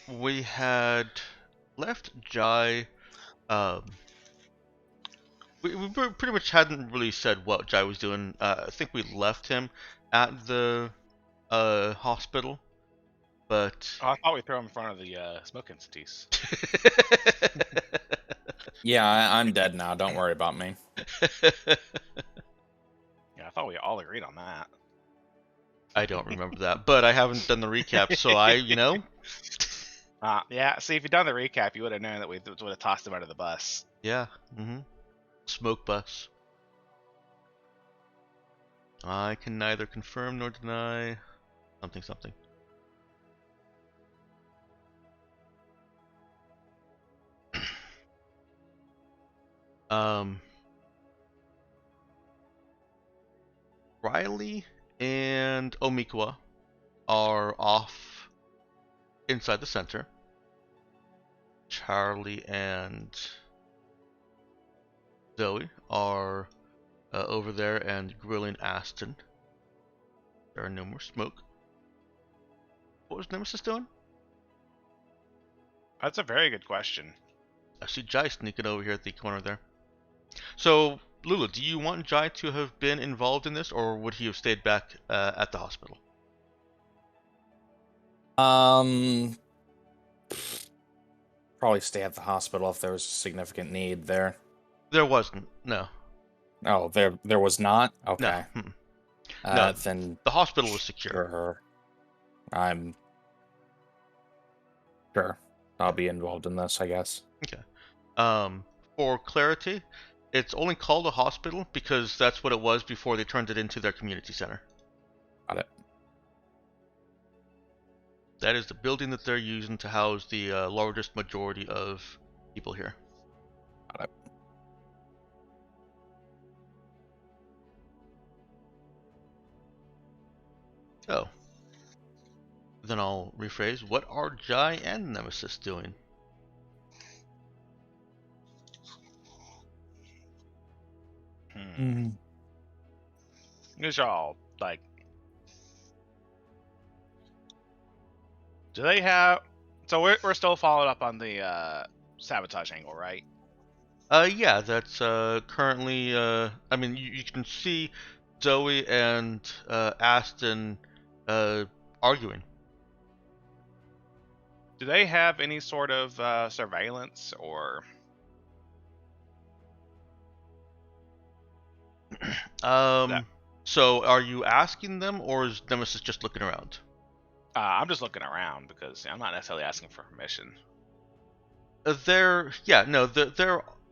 we had left Jai. Um, we pretty much hadn't really said what Jai was doing. I think we left him at the hospital, but Oh, I thought we threw him in front of the smoke entities. Yeah, I'm dead now. Don't worry about me. Yeah, I thought we all agreed on that. I don't remember that, but I haven't done the recap, so Yeah, see, if you'd done the recap, you would have known that we would have tossed him under the bus. yeah, smoke bus. I can neither confirm nor deny something. Um, Riley and Omikawa are off inside the center. Charlie and Zoe are over there and grilling Aston. There are no more smoke. What was Nemesis doing? That's a very good question. I see Jai sneaking over here at the corner there. So, Lula, do you want Jai to have been involved in this, or would he have stayed back at the hospital? Probably stay at the hospital if there was a significant need there. There wasn't. No. Oh, there was not? Okay. No. No. Then The hospital was secure. sure. I'm sure I'll be involved in this, I guess. Okay. For clarity, it's only called a hospital because that's what it was before they turned it into their community center. Got it. That is the building that they're using to house the largest majority of people here. Got it. Oh. Then I'll rephrase. What are Jai and Nemesis doing? These are all, like... Do they have... So we're still following up on the sabotage angle, right? Yeah, that's currently. I mean, you can see Zoe and Aston arguing. Do they have any sort of surveillance or... So are you asking them, or is Nemesis just looking around? I'm just looking around because I'm not necessarily asking for permission. There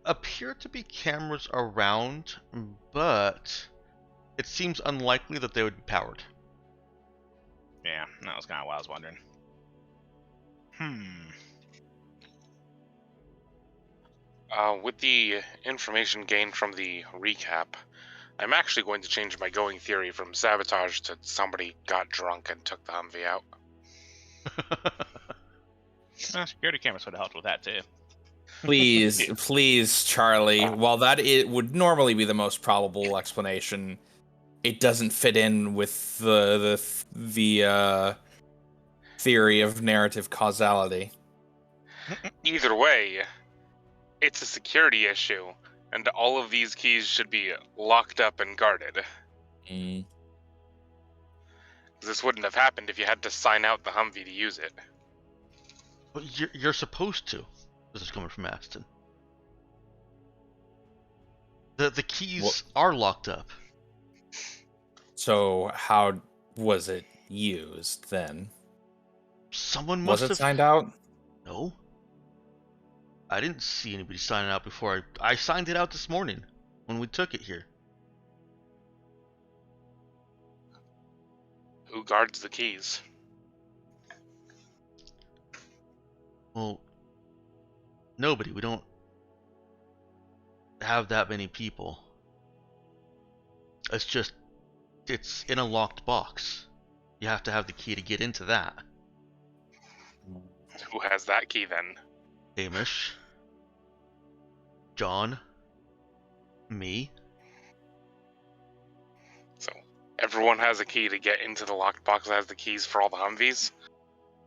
appear to be cameras around, but it seems unlikely that they would be powered. Yeah, that was kind of what I was wondering. With the information gained from the recap, I'm actually going to change my going theory from sabotage to somebody got drunk and took the Humvee out. Security cameras would have helped with that too. Please, Charlie. While it would normally be the most probable explanation, it doesn't fit in with the theory of narrative causality. Either way, it's a security issue, and all of these keys should be locked up and guarded. This wouldn't have happened if you had to sign out the Humvee to use it. But you're supposed to. This is coming from Aston. The keys are locked up. So how was it used then? Someone must have... Was it signed out? No. I didn't see anybody signing out before. I signed it out this morning when we took it here. Who guards the keys? Well, nobody. We don't have that many people. It's in a locked box. You have to have the key to get into that. Who has that key then? Hamish. John. Me. So, everyone has a key to get into the locked box that has the keys for all the Humvees?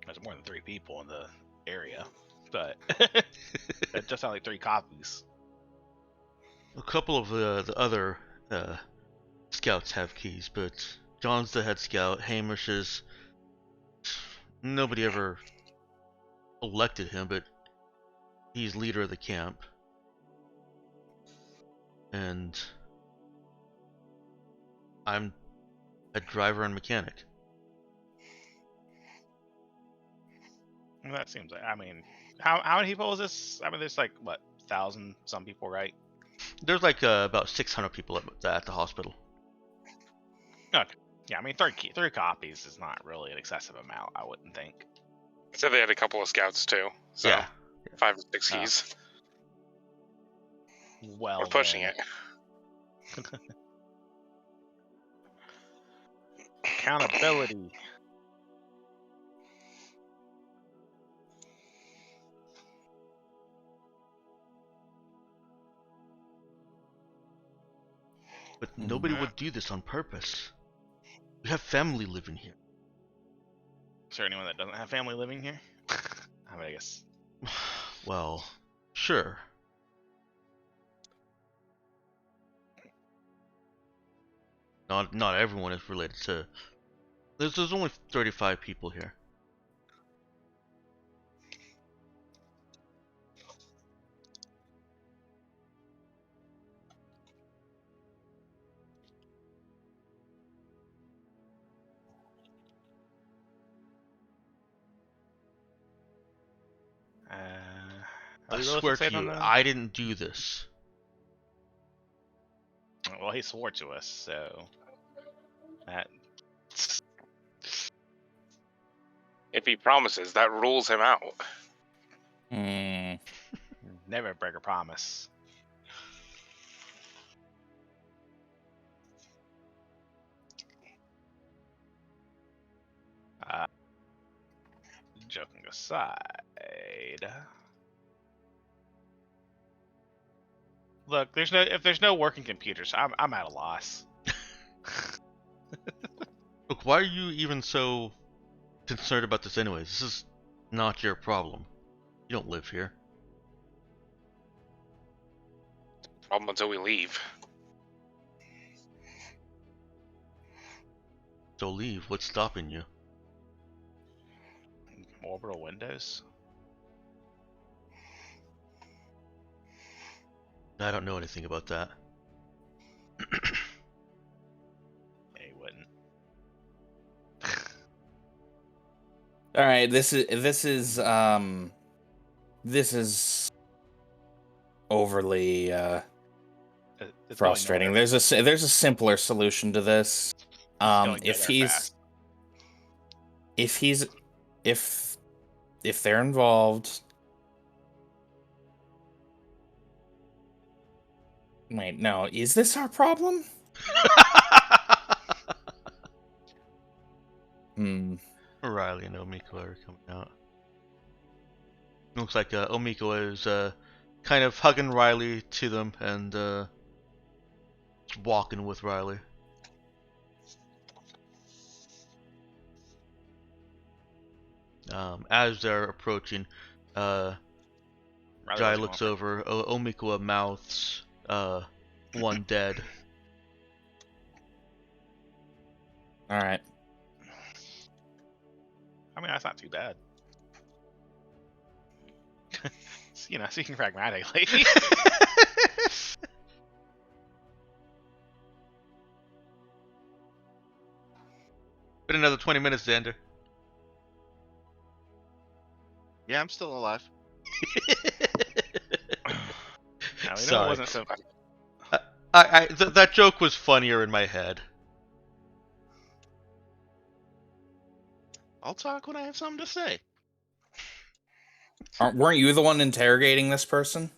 There's more than 3 people in the area, but that just sounds like 3 copies. A couple of the other scouts have keys, but John's the head scout. Hamish is. Nobody ever elected him, but he's leader of the camp. And I'm a driver and mechanic. And that seems like, I mean, how many people is this? I mean, there's like, what, 1,000 some people, right? There's like about 600 people at the hospital. Okay. Yeah, I mean, 3 copies is not really an excessive amount, I wouldn't think. So they had a couple of scouts too. So Yeah. 5 to 6 keys. Well, We're pushing then. it. Accountability. But nobody would do this on purpose. We have family living here. Is there anyone that doesn't have family living here? I mean, I guess. Well, sure. Not everyone is related to. There's only 35 people here. Are I we really swear to fixated on you, that? I didn't do this. Well, he swore to us, so that. If he promises, that rules him out. Hmm. Never break a promise. Joking aside, look, if there's no working computers, I'm at a loss. Look, why are you even so concerned about this anyways? This is not your problem. You don't live here. Problem until we leave. So leave. What's stopping you? Orbital windows. I don't know anything about that. Yeah, he wouldn't. All right, this is overly It's frustrating. going There's a simpler solution to this. going If nowhere he's fast. if they're involved. Wait, no, is this our problem? Riley and Omiko are coming out. Looks like Omiko is kind of hugging Riley to them and walking with Riley. As they're approaching, Riley Jai was looks going over. Omiko mouths, one dead. All right. I mean, that's not too bad. Speaking pragmatically. Been another 20 minutes, Xander. Yeah, I'm still alive. Now, we know Sorry. it wasn't so. That joke was funnier in my head. I'll talk when I have something to say. Weren't you the one interrogating this person?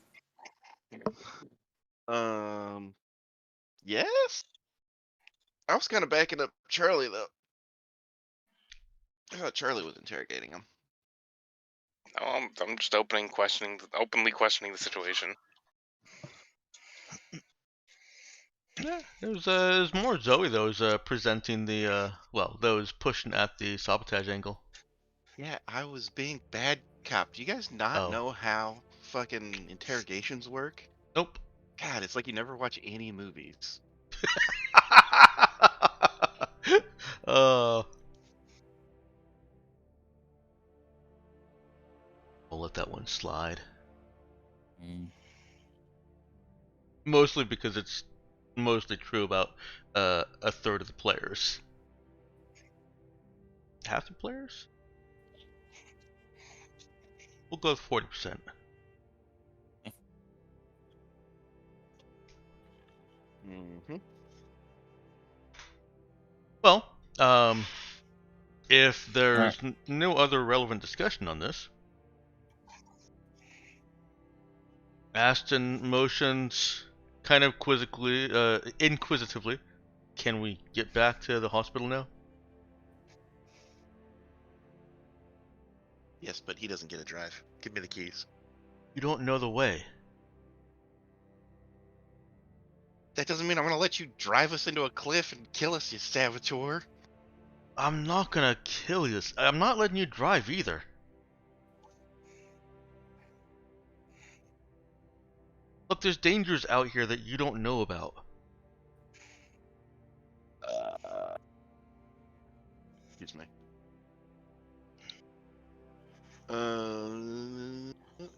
Yes? I was kind of backing up Charlie, though. I thought Charlie was interrogating him. No, I'm just openly questioning the situation. Yeah, there's more Zoe though is presenting the that was pushing at the sabotage angle. Yeah, I was being bad Cop, do you guys not Oh. know how fucking interrogations work? Nope. God, it's like you never watch any movies. uh, I'll let that one slide. Mostly because it's mostly true about a third of the players. Half the players? We'll go with 40%. Mm-hmm. Well, if there's Right. no other relevant discussion on this, Aston motions kind of inquisitively, can we get back to the hospital now? Yes, but he doesn't get to drive. Give me the keys. You don't know the way. That doesn't mean I'm gonna let you drive us into a cliff and kill us, you saboteur. I'm not gonna kill you. I'm not letting you drive either. Look, there's dangers out here that you don't know about. Excuse me.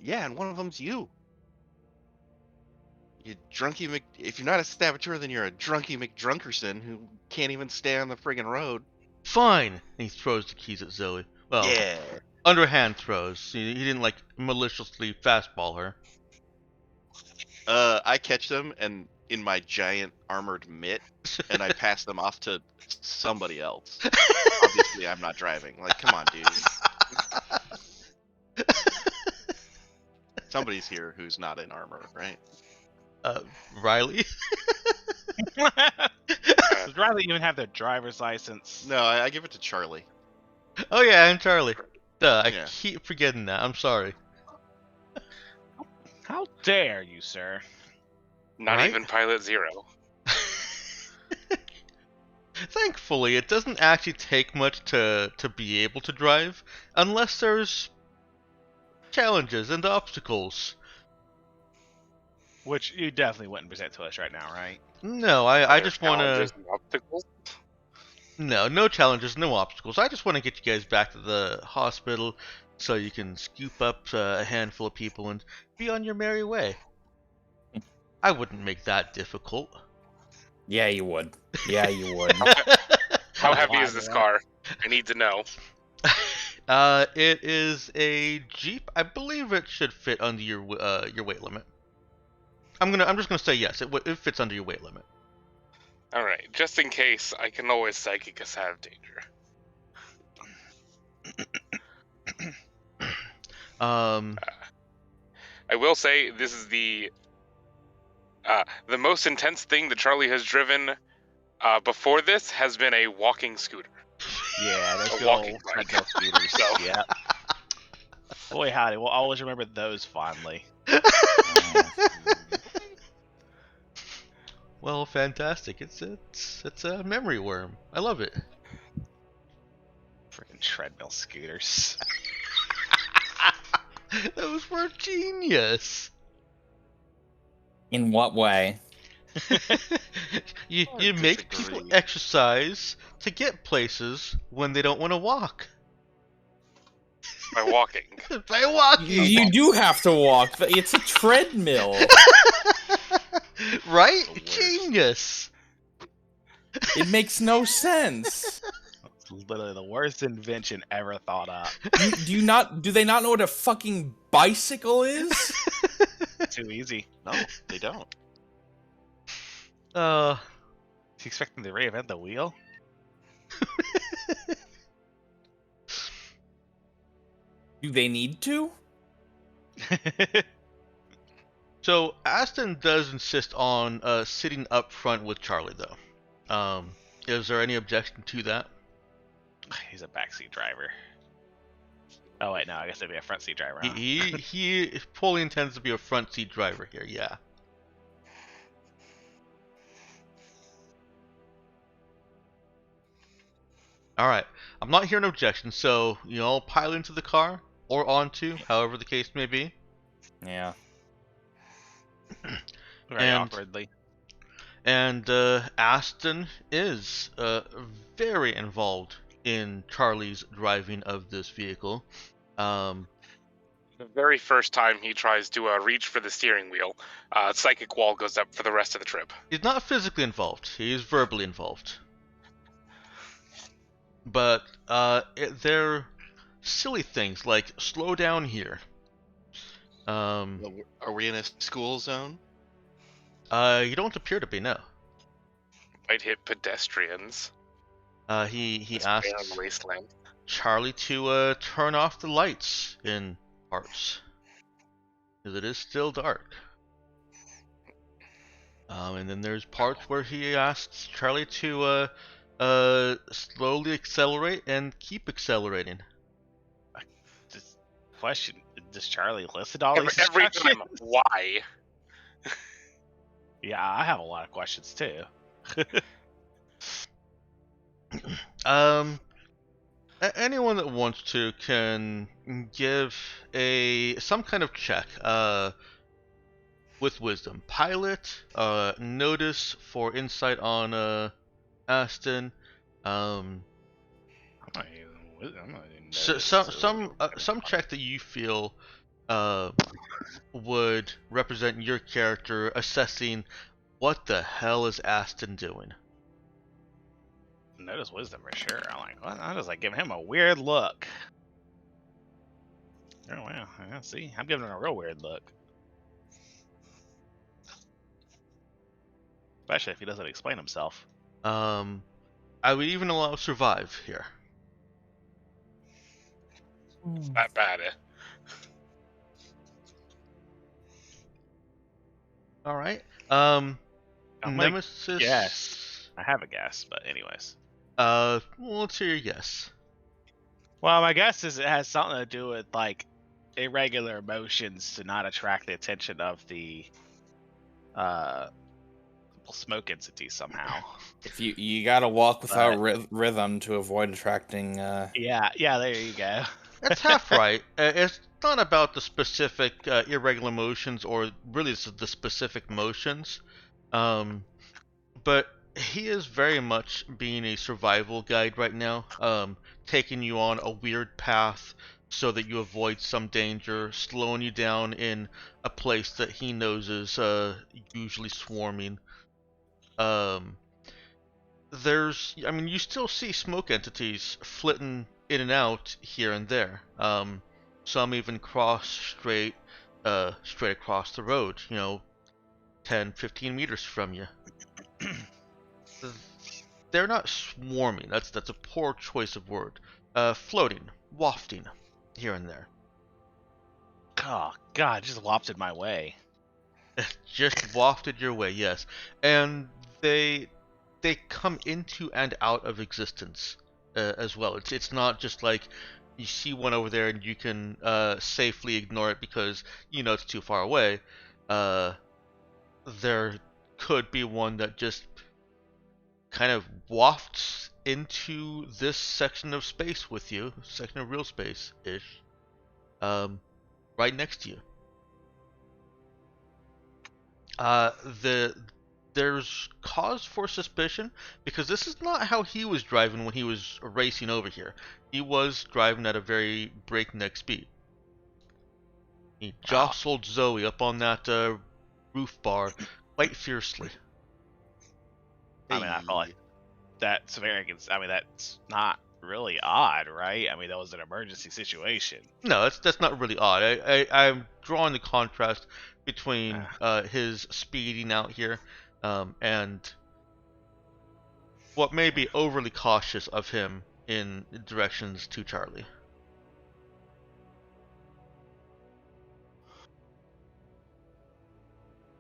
Yeah, and one of them's you. You drunky Mc. If you're not a saboteur, then you're a drunky McDrunkerson who can't even stay on the friggin' road. Fine! And he throws the keys at Zoe. Well, Yeah. underhand throws. He didn't like maliciously fastball her. I catch them and in my giant armored mitt, and I pass them off to somebody else. Obviously, I'm not driving. Like, come on, dude. Somebody's here who's not in armor, right? Riley? Does Riley even have their driver's license? No, I give it to Charlie. Oh yeah, I'm Charlie. Duh, I Yeah. keep forgetting that. I'm sorry. How dare you, sir? Not Right? even Pilot Zero. Thankfully, it doesn't actually take much to be able to drive, unless there's challenges and obstacles. Which you definitely wouldn't present to us right now, right? No, Are I there just want to... challenges and obstacles? No challenges, no obstacles. I just want to get you guys back to the hospital so you can scoop up a handful of people and be on your merry way. I wouldn't make that difficult. Yeah, you would. Yeah, you would. How Oh, heavy wow, is this right? car? I need to know. It is a Jeep. I believe it should fit under your weight limit. I'm just gonna say yes. It fits under your weight limit. All right, just in case, I can always psychic us out of danger. I will say this is the most intense thing that Charlie has driven before this has been a walking scooter. Yeah, those A good walking old bike. treadmill scooters. So- Yeah. Boy, howdy, we'll always remember those fondly. Well, fantastic. It's a memory worm. I love it. Freaking treadmill scooters. Those were genius. In what way? you I make people disagree. exercise to get places when they don't want to walk. By walking. By walking. You do have to walk. It's a treadmill. Right? The worst. Genius. It makes no sense. It's literally the worst invention ever thought up. Do they not know what a fucking bicycle is? Too easy. No, they don't. Uh, Is he expecting to reinvent the wheel? Do they need to? so Aston does insist on sitting up front with Charlie, though. Is there any objection to that? He's a backseat driver. Oh wait, no, I guess it'd be a front seat driver. Huh? He fully intends to be a front seat driver here. Yeah. All right. I'm not hearing objections, so you all pile into the car. or onto, however the case may be. Yeah. Very And awkwardly. and Aston is very involved in Charlie's driving of this vehicle. The very first time he tries to reach for the steering wheel, psychic wall goes up for the rest of the trip. He's not physically involved. He's verbally involved. But they're silly things like slow down here. Are we in a school zone? You don't appear to be, no. Might hit pedestrians. He This asks barren wasteland. Charlie to turn off the lights in parts, because it is still dark. And then there's parts where he asks Charlie to slowly accelerate and keep accelerating. Just question: does Charlie listen to all these Every instructions? time, why? Yeah, I have a lot of questions too. Anyone that wants to can give some kind of check with wisdom. Pilot, notice for insight on Aston. I'm not even Some check that you feel would represent your character assessing what the hell is Aston doing. Notice wisdom for sure. I'm like, what? I was like giving him a weird look. Oh wow, yeah, see, I'm giving him a real weird look. Especially if he doesn't explain himself. I would even allow survive here. Not bad. All right. I'm like, Nemesis. yes. I have a guess, but anyways. Well, let's hear your guess. Well, my guess is it has something to do with like irregular emotions to not attract the attention of the smoke entity somehow. If you gotta walk without rhythm to avoid attracting. Yeah, there you go. That's half right. It's not about the specific irregular motions or really the specific motions, but he is very much being a survival guide right now, taking you on a weird path so that you avoid some danger, slowing you down in a place that he knows is usually swarming. You still see smoke entities flitting in and out here and there. Some even cross straight across the road, 10, 15 meters from you. They're not swarming. That's a poor choice of word. Floating, wafting, here and there. Oh God, just wafted my way. Just wafted your way, yes. And they come into and out of existence as well. It's not just like you see one over there and you can safely ignore it because it's too far away. There could be one that just kind of wafts into this section of space with you, section of real space-ish, right next to you. There's cause for suspicion because this is not how he was driving when he was racing over here. He was driving at a very breakneck speed. He jostled Zoe up on that roof bar quite fiercely. I mean, I feel like that's that's not really odd, right? I mean, that was an emergency situation. No, that's not really odd. I'm drawing the contrast between his speeding out here and what may be overly cautious of him in directions to Charlie.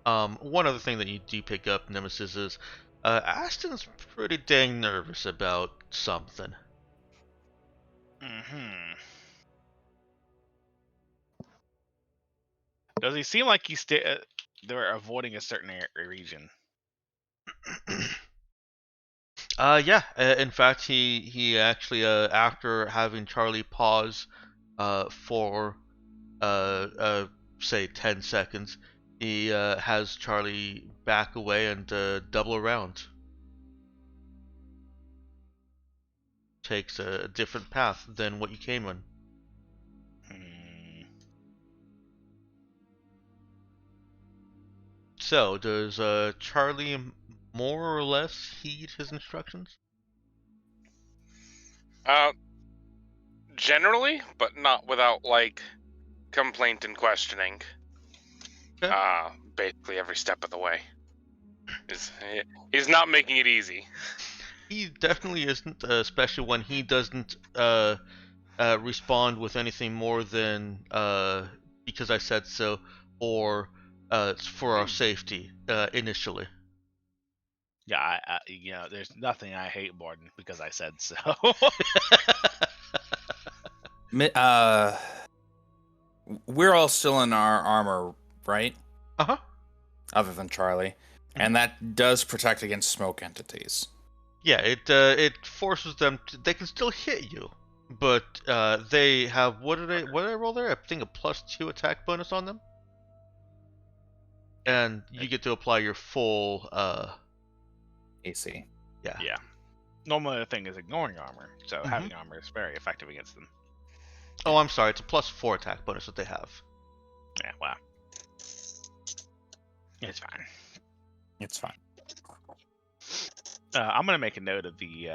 One other thing that you do pick up, Nemesis, is Aston's pretty dang nervous about something. Mm-hmm. Does he seem like they're avoiding a certain region? Yeah. In fact, he actually after having Charlie pause for say 10 seconds. He has Charlie back away and double around. Takes a different path than what you came on. So, does Charlie more or less heed his instructions? Generally, but not without like complaint and questioning. Okay. Basically every step of the way. He's not making it easy. He definitely isn't, especially when he doesn't respond with anything more than because I said so, or it's for our safety initially. Yeah, there's nothing I hate more than because I said so. We're all still in our armor, right? Uh-huh. Other than Charlie. And that does protect against smoke entities. Yeah, it forces them to, they can still hit you, but they have what did I roll there? I think a +2 attack bonus on them. And you get to apply your full AC. yeah. Yeah. Normally the thing is ignoring armor, so having armor is very effective against them. Oh, I'm sorry, it's a +4 attack bonus that they have. Yeah, wow. It's fine. It's fine. I'm gonna make a note of the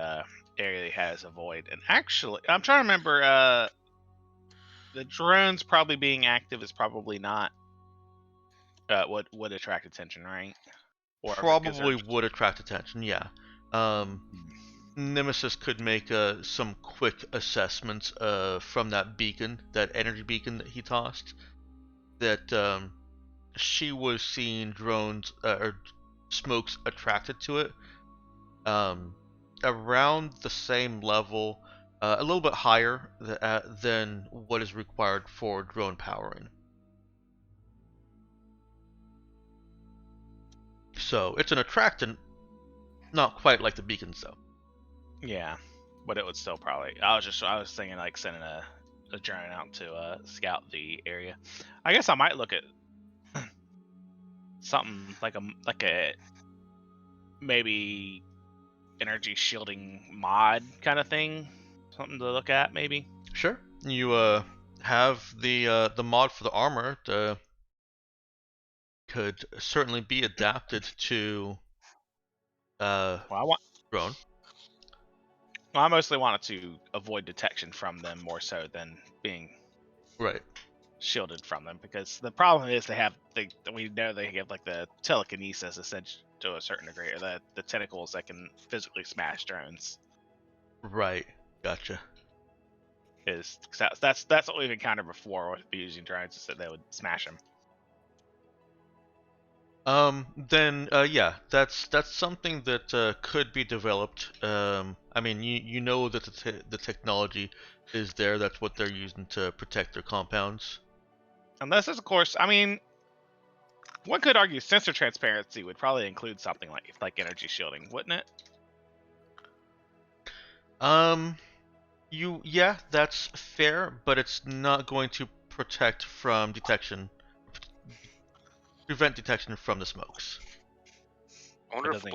area that has avoid, and actually, I'm trying to remember. The drones probably being active is probably not would attract attention, right? Or Probably would attract attention, yeah. Nemesis could make some quick assessments from that beacon, that energy beacon that he tossed, that she was seeing drones or smokes attracted to it. Around the same level, a little bit higher than what is required for drone powering. So it's an attractant, not quite like the beacons though. Yeah, but it would still probably. I was thinking like sending a drone out to scout the area. I guess I might look at something like a maybe energy shielding mod kind of thing, something to look at maybe. Sure. You have the mod for the armor. Could certainly be adapted to Well, I want. drone. Well, I mostly wanted to avoid detection from them more so than being Right. shielded from them, because the problem is we know they have like the telekinesis essentially to a certain degree, or the tentacles that can physically smash drones. Right. Gotcha. That's what we've encountered before with using drones, is that they would smash them. Then yeah, that's something that could be developed. I mean, you know that the technology is there. That's what they're using to protect their compounds. Unless, of course, I mean, one could argue sensor transparency would probably include something like energy shielding, wouldn't it? Yeah, that's fair, but it's not going to protect from detection, prevent detection from the smokes. I wonder if a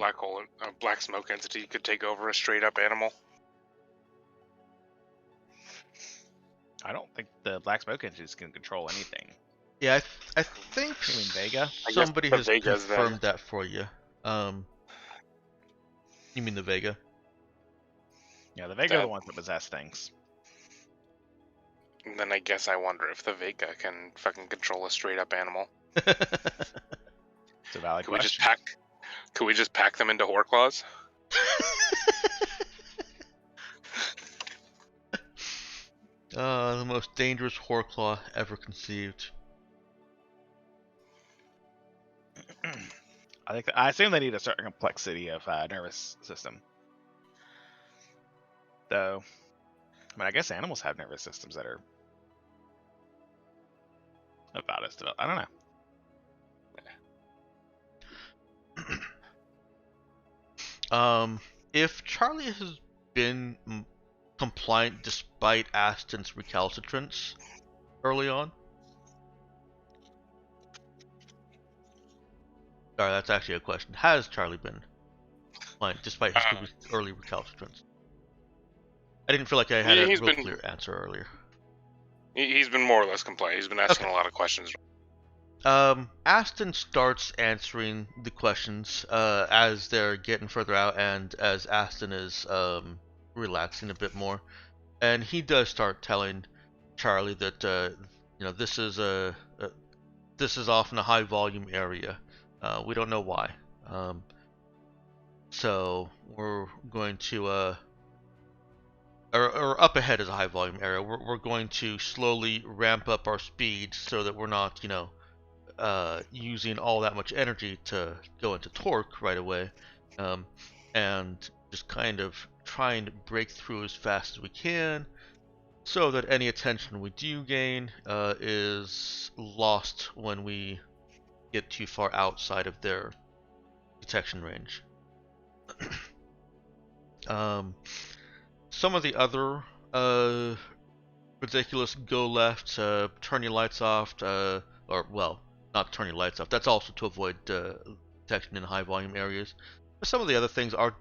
black smoke entity could take over a straight up animal. I don't think the black smoke engines can control anything. Yeah, I think You mean Vega? somebody has Vega's confirmed that for you. You mean the Vega? Yeah, the Vega are the ones that possess things. And then I guess I wonder if the Vega can fucking control a straight up animal. It's a valid question. Could we just pack them into Horclaws? The most dangerous Horclaw ever conceived. I assume they need a certain complexity of nervous system. Though, I mean, I guess animals have nervous systems that are about as developed. I don't know. If Charlie has been compliant despite Aston's recalcitrance early on? Sorry, that's actually a question. Has Charlie been compliant despite his Uh, early recalcitrance? I didn't feel like I had a he's real been clear answer earlier. he's been more or less compliant. He's been asking Okay. a lot of questions. Aston starts answering the questions as they're getting further out and as Aston is relaxing a bit more, and he does start telling Charlie that this is this is often a high volume area. We don't know why. So we're going to or up ahead is a high volume area. We're going to slowly ramp up our speed so that we're not using all that much energy to go into torque right away, and just kind of trying to break through as fast as we can so that any attention we do gain is lost when we get too far outside of their detection range. Some of the other ridiculous go left, turn your lights off, or well, not turn your lights off. That's also to avoid detection in high volume areas. But some of the other things are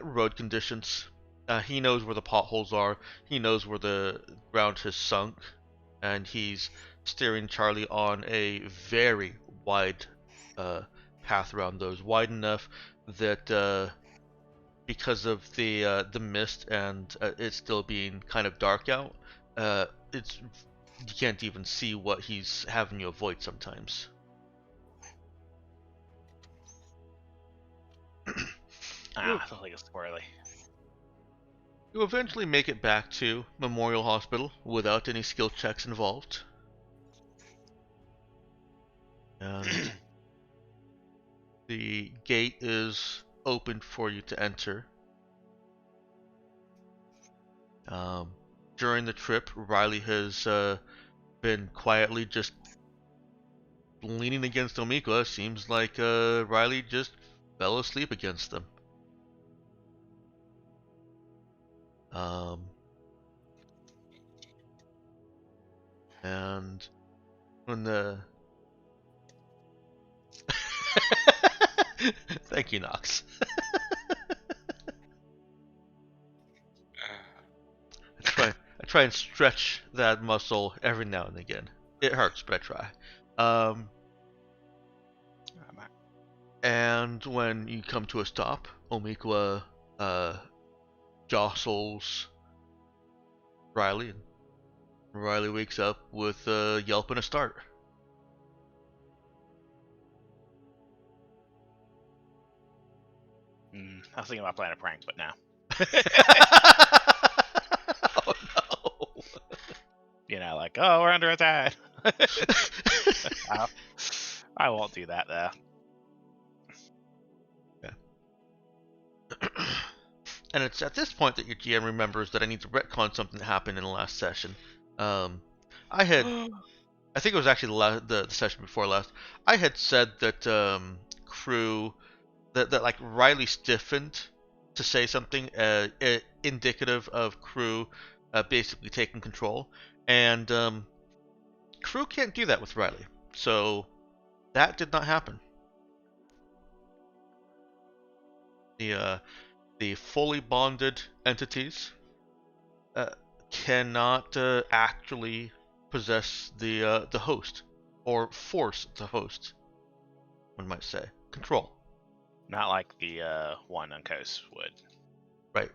road conditions. He knows where the potholes are. He knows where the ground has sunk, and he's steering Charlie on a very wide path around those, wide enough that because of the mist and it still being kind of dark out, it's you can't even see what he's having you avoid sometimes. I feel like it's squirrely. You eventually make it back to Memorial Hospital without any skill checks involved. And the gate is opened for you to enter. During the trip, Riley has been quietly just leaning against Omikwa. Seems like Riley just fell asleep against them. And when the thank you, Nox. I try and stretch that muscle every now and again. It hurts, but I try. And when you come to a stop, Omikwa jostles Riley, and Riley wakes up with a yelp and a start. I was thinking about playing a prank, but no. Oh no! Like, oh, we're under attack. I won't do that though. And it's at this point that your GM remembers that I need to retcon something that happened in the last session. I think it was actually the session before last. I had said that crew that like Riley stiffened to say something indicative of crew basically taking control, and crew can't do that with Riley, so that did not happen. The fully bonded entities cannot actually possess the host or force the host. One might say control. Not like the one on Coast would. Right.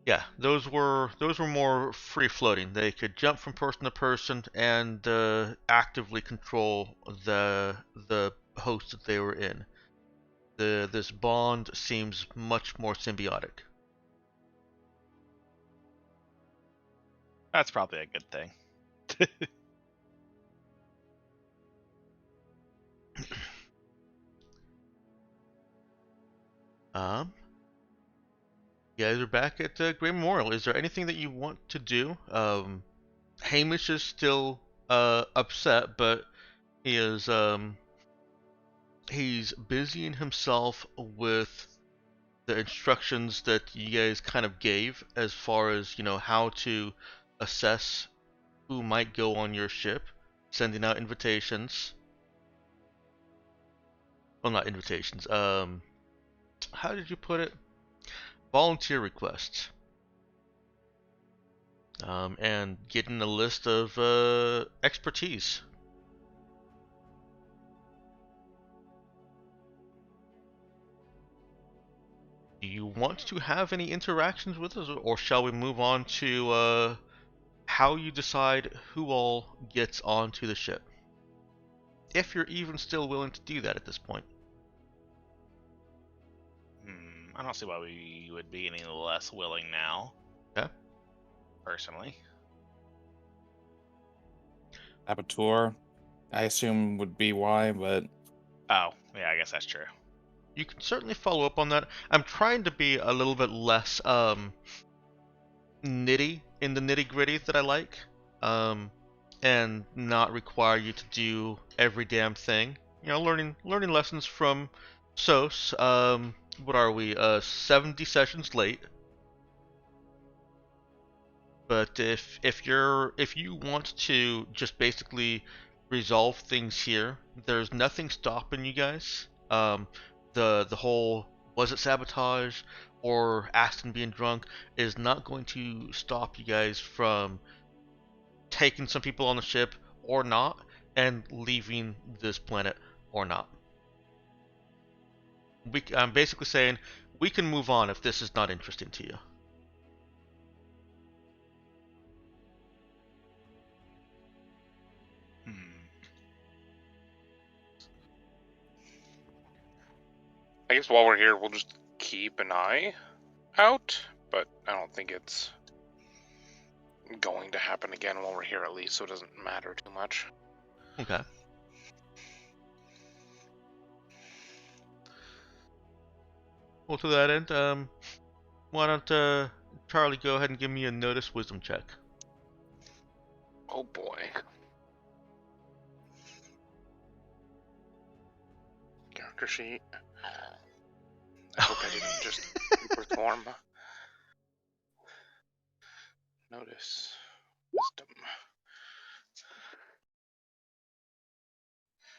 Yeah, those were more free floating. They could jump from person to person and actively control the host that they were in. This bond seems much more symbiotic. That's probably a good thing. You guys are back at Grey Memorial. Is there anything that you want to do? Hamish is still upset, but he is he's busying himself with the instructions that you guys kind of gave as far as, how to assess who might go on your ship, sending out invitations. Well, not invitations. How did you put it? Volunteer requests. And getting a list of expertise. Do you want to have any interactions with us, or shall we move on to how you decide who all gets onto the ship? If you're even still willing to do that at this point. I don't see why we would be any less willing now. Okay. Personally. Saboteur, I assume would be why, but Oh, yeah, I guess that's true. You can certainly follow up on that. I'm trying to be a little bit less nitty in the nitty gritty that I like, and not require you to do every damn thing. Learning lessons from SOS. What are we? 70 sessions late. But if you want to just basically resolve things here, there's nothing stopping you guys. The whole was it sabotage or Aston being drunk is not going to stop you guys from taking some people on the ship or not, and leaving this planet or not. I'm basically saying we can move on if this is not interesting to you. I guess while we're here, we'll just keep an eye out, but I don't think it's going to happen again while we're here, at least, so it doesn't matter too much. Okay. Well, to that end, why don't Charlie go ahead and give me a notice wisdom check? Oh boy. Character sheet. I hope I didn't just perform. Notice. Wisdom.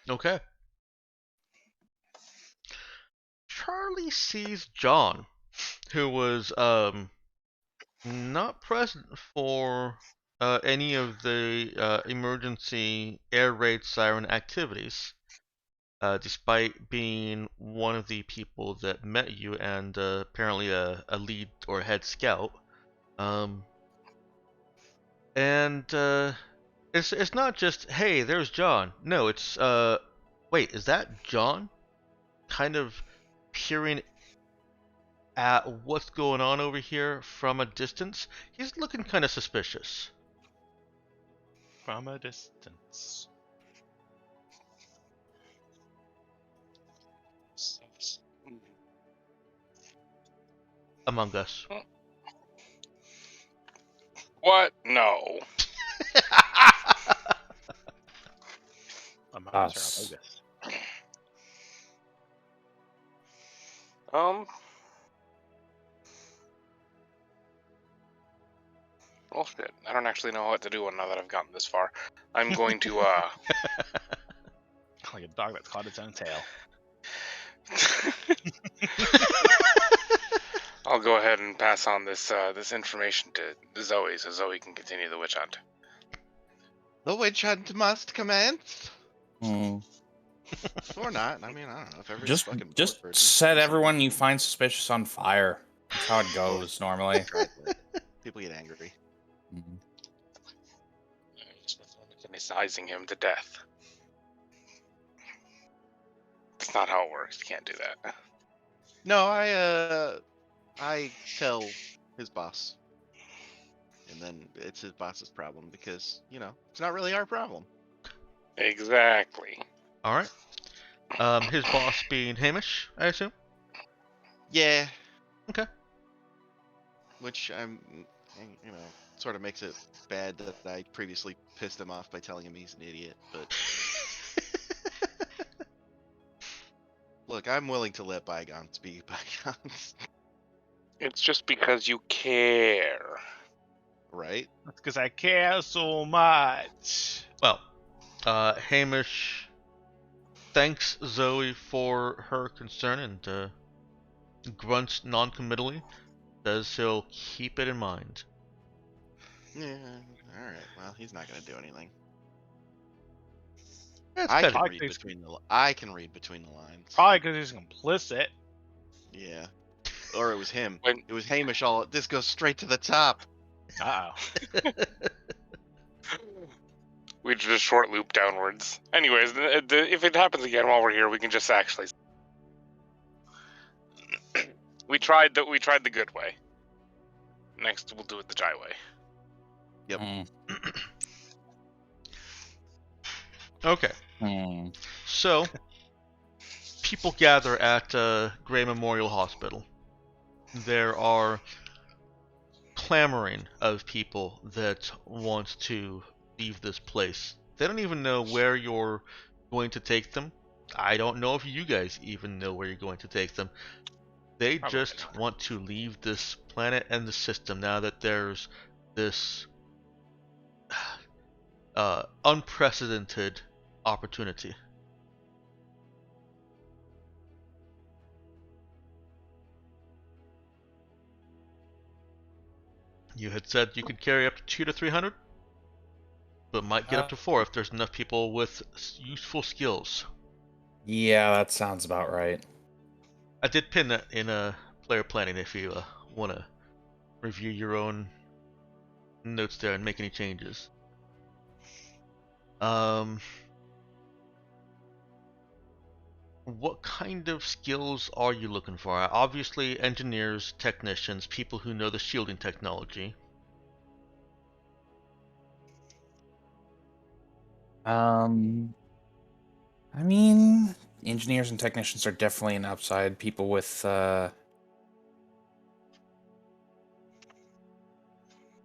Okay. Charlie sees John, who was not present for any of the emergency air raid siren activities, despite being one of the people that met you and apparently a lead or head scout. And it's not just, hey, there's John. No, it's wait, is that John? Kind of peering at what's going on over here from a distance. He's looking kind of suspicious. From a distance. Among Us. What? No. Among Us. Us or Among Us? Well, shit. I don't actually know what to do now that I've gotten this far. I'm going to, Like a dog that's caught its own tail. I'll go ahead and pass on this information to Zoe, so Zoe can continue the witch hunt. The witch hunt must commence. Hmm. Or not. I mean, I don't know if every just fucking board just person set does everyone you find suspicious on fire. That's how it goes normally. something. Right, but people get angry. Mhm. Sizing him to death. It's not how it works. You can't do that. No, I tell his boss, and then it's his boss's problem because it's not really our problem. Exactly. All right. His boss being Hamish, I assume. Yeah. Okay. Which sort of makes it bad that I previously pissed him off by telling him he's an idiot. But look, I'm willing to let bygones be bygones. It's just because you care. Right? That's because I care so much. Well, Hamish thanks Zoe for her concern and grunts non-committally. Says he'll keep it in mind. Yeah. All right. Well, he's not gonna do anything. That's I kind can of Probably read 'cause- between the. I can read between the lines. Probably because he's complicit. Yeah. Or it was him. When It was Hamish. All this goes straight to the top. Uh-oh. we just short loop downwards. Anyways, if it happens again while we're here, we can just actually. We tried the good way. Next, we'll do it the Jai way. Yep. Okay, so people gather at Gray Memorial Hospital. There are clamoring of people that want to leave this place. They don't even know where you're going to take them. I don't know if you guys even know where you're going to take them. They Probably just not. want to leave this planet and the system now that there's this unprecedented opportunity. You had said you could carry up to 200 to 300, but might get up to 4 if there's enough people with useful skills. Yeah, that sounds about right. I did pin that in player planning if you want to review your own notes there and make any changes. What kind of skills are you looking for? Obviously, engineers, technicians, people who know the shielding technology. I mean, engineers and technicians are definitely an upside. People with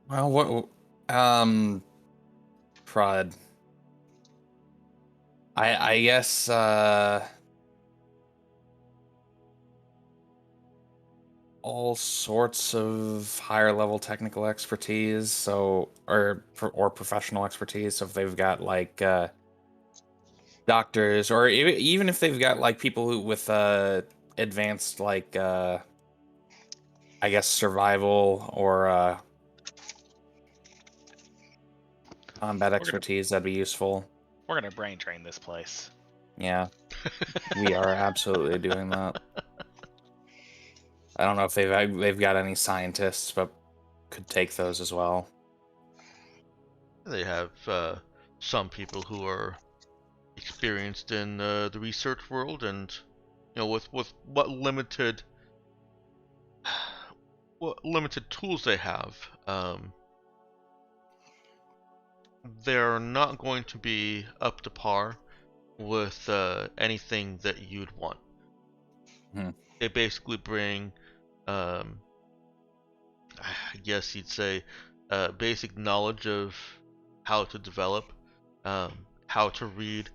well, prod. I guess all sorts of higher level technical expertise, so or professional expertise. So if they've got like doctors, or even if they've got like people who with advanced like I guess survival or combat We're gonna expertise, that'd be useful. we're gonna brain train this place. Yeah, we are absolutely doing that. I don't know if they've got any scientists, but could take those as well. They have some people who are experienced in the research world, and with what limited tools they have, they're not going to be up to par with anything that you'd want. Hmm. They basically bring, um, I guess you'd say, basic knowledge of how to develop, how to read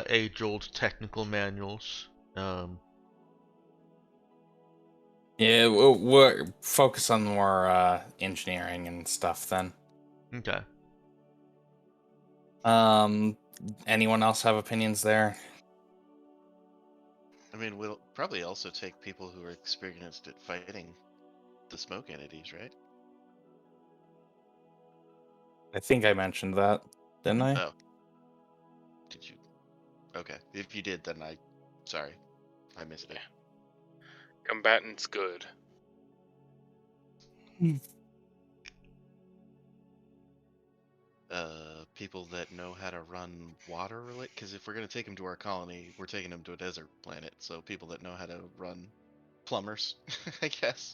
age-old technical manuals. Yeah, we'll focus on more engineering and stuff then. Okay. Anyone else have opinions there? I mean, we'll probably also take people who are experienced at fighting the smoke entities, right? I think I mentioned that, didn't I? Oh, did you? Okay, if you did, then sorry, I missed it. Combatant's good. People that know how to run water relate, because if we're gonna take them to our colony, we're taking them to a desert planet. So people that know how to run plumbers, I guess.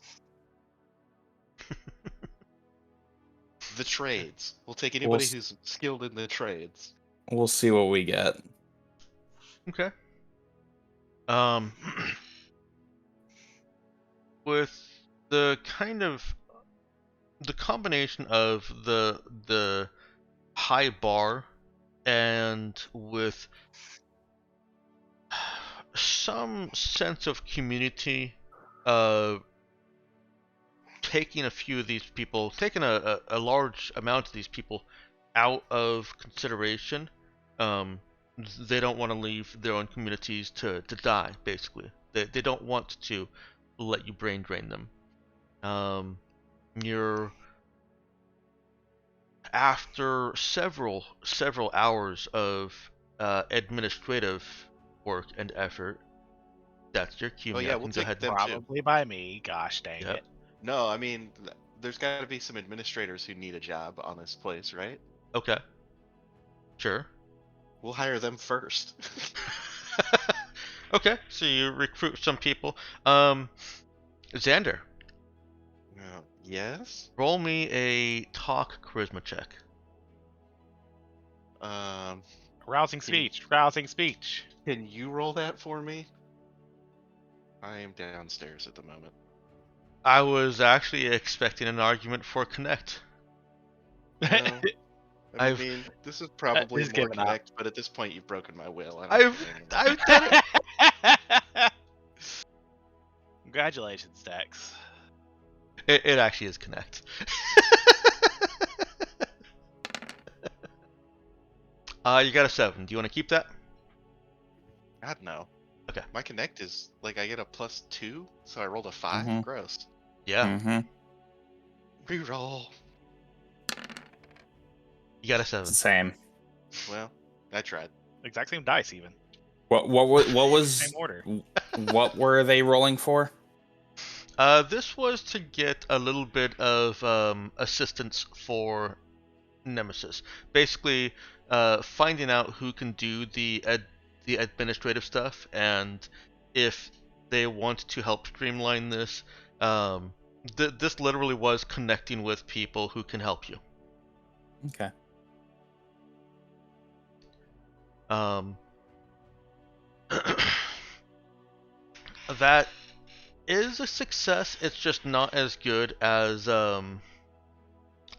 The trades. We'll take anybody who's skilled in the trades. We'll see what we get. Okay. Um, with the combination of the high bar and with some sense of community, uh, taking a few of these people, taking a large amount of these people out of consideration. They don't want to leave their own communities to die, basically. They don't want to let you brain drain them. You're after several hours of administrative work and effort. That's your cue. Oh Now yeah, I we'll can go take ahead. them too. Probably by me. Gosh dang Yep. it. No, I mean, there's got to be some administrators who need a job on this place, right? Okay. Sure. We'll hire them first. Okay, so you recruit some people. Xander, Yes. roll me a talk charisma check. Rousing speech. Rousing speech. Can you roll that for me? I am downstairs at the moment. I was actually expecting an argument for Connect. No, I I've mean, this is probably He's more giving up. Connect, but at this point, you've broken my will. I don't I've care anymore. I've done it. Congratulations, Dex. It actually is Connect. You got a 7. Do you want to keep that? God no. Okay. My Connect is like I get a +2, so I rolled a 5. Mhm. Gross. Yeah. Mm-hmm. Reroll. You got a It's 7. the same. Well, I tried. Exact same dice, even. What was Same order. what were they rolling for? This was to get a little bit of assistance for Nemesis. Basically, finding out who can do the administrative stuff, and if they want to help streamline this, this literally was connecting with people who can help you. Okay. That is a success. It's just not as good as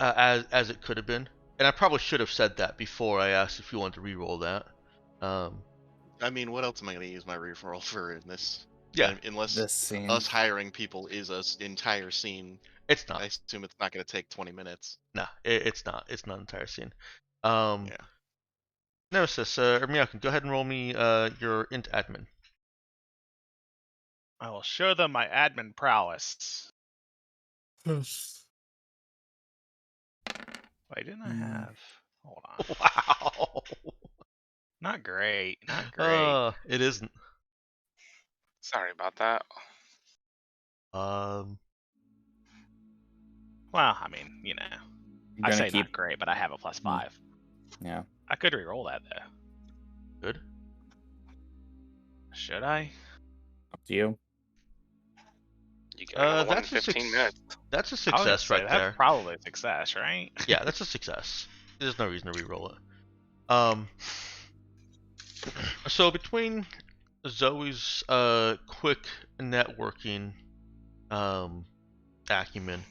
as it could have been. And I probably should have said that before I asked if you wanted to re-roll that. I mean, what else am I going to use my reroll for in this? Yeah, Unless This scene. us hiring people is an entire scene. it's not. I assume it's not going to take 20 minutes. Nah, it's not. It's not an entire scene. Yeah. Yeah. Nemesis, or Miyako, go ahead and roll me your int admin. I will show them my admin prowess. Wait, didn't I have? Hold on. Wow. Not great. Not great. It isn't. Sorry about that. Um, Well, I mean, you know, You're I gonna say keep. not great, but I have a +5. Yeah. I could re-roll that though. good. Should I? Up to you. You get another one in That's a 15 minutes. That's a I was gonna success say, right that's there. probably a success, right? Yeah, that's a success. There's no reason to re-roll it. So between Zoe's quick networking acumen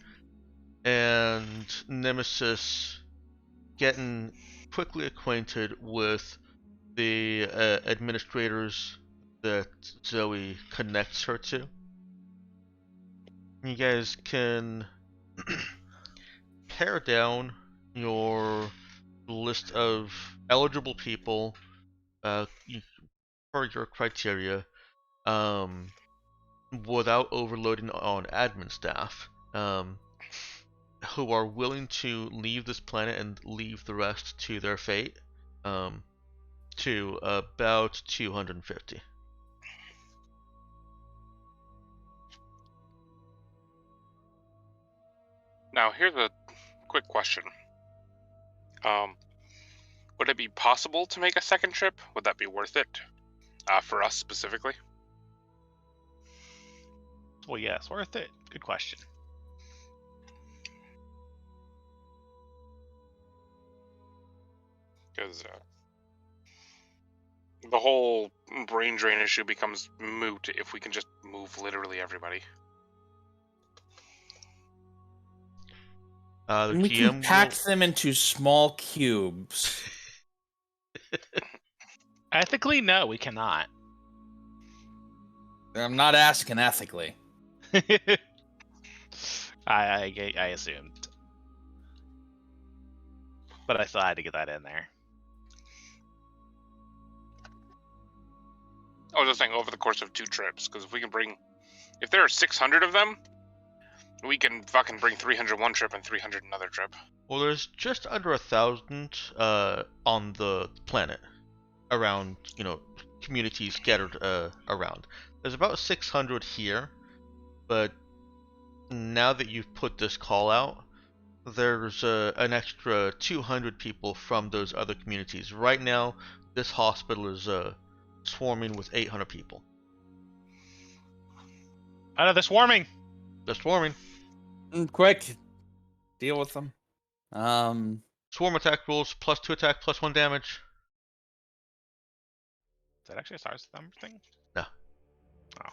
and Nemesis getting quickly acquainted with the administrators that Zoe connects her to, you guys can pare down your list of eligible people per your criteria, without overloading on admin staff, who are willing to leave this planet and leave the rest to their fate, to about 250. Now, here's a quick question. Would it be possible to make a second trip? Would that be worth it? For us specifically? Well, yes, worth it. Good question. Because the whole brain drain issue becomes moot if we can just move literally everybody. The We GM can pack will... them into small cubes. Ethically, no, we cannot. I'm not asking ethically. I assumed, but I still had to get that in there. I was just saying over the course of 2 trips, because if there are 600 of them, we can fucking bring 300 one trip and 300 another trip. Well, there's just under 1,000 on the planet around, communities scattered around. There's about 600 here, but now that you've put this call out, there's an extra 200 people from those other communities. Right now, this hospital is swarming with 800 people. Out of the swarming. They're swarming. Quick, deal with them. Swarm attack rules, +2 attack, +1 damage. Is that actually a SARS number thing? No. Oh.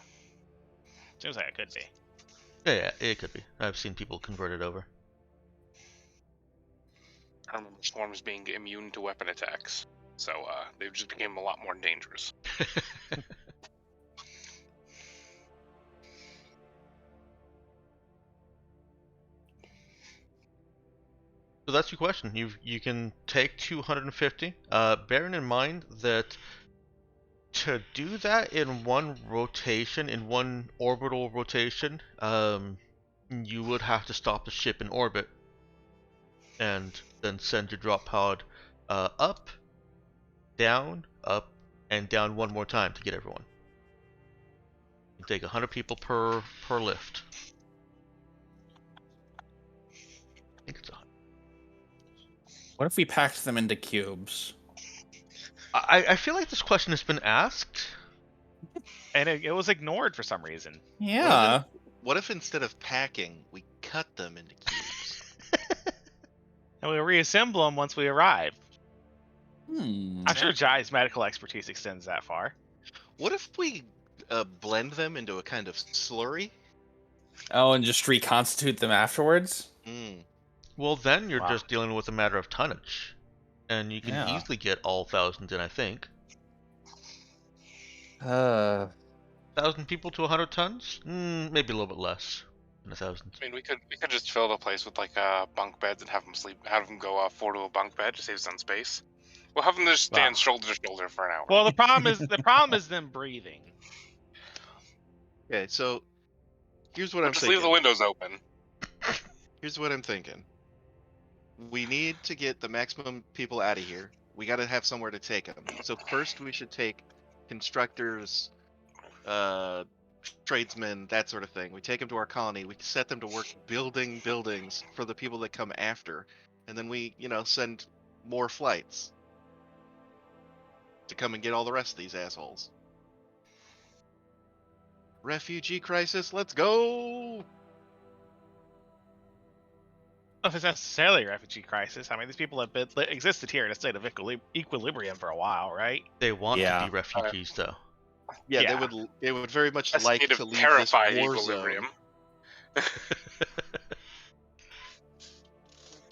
Seems like it could be. Yeah, it could be. I've seen people convert it over. I remember swarms being immune to weapon attacks, so they just became a lot more dangerous. So that's your question. You can take 250. Bearing in mind that to do that in one rotation, in one orbital rotation, you would have to stop the ship in orbit and then send your drop pod up, and down one more time to get everyone. You take 100 people per lift. I think it's 100. What if we packed them into cubes? I feel like this question has been asked. And it was ignored for some reason. Yeah. What if instead of packing, we cut them into cubes? And we reassemble them once we arrive. Hmm. I'm sure Jai's medical expertise extends that far. What if we blend them into a kind of slurry? Oh, and just reconstitute them afterwards? Mm. Well, then you're Wow. just dealing with a matter of tonnage. And you can Yeah. easily get all 1,000 in, I think. 1,000 people to 100 tons? Maybe a little bit less than 1,000. I mean, we could just fill the place with like bunk beds and have them go 4 to a bunk bed to save some space. We'll have them just stand Wow. shoulder to shoulder for an hour. Well, the problem is them breathing. Okay, so here's what We'll I'm just thinking. leave the windows open. Here's what I'm thinking. We need to get the maximum people out of here. We got to have somewhere to take them. So first, we should take constructors, tradesmen, that sort of thing. We take them to our colony. We set them to work building buildings for the people that come after, and then we, send more flights to come and get all the rest of these assholes. Refugee crisis, let's go! If it's necessarily a refugee crisis, I mean, these people have existed here in a state of equilibrium for a while, right? They want to Yeah. be refugees, though. Yeah, Yeah. they would very much That's like state to of leave this terrified war equilibrium.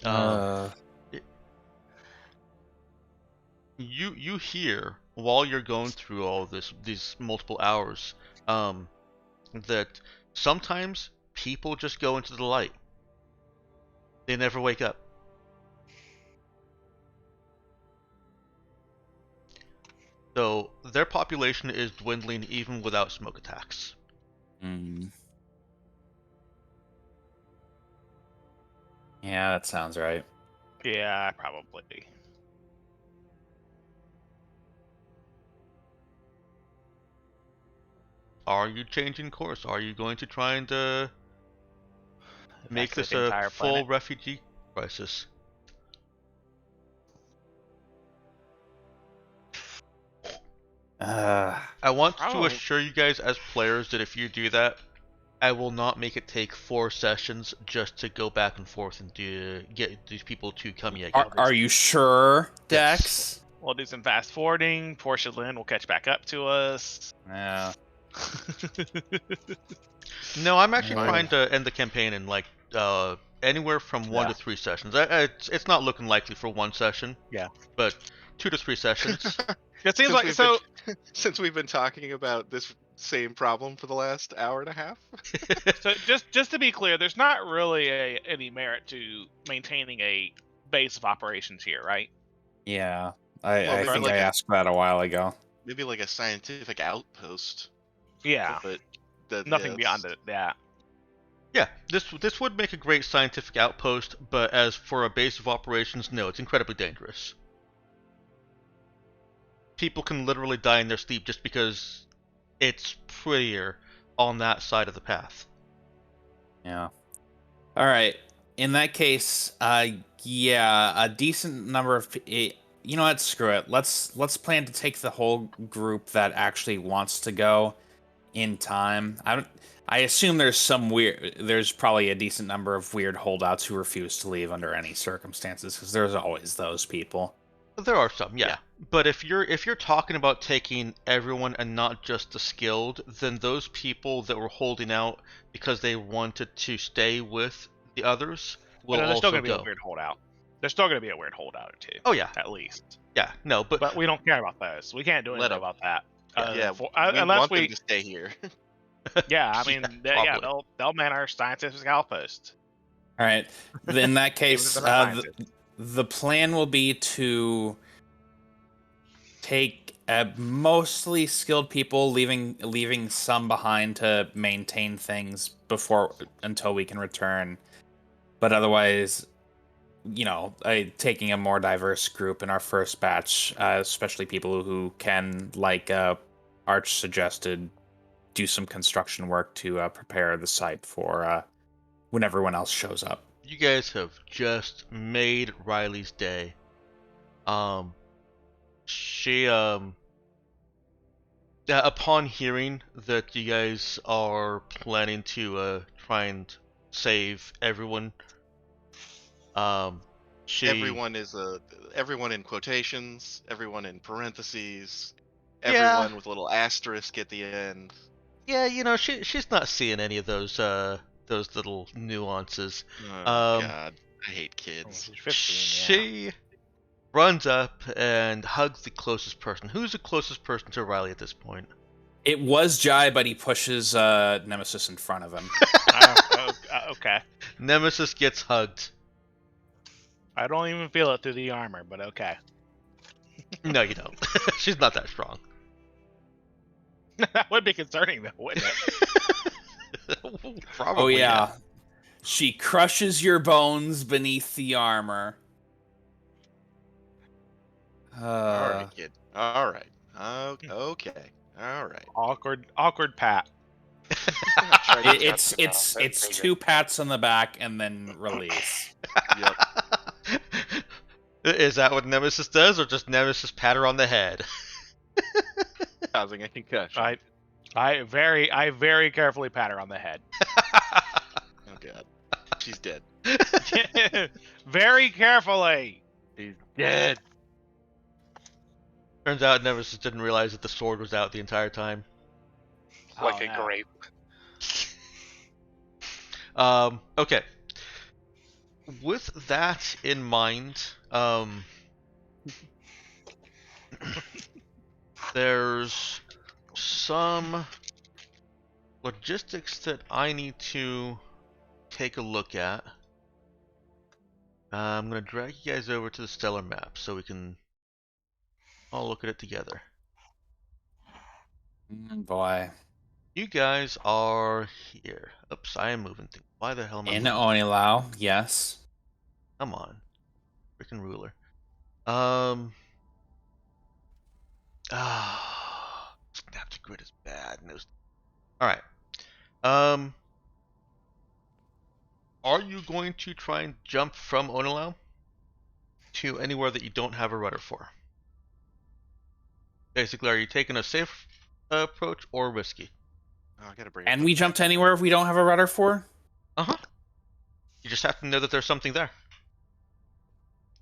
Uh, You hear while you're going through all these multiple hours, that sometimes people just go into the light. They never wake up. So their population is dwindling even without smoke attacks. Yeah, that sounds right. Yeah, probably. Are you changing course? Are you going to try and make Evacuate this the a entire full planet. refugee crisis? I want to Probably. assure you guys as players that if you do that, I will not make it take 4 sessions just to go back and forth and get these people to come here again. Are you sure, Yes. Dex? We'll do some fast forwarding. Portia Lynn will catch back up to us. Yeah. No, I'm actually Fine. trying to end the campaign in like anywhere from 1 to 3 sessions. It's not looking likely for 1 session. Yeah. But 2 to 3 sessions. It seems Since like we've so. since we've been talking about this same problem for the last hour and a half. So just to be clear, there's not really any merit to maintaining a base of operations here, right? Yeah, Well, I maybe think like I a asked that a while ago. maybe like a scientific outpost. Yeah, But nothing beyond it. Yeah. Yeah, this would make a great scientific outpost, but as for a base of operations, no, it's incredibly dangerous. People can literally die in their sleep just because it's prettier on that side of the path. Yeah. All right. In that case, yeah, a decent number of. You know what? Screw it. Let's plan to take the whole group that actually wants to go in time. I assume there's probably a decent number of weird holdouts who refuse to leave under any circumstances, because there's always those people. There are some, yeah. Yeah. But if you're talking about taking everyone and not just the skilled, then those people that were holding out because they wanted to stay with the others will But there's still also going to be go. a weird holdout. There's still going to be a weird holdout or two. Oh yeah, At least. yeah. No, But we don't care about those. We can't do Let anything 'em. about that. Yeah, we Unless want we. them to stay here. Yeah, I mean, Yeah, they'll man our scientific outpost. All right. In that Even case, if they're not scientists. the plan will be to take mostly skilled people, leaving some behind to maintain things until we can return. But otherwise, taking a more diverse group in our first batch, especially people who can, like Arch suggested, do some construction work to prepare the site for when everyone else shows up. You guys have just made Riley's day. She upon hearing that you guys are planning to try and save everyone, she Everyone is everyone in quotations, everyone in parentheses, Yeah. everyone with a little asterisk at the end. yeah, she's not seeing any of those little nuances. Oh God, I hate Oh, kids. she's 15, yeah. She runs up and hugs the closest person. Who's the closest person to Riley at this point? It was Jai, but he pushes Nemesis in front of him. Okay. Nemesis gets hugged. I don't even feel it through the armor, but okay. No, you don't. She's not that strong. That would be concerning, though, wouldn't it? Probably. Oh yeah. She crushes your bones beneath the armor. All right, kid. All right. Okay. All right. Awkward pat. It's two pats on the back and then release. Yep. Is that what Nemesis does, or just Nemesis pat her on the head? Causing a concussion. I very carefully pat her on the head. Oh God, she's dead. Very carefully. She's dead. Turns out Nemesis didn't realize that the sword was out the entire time. Like Oh, a no. grape. Okay. With that in mind, there's some logistics that I need to take a look at. I'm going to drag you guys over to the stellar map so we can all look at it together. Boy. You guys are here. Oops, I am moving things. Why the hell am I In moving? Onilao, yes. Come on. Freaking ruler. Synaptic grid is bad. Alright. Are you going to try and jump from Onilao to anywhere that you don't have a rudder for? Basically, are you taking a safe approach or risky? Oh, I gotta bring. it And up. we jump to anywhere if we don't have a rudder for? Uh-huh. You just have to know that there's something there.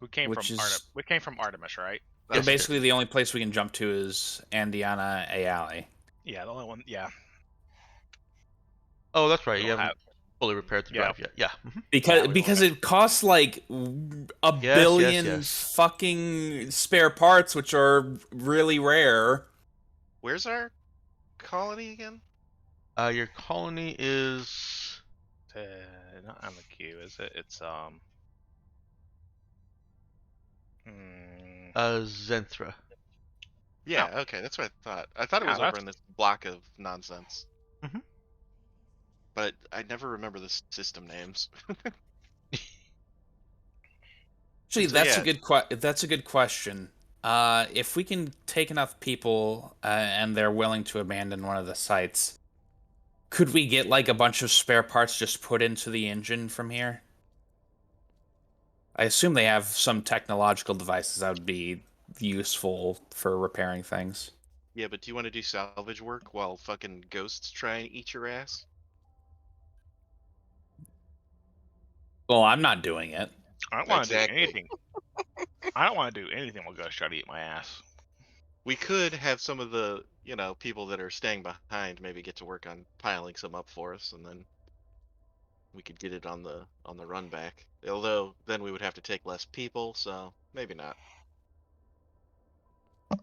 We came from Artemis, right? So Yes, basically, the only place we can jump to is Andiana Ayali. Yeah, the only one. Yeah. Oh, that's right. We You don't haven't fully repaired the Yeah. drive yet. Yeah. Mhm. Because it costs like a Yes, billion yes. fucking spare parts, which are really rare. Where's our colony again? Your colony is Not on the queue, is it? It's mm, Zenthra. Yeah, okay, that's what I thought. I thought it was over that's- in this block of nonsense. Mhm. But I never remember the system names. Actually, So, that's yeah. a good question. If we can take enough people and they're willing to abandon one of the sites, could we get like a bunch of spare parts just put into the engine from here? I assume they have some technological devices that would be useful for repairing things. Yeah, but do you want to do salvage work while fucking ghosts try and eat your ass? Well, I'm not doing it. I don't want to do Exactly. anything. I don't want to do anything while Ghost try to eat my ass. We could have some of the, people that are staying behind maybe get to work on piling some up for us, and then we could get it on the run back. Although then we would have to take less people, so maybe not. I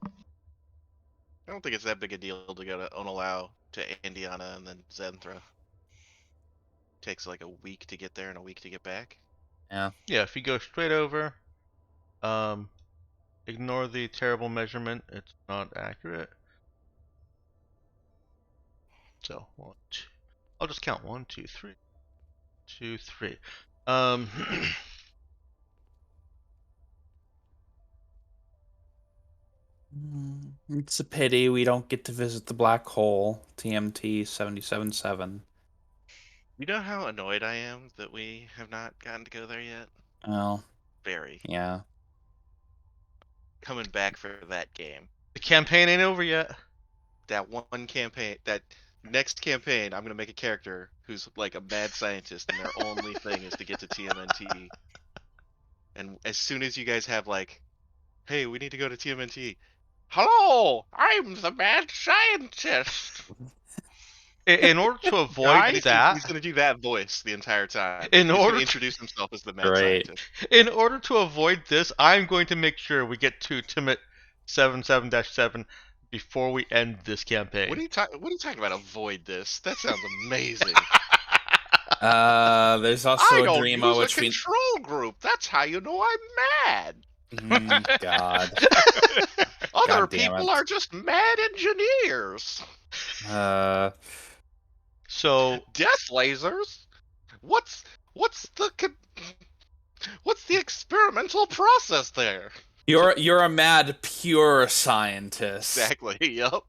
don't think it's that big a deal to go to Onalau to Andiana and then Zenthra. Takes like a week to get there and a week to get back. Yeah. Yeah, if you go straight over, ignore the terrible measurement. It's not accurate. So one, two. I'll just count 1, 2, 3, 2, 3. It's a pity we don't get to visit the black hole, TMT 777. You know how annoyed I am that we have not gotten to go there yet? Oh, Very. yeah. Coming back for that game. The campaign ain't over yet. That one campaign, that next campaign, I'm gonna make a character who's like a mad scientist, and their only thing is to get to TMNT. And as soon as you guys have like, hey, we need to go to TMNT. Hello, I'm the mad scientist. In order to avoid And he's that, gonna do that voice the entire time. In He's order gonna to- introduce himself as the mad Great. scientist. in order to avoid this, I'm going to make sure we get to Timid 77-7 before we end this campaign. What are you talking about? Avoid this? That sounds amazing. There's also I a don't Dreamo use a which we. control group. That's how you know I'm mad. God. Other God damn people it. are just mad engineers. So Death lasers? What's the experimental process there? You're a mad pure scientist. Exactly. Yup.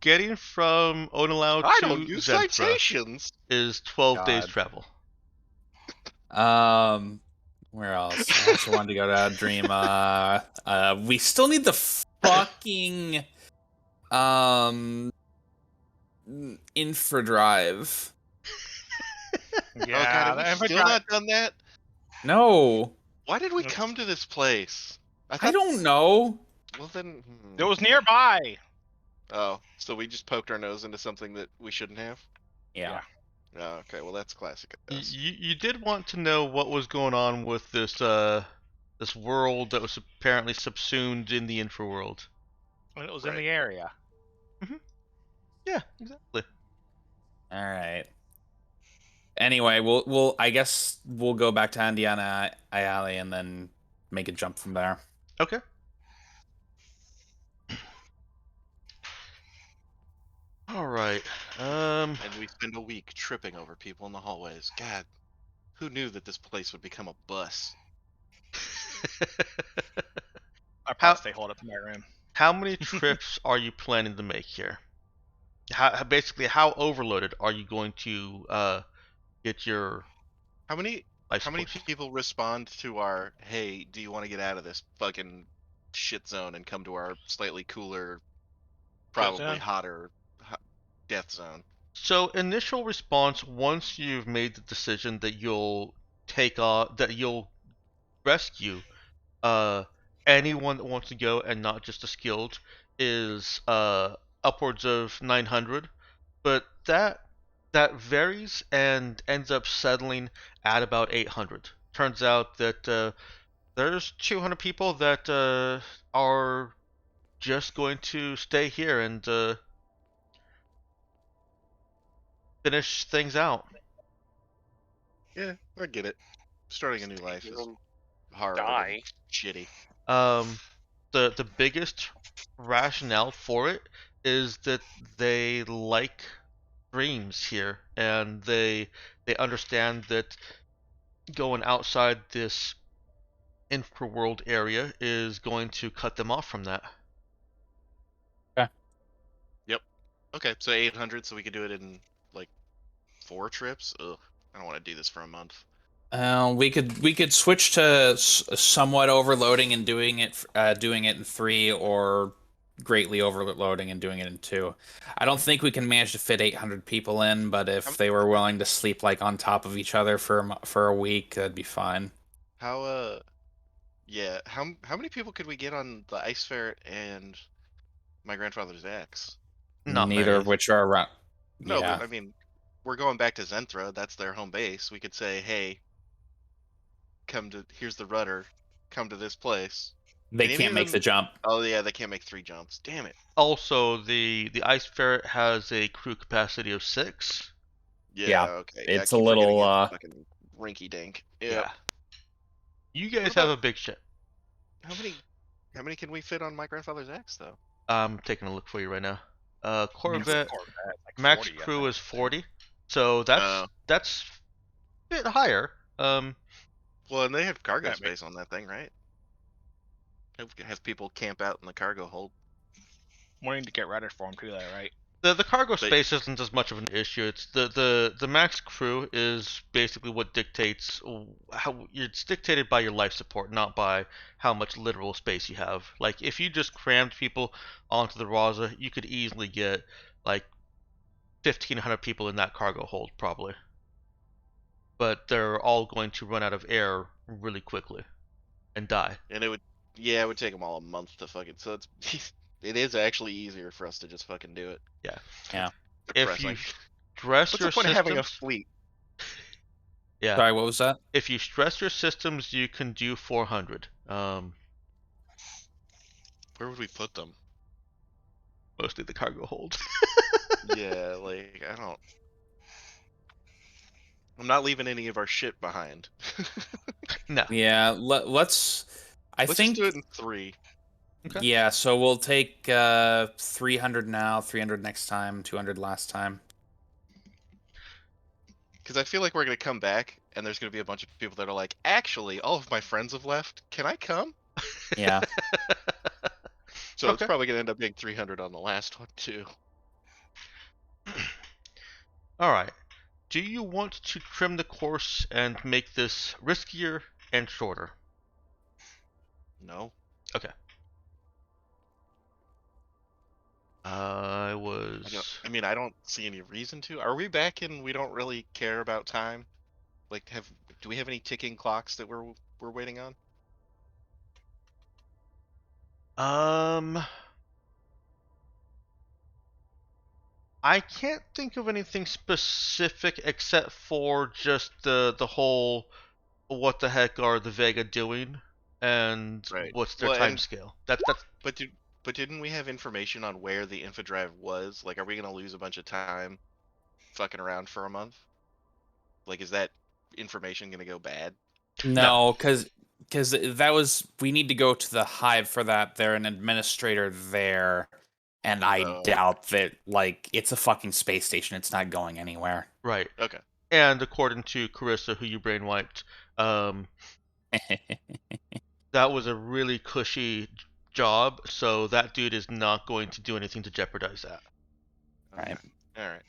getting from Onalau I to don't use Zenthra citations. is 12 days God. travel. Where else? I also wanted to go to Dream. We still need the fucking infra drive. Oh Yeah, god, have we still not done that? No, Why did we come to this place? I don't know. Well then. it was nearby. Oh, so we just poked our nose into something that we shouldn't have? Yeah. Oh, okay, well that's classic. us. You did want to know what was going on with this this world that was apparently subsumed in the infraworld. And it was Right. in the area. Yeah, exactly. All right. Anyway, we'll I guess we'll go back to Andiana Ayali and then make a jump from there. Okay. All right. And we spend a week tripping over people in the hallways. God, who knew that this place would become a bus? I How- probably stay hold up in my room. How many trips are you planning to make here? Basically, how overloaded are you going to get your How many life how many support? people respond to our hey, do you want to get out of this fucking shit zone and come to our slightly cooler, probably zone? hotter death zone? So initial response once you've made the decision that you'll you'll rescue anyone that wants to go and not just the skilled is upwards of 900, but that varies and ends up settling at about 800. Turns out that there's 200 people that are just going to stay here and finish things out. Yeah, I get it. Starting a new life is You'll hard and die. shitty. The biggest rationale for it is that they like dreams here, and they understand that going outside this infraworld area is going to cut them off from that. Okay, so 800, so we could do it in like 4 trips. Ugh, I don't want to do this for a month. We could switch to somewhat overloading and doing it in 3, or greatly overloading and doing it in 2. I don't think we can manage to fit 800 people in, but if they were willing to sleep like on top of each other for a week, that'd be fine. How yeah, how many people could we get on the Ice Ferret and my grandfather's axe? Not Neither many. of which are around. No, Yeah, but I mean, we're going back to Zenthra. That's their home base. We could say, hey, here's the rudder. Come to this place. they Can any can't of make the them? jump. Oh yeah, they can't make 3 jumps. Damn it. Also, the Ice Ferret has a crew capacity of 6. Yeah. Yeah, Okay. Yeah. I it's a keep forgetting little. it's fucking rinky dink. Yeah. You What guys have about a big ship. how many? How many can we fit on my grandfather's axe though? I'm taking a look for you right now. Corvette Corvette, like max 40, I crew think. is 40, so that's a bit higher. Well, and they have cargo That space on that thing, right? Have people camp out in the cargo hold. Wanting to get ready for them too, though, right? The cargo They- space isn't as much of an issue. It's the max crew is basically what dictates how it's dictated by your life support, not by how much literal space you have. Like if you just crammed people onto the Raza, you could easily get like 1,500 people in that cargo hold probably. But they're all going to run out of air really quickly and die. And it would take them all a month to fucking. So it's it is actually easier for us to just fucking do it. Yeah. Yeah. If you Depressing. stress What's your the point of having a systems, fleet? yeah. Sorry, what was that? If you stress your systems, you can do 400. Where would we put them? Mostly the cargo hold. Yeah, like I don't. I'm not leaving any of our shit behind. No. Yeah, let's. I Let's think. just do it in 3. Okay. Yeah, so we'll take 300 now, 300 next time, 200 last time. Because I feel like we're gonna come back and there's gonna be a bunch of people that are like, actually, all of my friends have left. Can I come? Yeah. So it's Okay. probably gonna end up being 300 on the last one too. Alright. Do you want to trim the course and make this riskier and shorter? No. Okay. I was. I don't see any reason to. Are we back and we don't really care about time? Like, do we have any ticking clocks that we're waiting on? I can't think of anything specific except for just the whole what the heck are the Vega doing and Right. what's their Well, time and scale. That's but didn't we have information on where the infodrive was? Like, are we gonna lose a bunch of time fucking around for a month? Like, is that information gonna go bad? No, because that was we need to go to the hive for that. They're an administrator there, and I Oh. doubt that like it's a fucking space station. It's not going anywhere. right. Okay. And according to Carissa, who you brainwiped, that was a really cushy job, so that dude is not going to do anything to jeopardize that. Right. All right.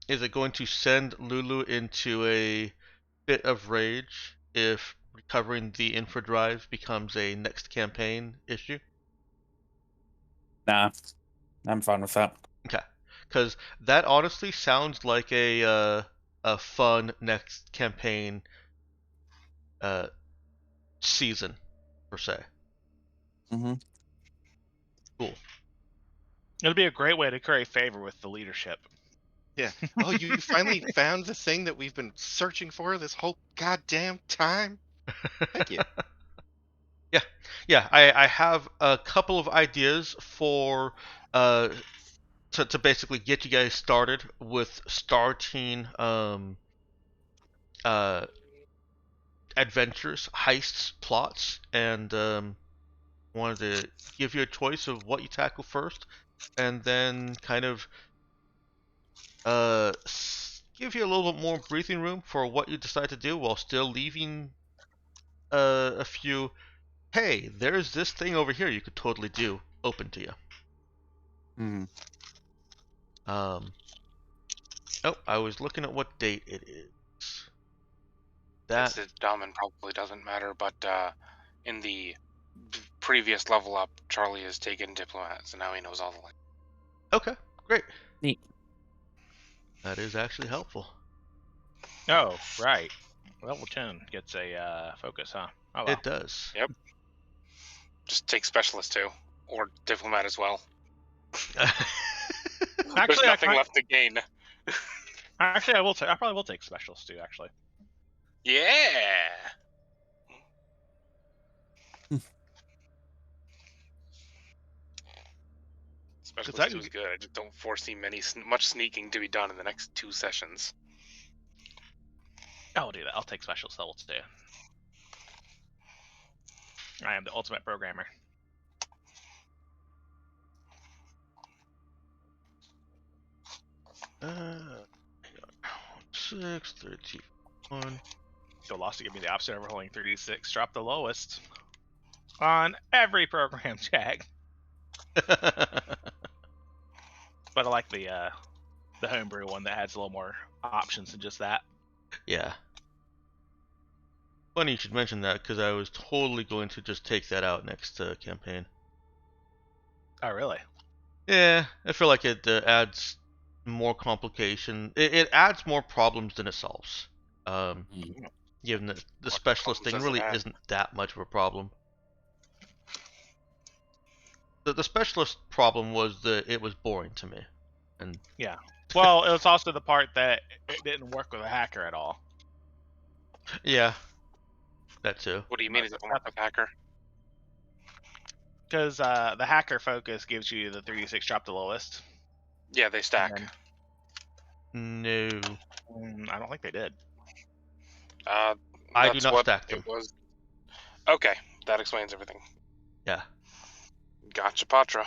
Is it going to send Lulu into a bit of rage if recovering the infodrive becomes a next campaign issue? Nah, I'm fine with that. Okay, because that honestly sounds like a fun next campaign season per se. Mm-hmm. Cool. It'll be a great way to curry favor with the leadership. Yeah. Oh, you finally found the thing that we've been searching for this whole goddamn time? Thank you. Yeah. I have a couple of ideas for to basically get you guys started with starting uh adventures, heists, plots, and wanted to give you a choice of what you tackle first, and then kind of give you a little bit more breathing room for what you decide to do while still leaving a few. Hey, there's this thing over here you could totally do open to you. Hmm. Um. Oh, I was looking at what date it is. This That is dumb and probably doesn't matter, but in the previous level up, Charlie has taken diplomat, so now he knows all the language. okay, great. Neat. That is actually helpful. Oh, right. Level 10 gets a focus, huh? Oh, well. It does. Yep. Just take specialist too, or diplomat as well. There's Actually, nothing left to gain. I probably will take specialist too. Actually. Yeah. Specialist 2 is good. I just don't foresee much sneaking to be done in the next 2 sessions. I'll do that. I'll take specialist level 2. I am the ultimate programmer. uh, 6, 13, 1. So lost to give me the option of rolling 3d6. Drop the lowest on every program check. But I like the homebrew one that has a little more options than just that. Yeah. Funny you should mention that because I was totally going to just take that out next campaign. Oh, really? Yeah, I feel like it adds more complication. It adds more problems than it solves. Given that the What specialist thing problems does it really add? isn't that much of a problem. The specialist problem was that it was boring to me, and Yeah. Well, it was also the part that it didn't work with a hacker at all. yeah, that too. What do you mean? Is it more of a hacker? Because the hacker focus gives you the 3d6 drop the lowest. Yeah, they stack. then- No, I don't think they did. I do That's not what stack them. it was. Okay, that explains everything. Yeah, Gotcha, Patra.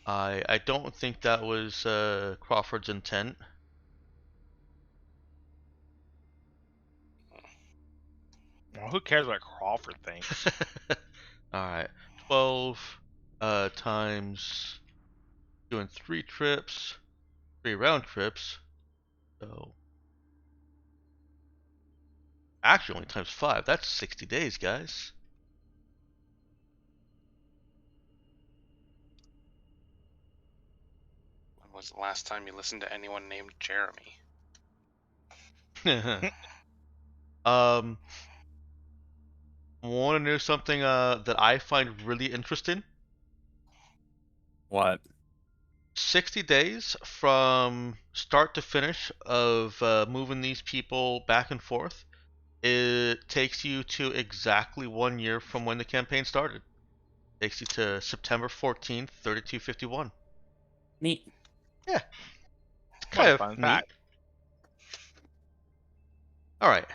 I don't think that was Crawford's intent. Well, who cares what Crawford thinks? All right, 12 times doing 3 trips, 3 round trips. So actually only times 5. That's 60 days, guys. When was the last time you listened to anyone named Jeremy? um, want to know something that I find really interesting? What? 60 days from start to finish of moving these people back and forth. It takes you to exactly 1 year from when the campaign started. Takes you to September 14th, 3251. Neat. Yeah, it's What kind a of fun neat. fact. All right.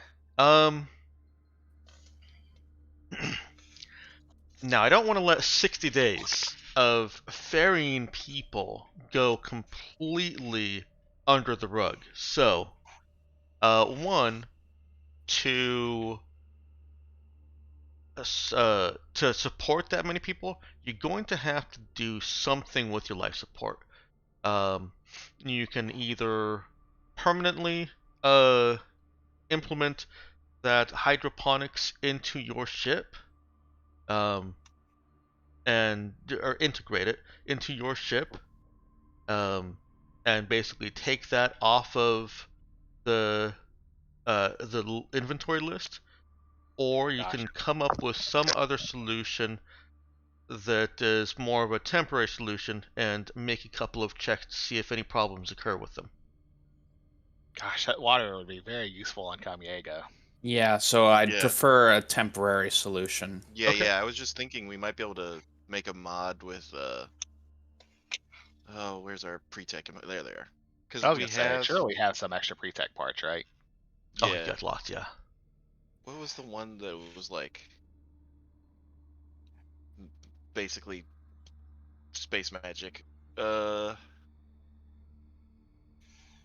Now I don't want to let 60 days of ferrying people go completely under the rug. So, one, to to support that many people, you're going to have to do something with your life support. You can either permanently implement that hydroponics into your ship, and or integrate it into your ship, and basically take that off of the inventory list, or you can come up with some other solution that is more of a temporary solution and make a couple of checks to see if any problems occur with them. Gosh, that water would be very useful on Kamiego. Yeah, so I'd Yeah. prefer a temporary solution. Yeah, Okay. yeah. I was just thinking we might be able to make a mod with oh, where's our pre-tech? There they are. Because I was we gonna say, have, sure, we have some extra pre-tech parts, right? Oh, you yeah. got lots, yeah. What was the one that was like basically space magic? Uh,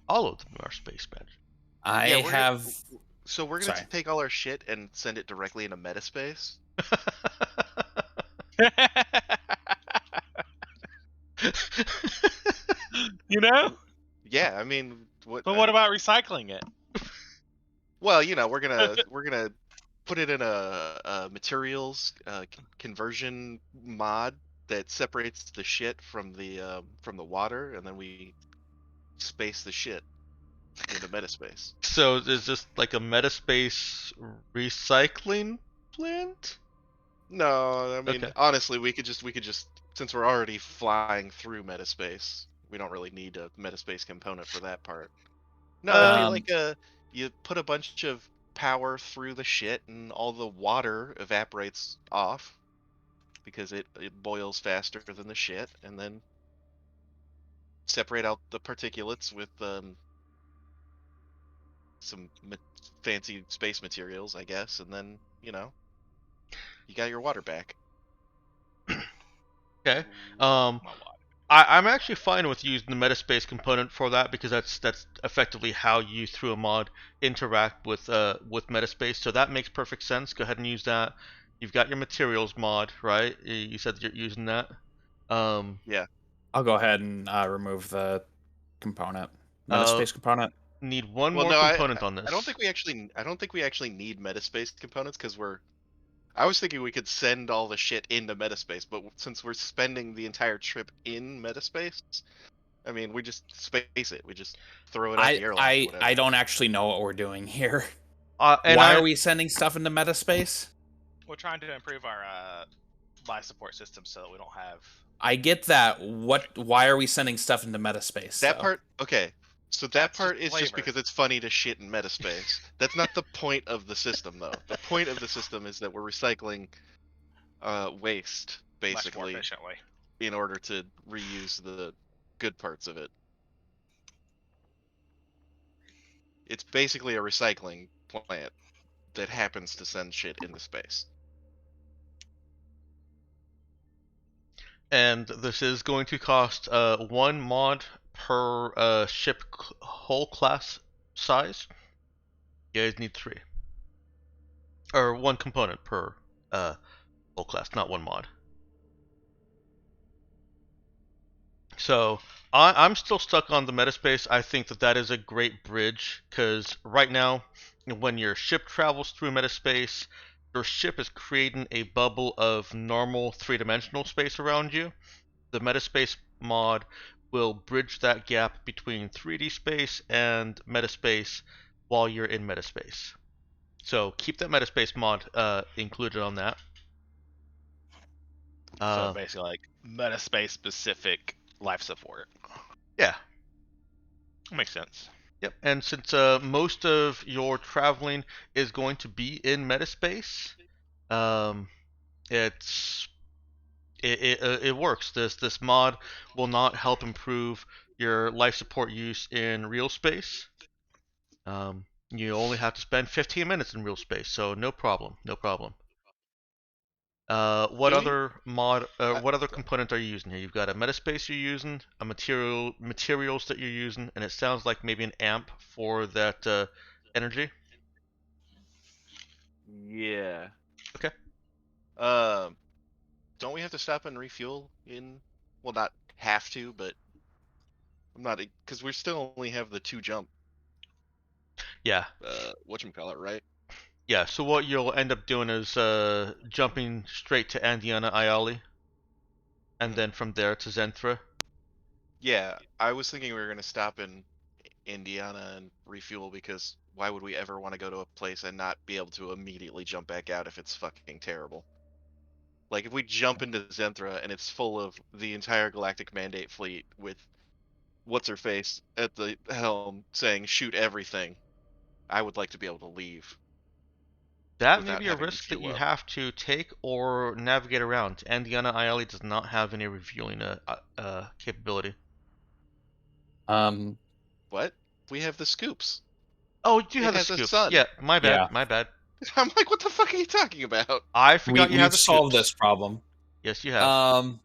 All of them are space magic. I yeah. have. So we're gonna Sorry. take all our shit and send it directly into metaspace. You know? Yeah, I mean, what? But what about recycling it? Well, you know, we're gonna put it in a materials conversion mod that separates the shit from the water, and then we space the shit into metaspace. So is this like a metaspace recycling plant? No, I mean, Okay. honestly, we could just since we're already flying through metaspace, we don't really need a metaspace component for that part. No, it'd be Uh, like you put a bunch of power through the shit and all the water evaporates off because it boils faster than the shit, and then separate out the particulates with some fancy space materials, I guess, and then, you know, you got your water back. okay. Um, I'm actually fine with using the metaspace component for that because that's effectively how you through a mod interact with metaspace. So that makes perfect sense. Go ahead and use that. You've got your materials mod, right? You said that you're using that. Um, Yeah. I'll go ahead and remove the component, uh, metaspace component. need one Well, more no, component on I don't this. think we actually need metaspace components because I was thinking we could send all the shit into metaspace, but since we're spending the entire trip in metaspace, I mean, we just space it. We just throw it at I the airlock or I I whatever. don't actually know what we're doing here. And Why are I we sending stuff into metaspace? We're trying to improve our life support system so that we don't have. I get that. Why are we sending stuff into metaspace That though? part, okay. So that That's just part is just flavor. because it's funny to shit in metaspace. That's not the point of the system, though. The point of the system is that we're recycling waste, Much more basically, efficiently. in order to reuse the good parts of it. It's basically a recycling plant that happens to send shit into space. and this is going to cost one mod per ship hull class size. You guys need three, or one component per hull class, not one mod. So I'm still stuck on the metaspace. I think that that is a great bridge because right now, when your ship travels through metaspace, your ship is creating a bubble of normal three-dimensional space around you. The metaspace mod will bridge that gap between 3D space and metaspace while you're in metaspace. So keep that metaspace mod included on that. So Uh, basically, like metaspace specific life support. yeah, Makes sense. yep. And since most of your traveling is going to be in metaspace, um, it's it works. This mod will not help improve your life support use in real space. You only have to spend 15 minutes in real space, so no problem, no problem. What Do we? other mod? Uh, What other component are you using here? You've got a metaspace you're using, a materials that you're using, and it sounds like maybe an amp for that energy. yeah. Okay. Um, don't we have to stop and refuel in? Well, not have to, but I'm not because we still only have the two jump. Yeah. Whatchamacallit, right? Yeah. So what you'll end up doing is jumping straight to Andiana Ayali, and Mhm. then from there to Zenthra. Yeah, I was thinking we were gonna stop in Indiana and refuel because why would we ever want to go to a place and not be able to immediately jump back out if it's fucking terrible? Like if we jump into Zenthra and it's full of the entire Galactic Mandate fleet with what's her face at the helm saying shoot everything, I would like to be able to leave. That may without be a having to risk that queue you up. have to take or navigate around. Indiana ILE does not have any refueling capability. Um, What? We have the scoops. Oh, you do It have the has a scoops. sun. Yeah, my bad. yeah, My bad. I'm like, what the fuck are you talking about? I forgot you have we've the solved scoops. this problem. Yes, you have.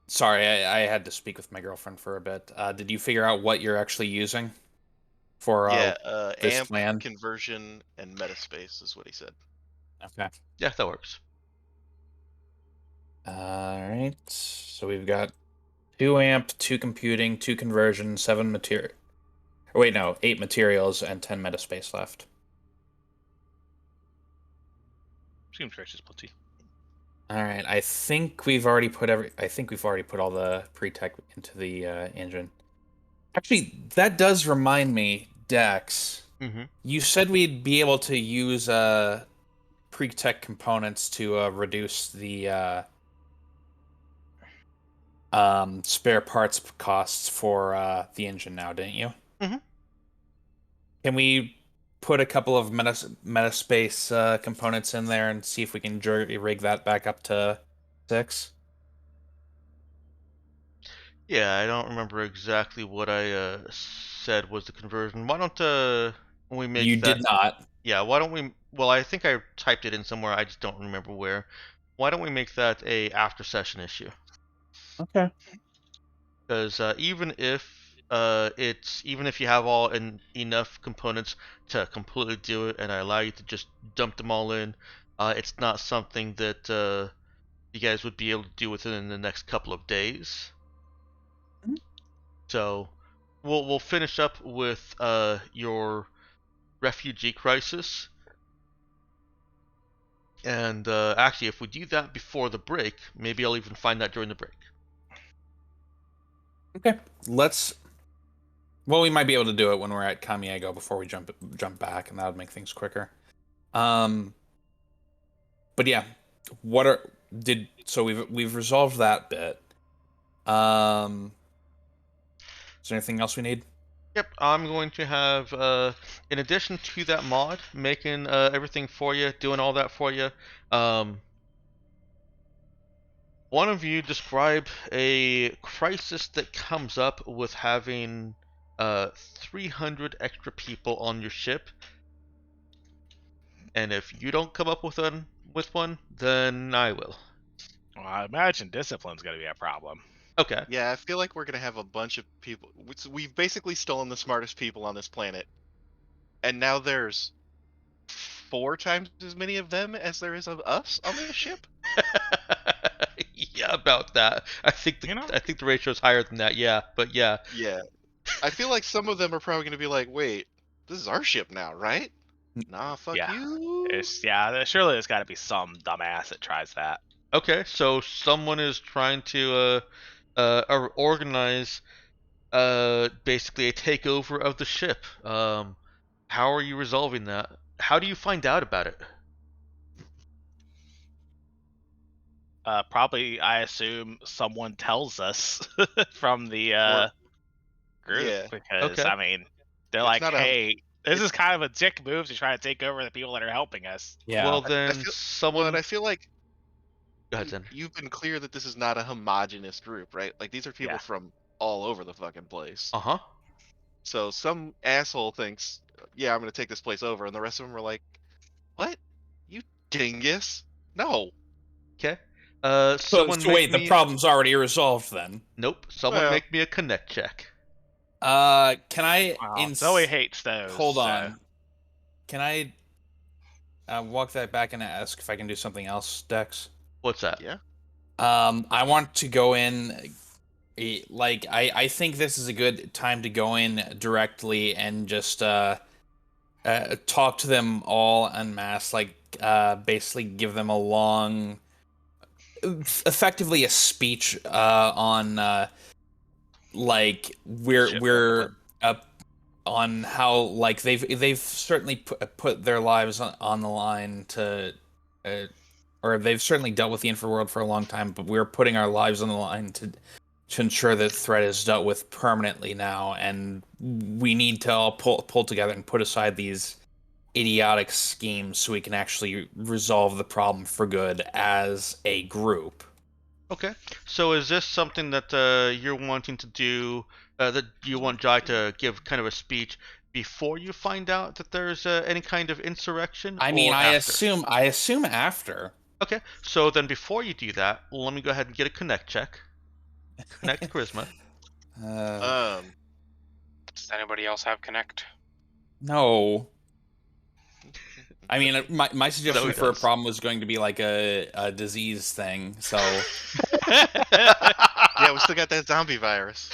Sorry, I had to speak with my girlfriend for a bit. Did you figure out what you're actually using for Yeah, this amp, plan? conversion, and metaspace is what he said. Okay. Yeah, that works. All right. So we've got 2 amp, 2 computing, 2 conversion, 7 material. Wait, no, 8 materials and 10 metaspace left. Seems rich as plenty. All right. I think we've already put all the pre-tech into the engine. Actually, that does remind me, Dex. Mm-hmm. You said we'd be able to use pre-tech components to reduce the spare parts costs for the engine now, didn't you? Mhm. Can we put a couple of metaspace components in there and see if we can rig that back up to 6? Yeah, I don't remember exactly what I said was the conversion. Why don't we You make that? did not. Yeah, why don't we? Well, I think I typed it in somewhere. I just don't remember where. Why don't we make that a after session issue? Okay. Because even if you have all enough components to completely do it, and I allow you to just dump them all in, it's not something that you guys would be able to do within the next couple of days. Mhm. So we'll finish up with your refugee crisis. And actually, if we do that before the break, maybe I'll even find that during the break. Okay. Well, we might be able to do it when we're at Kamiego before we jump back, and that would make things quicker. But yeah, so we've resolved that bit. Is there anything else we need? Yep, I'm going to have, in addition to that mod, making everything for you, doing all that for you, one of you describe a crisis that comes up with having 300 extra people on your ship, and if you don't come up with one, then I will. Well, I imagine discipline's going to be a problem. Okay. Yeah, I feel like we're gonna have a bunch of people. We've basically stolen the smartest people on this planet, and now there's 4 times as many of them as there is of us on this ship. Yeah, about that. I think You know? the ratio is higher than that. Yeah, but yeah. Yeah, I feel like some of them are probably gonna be like, "Wait, this is our ship now, right?" Nah, fuck Yeah. you. Surely there's got to be some dumbass that tries that. Okay, so someone is trying to organize basically a takeover of the ship. How are you resolving that? How do you find out about it? Probably, I assume someone tells us from the Or group yeah, because Okay. I mean, they're it's like, not a. "Hey, this It, is kind of a dick move to try to take over the people that are helping us." Yeah. Well, I then feel, but someone. I feel like Go ahead, then. you've been clear that this is not a homogenous group, right? Like these are people Yeah. from all over the fucking place. Uh-huh. So some asshole thinks, "Yeah, I'm gonna take this place over," and the rest of them are like, "What? You dingus? No." Okay. So, Someone so make wait, the me. problem's already resolved then. Nope. Someone Well, make me a connect check. Can I Well, Zoe hates those. hold so- on? Can I walk that back and ask if I can do something else, Dex? What's that? yeah. I want to go in. I think this is a good time to go in directly and just talk to them all en masse. Basically give them a long, effectively a speech on Shit, we're up on how they've certainly put their lives on the line to or they've certainly dealt with the infraworld for a long time, but we're putting our lives on the line to ensure that threat is dealt with permanently now, and we need to all pull together and put aside these idiotic schemes so we can actually resolve the problem for good as a group. Okay. So is this something that you're wanting to do? That you want Jai to give kind of a speech before you find out that there's any kind of insurrection, I mean, or I after? assume after. Okay. So then, before you do that, let me go ahead and get a connect check. Connect charisma. Um, Does anybody else have Connect? No. I mean, my suggestion Zoe for a does. problem was going to be like a disease thing. So yeah, we still got that zombie virus.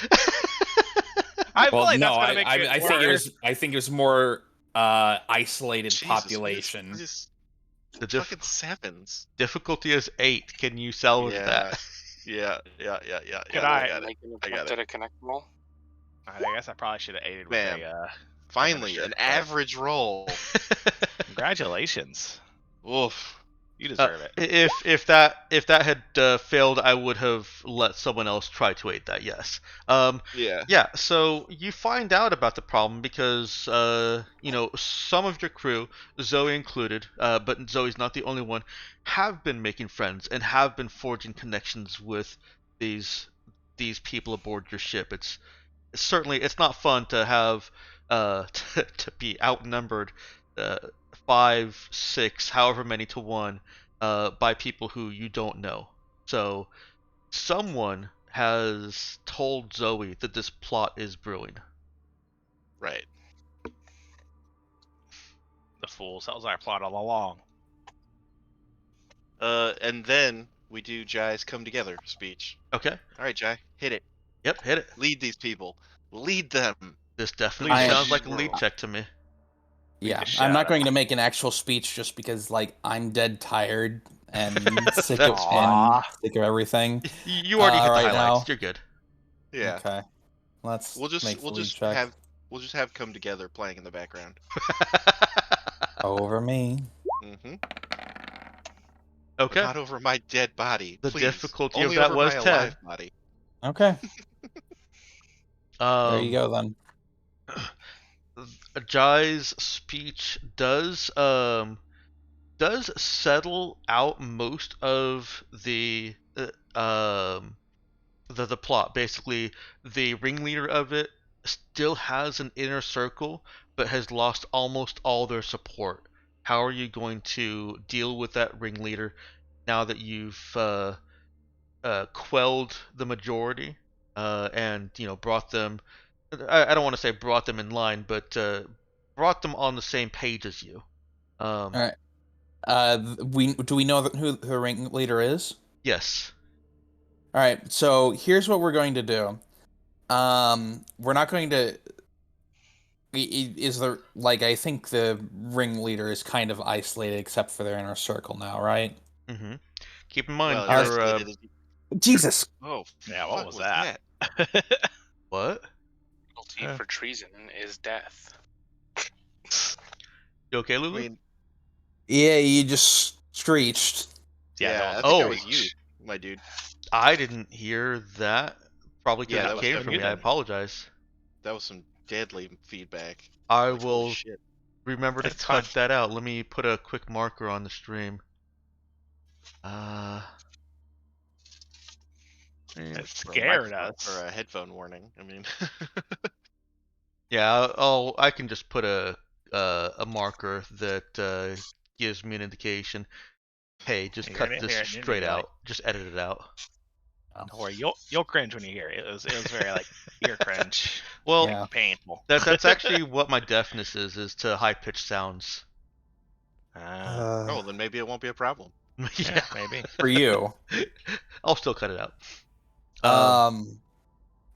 I feel well, like no, that's gonna make it I think it worse. was more isolated Jesus, population. we just The fucking sevens. difficulty is 8. Can you salvage Yeah. that? Yeah. Could I I- got it. Making I got attempt it. at a Connect roll? I guess I probably should have aided with Bam. a. Finally, an administrative check. average roll. Congratulations. Oof. You deserve it. If that had failed, I would have let someone else try to aid that. Yes. Yeah. Yeah. So you find out about the problem because some of your crew, Zoe included, but Zoe's not the only one, have been making friends and have been forging connections with these people aboard your ship. Certainly it's not fun to have to be outnumbered uh, 5, 6, however many to 1 by people who you don't know. So someone has told Zoe that this plot is brewing. Right. The fools. That was our plot all along. And then we do Jai's come together speech. Okay. All right, Jai, hit it. Yep. Hit it. Lead these people. Lead them. This definitely I- sounds like a lead check to me. Yeah, just I'm shot not him. going to make an actual speech just because like I'm dead tired and sick That's sick of everything. You already hit the right highlights. now. You're good. Yeah. Okay. Let's We'll just make the we'll lead just check. have come together playing in the background. Over me. Mm-hmm. Okay. Not over my dead body. The please. difficulty of Only that over was my 10. alive body. Okay. There you go then. Jai's speech does settle out most of the plot. Basically, the ringleader of it still has an inner circle, but has lost almost all their support. How are you going to deal with that ringleader now that you've quelled the majority and brought them? I don't want to say brought them in line, but brought them on the same page as you. All right. Do we know who the ringleader is? Yes. All right. So here's what we're going to do. We're not going to. Is there like I think the ringleader is kind of isolated except for their inner circle now, right? Mm-hmm. Keep in mind, Well, you're isolated is- Jesus. Oh, Yeah, what fuck was that? what? Penalty for treason is death. You okay, I Lulu? mean, Yeah, you just screeched. Yeah, yeah, I no, think that oh, was you, my dude. I didn't hear that. Probably Yeah, because that it was came from from you me. I then. apologize. That was some deadly feedback. I Like, holy will shit. remember to It's cut fine. that out. Let me put a quick marker on the stream. It Or a scared microphone- us. Or a headphone warning. I mean, Yeah, I can just put a marker that gives me an indication. Hey, just You're cut gonna this hear it, and you're straight gonna be out. Just edit it out. Don't worry, you'll cringe when you hear it. It was very like ear cringe. Well, Yeah. Painful. that's actually what my deafness is to high pitched sounds. oh, then maybe it won't be a problem. Yeah, maybe. For you. I'll still cut it out.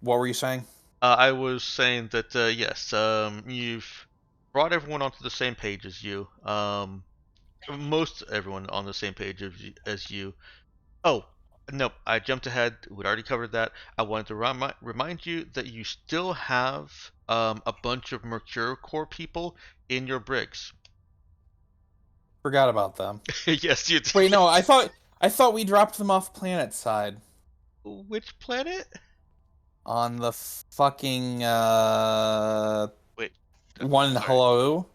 What were you saying? I was saying that yes, you've brought everyone onto the same page as you. Most everyone on the same page as you. Oh, no, I jumped ahead. We'd already covered that. I wanted to remind you that you still have a bunch of Mercure Core people in your brigs. Forgot about them. Yes, you. Wait, no, I thought we dropped them off planet side. Which planet? On the fucking Wait. one sorry. hello.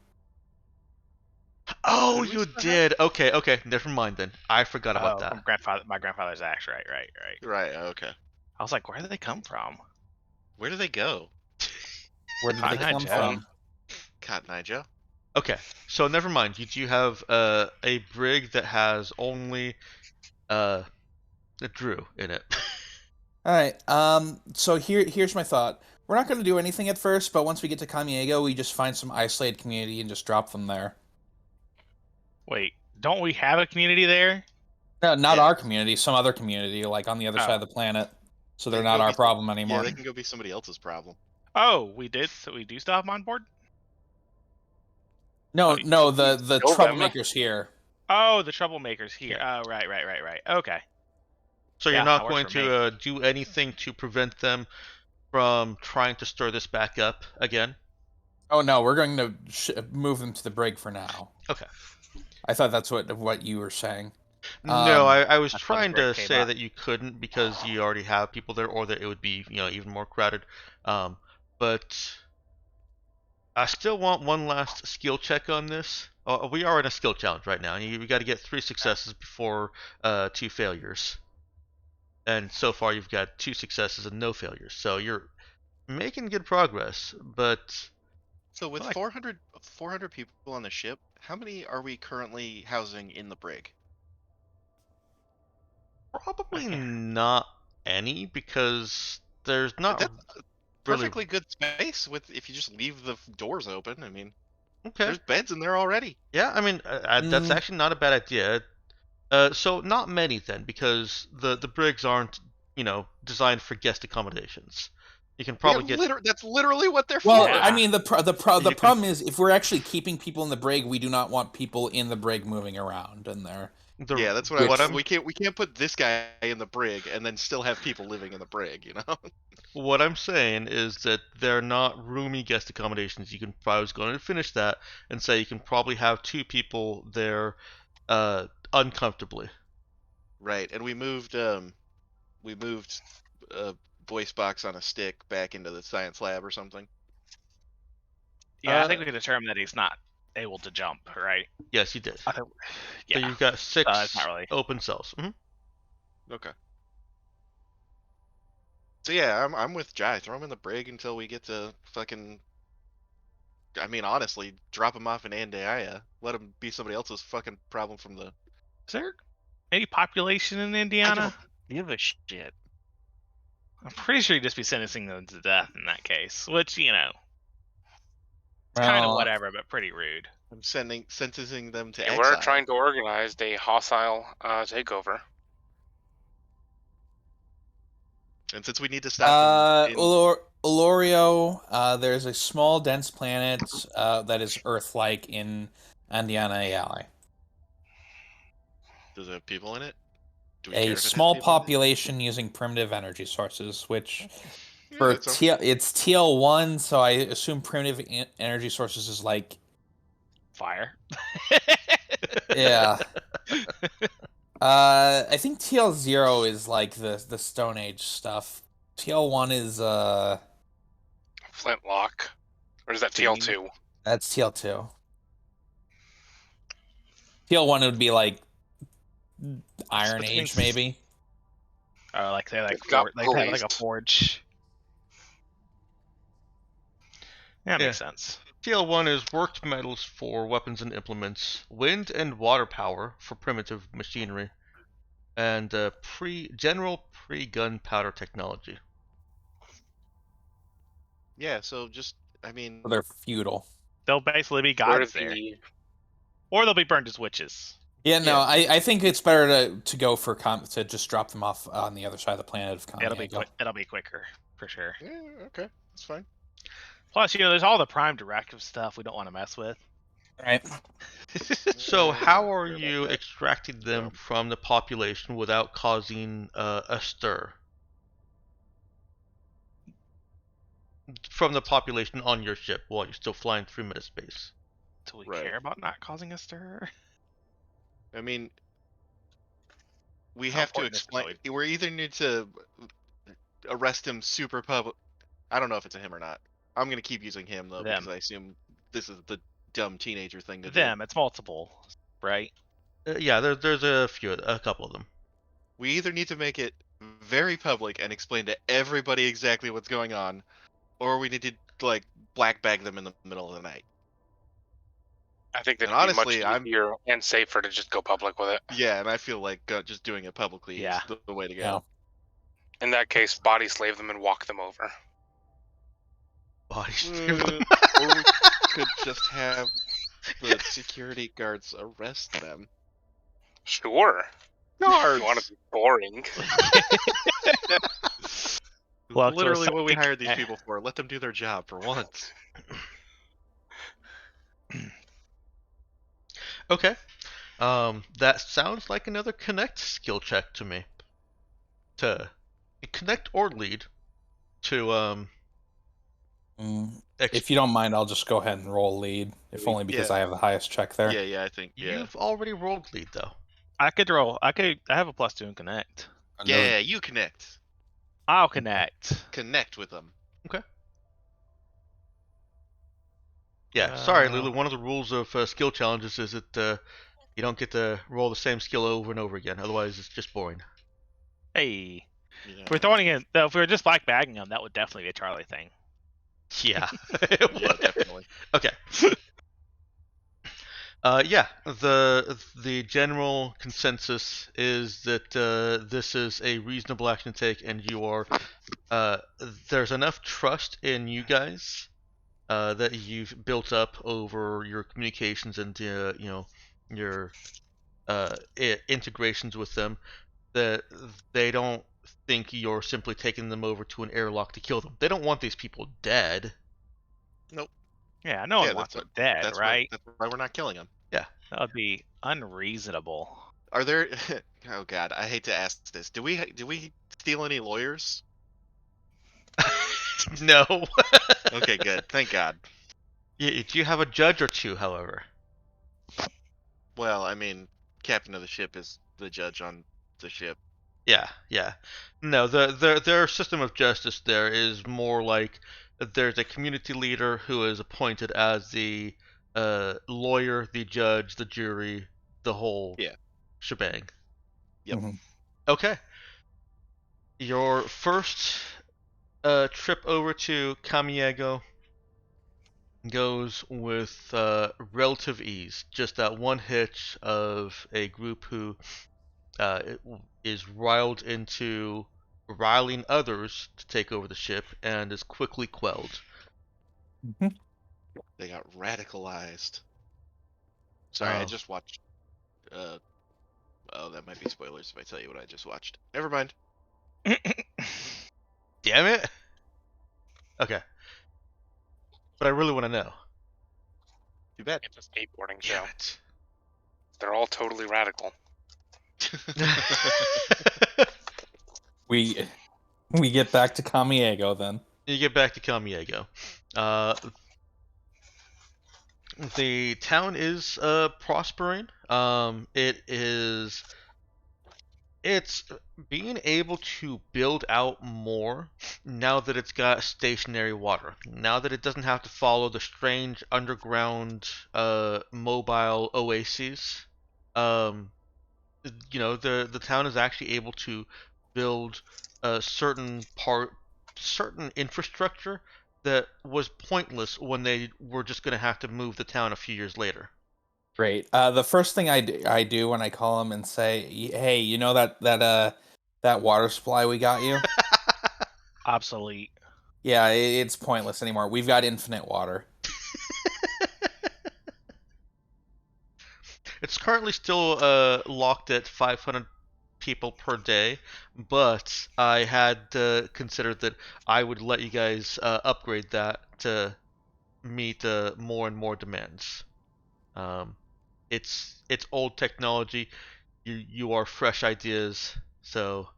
Oh, Could we you still have- did. Okay. Never mind then. I forgot about Oh, that. from my grandfather's axe. Right. Right. Okay. I was like, where did they come from? Where do they go? Where did they Cotton Eye come Joe. from? Cotton Eye Joe. Okay, so never mind. You do have a brig that has only a Drew in it. All right. So here's my thought. We're not going to do anything at first, but once we get to Kamiego, we just find some isolated community and just drop them there. Wait, don't we have a community there? No, not Yeah. our community. Some other community, like on the other side of the planet. So they're They not go our be- problem Yeah, anymore. they can go be somebody else's problem. Oh, we did. So we do still have them on board. No, Oh, the kill them? troublemakers here. Oh, the troublemakers here. Oh, right. Okay. So Yeah, you're that not works going for me. to do anything to prevent them from trying to stir this back up again? Oh no, we're going to move them to the brig for now. Okay. I thought that's what you were saying. No, I was that's how the trying brig to came say up. that you couldn't because you already have people there, or that it would be even more crowded. But I still want one last skill check on this. We are in a skill challenge right now. You got to get 3 successes before 2 failures. And so far you've got 2 successes and no failures. So you're making good progress, but So with Like- 400 people on the ship, how many are we currently housing in the brig? probably Okay. not any because there's not That's really perfectly good space with if you just leave the doors open. I mean, okay. there's beds in there already. Yeah, I mean that's Mm. actually not a bad idea. So not many then, because the brigs aren't designed for guest accommodations. You can probably get That's literally what they're Well, for. I mean, the You can- problem is if we're actually keeping people in the brig, we do not want people in the brig moving around in there. Yeah, that's what I'm we can't put this guy in the brig and then still have people living in the brig. You know. what I'm saying is that they're not roomy guest accommodations. You can. I was going to finish that and say you can probably have 2 people there, uncomfortably. Right, and we moved a voice box on a stick back into the science lab or something. Yeah, I think we can determine that he's not able to jump, right? Yes, you did. I think, So yeah. you've got 6 it's not really. open cells. Okay. So yeah, I'm with Jai. Throw him in the brig until we get to fucking. I mean, honestly, drop him off in Andaya. Let him be somebody else's fucking problem from the. Is there any population in Indiana? Give a shit. I'm pretty sure you'd just be sentencing them to death in that case, which kind of Well, whatever, but pretty rude. I'm sentencing them to Yeah, exile. we're trying to organize a hostile takeover. And since we need to stop them, Olorio, there's a small dense planet that is Earth-like in Andiana AI. does it have people in it? Do we care A if it has small people in it? population using primitive energy sources, which Yeah, for that's all- it's TL1, so I assume primitive energy sources is like Fire. yeah. I think TL0 is like the Stone Age stuff. TL1 is Flintlock. Or is that TL2? that's TL2. TL1 would be like Iron Which Age, means- maybe. Oh, like they It's got they have like a pulleys. forge. Yeah, that makes sense. TL1 is worked metals for weapons and implements, wind and water power for primitive machinery, and general pre-gunpowder technology. Yeah, so just I mean, They're feudal. They'll basically be Where gods did there, the or they'll be burned as witches. Yeah, no, Yeah. I think it's better to go for to just drop them off on the other side of the planet of It'll be Kamiego. it'll be quicker for sure. yeah, okay, that's fine. Plus, there's all the Prime Directive stuff we don't want to mess with. Right. So how are Care about you that. extracting them No. from the population without causing a stir? From the population on your ship while you're still flying through metaspace. Do we Right. care about not causing a stir? I mean, we How have to important is the explain. We either need to arrest him super public. I don't know if it's a him or not. I'm gonna keep using him though Them. because I assume this is the dumb teenager thing to Them, it's multiple, right? Yeah, there's a couple of them. do. We either need to make it very public and explain to everybody exactly what's going on, or we need to like black bag them in the middle of the night. I think that And it'd be much honestly, I'm easier and safer to just go public with it. yeah, and I feel like just doing it publicly Yeah. is the way to go. Yeah. In that case, body slave them and walk them over. Bodies. Or we could just have the security guards arrest them. Sure. If you want to be boring. Well, to Literally what we something- hired these people for. Let them do their job for once. Okay. That sounds like another connect skill check to me. To connect or lead to If you don't mind, I'll just go ahead and roll lead, if only because Yeah. I have the highest check there. Yeah, I think. Yeah. You've already rolled lead though. I could roll. I have a +2 in connect. Yeah, you connect. I'll connect. Connect with them. Yeah, sorry, Uh, Lulu. One of the rules of skill challenges is that you don't get to roll the same skill over and over again. Otherwise, it's just boring. Hey, Yeah. if we're throwing in, though, if we were just black bagging them, that would definitely be a Charlie thing. Yeah. Yeah, definitely. Okay. Yeah, the general consensus is that this is a reasonable action to take, and you are there's enough trust in you guys that you've built up over your communications and your integrations with them that they don't think you're simply taking them over to an airlock to kill them. They don't want these people dead. Yeah, no one Yeah, wants that's them dead, That's right? Why, that's why we're not killing them. That would be unreasonable. Are there? Oh God, I hate to ask this. Do we steal any lawyers? No. Okay, good. Thank God. Do you have a judge or two, however? Well, I mean, captain of the ship is the judge on the ship. Yeah. No, their system of justice there is more like there's a community leader who is appointed as the lawyer, the judge, the jury, the whole shebang. Yep. Mhm. Okay. Your first trip over to Kamiego goes with relative ease. Just that one hitch of a group who is riled into riling others to take over the ship and is quickly quelled. They got radicalized. Sorry, I Oh. just watched. Oh, that might be spoilers if I tell you what I just watched. Never mind. Damn it! Okay. But I really want to know. Too bad. It's a skateboarding show. Damn it. They're all totally radical. We get back to Kamiego then. You get back to Kamiego. The town is prospering. It's being able to build out more now that it's got stationary water. Now that it doesn't have to follow the strange underground mobile oases. The town is actually able to build certain infrastructure that was pointless when they were just going to have to move the town a few years later. Great. The first thing I do when I call him and say, "Hey, you know that water supply we got you? Obsolete. Yeah, it's pointless anymore. We've got infinite water." It's currently still locked at 500 people per day, but I had considered that I would let you guys upgrade that to meet more and more demands. It's old technology. You are fresh ideas, so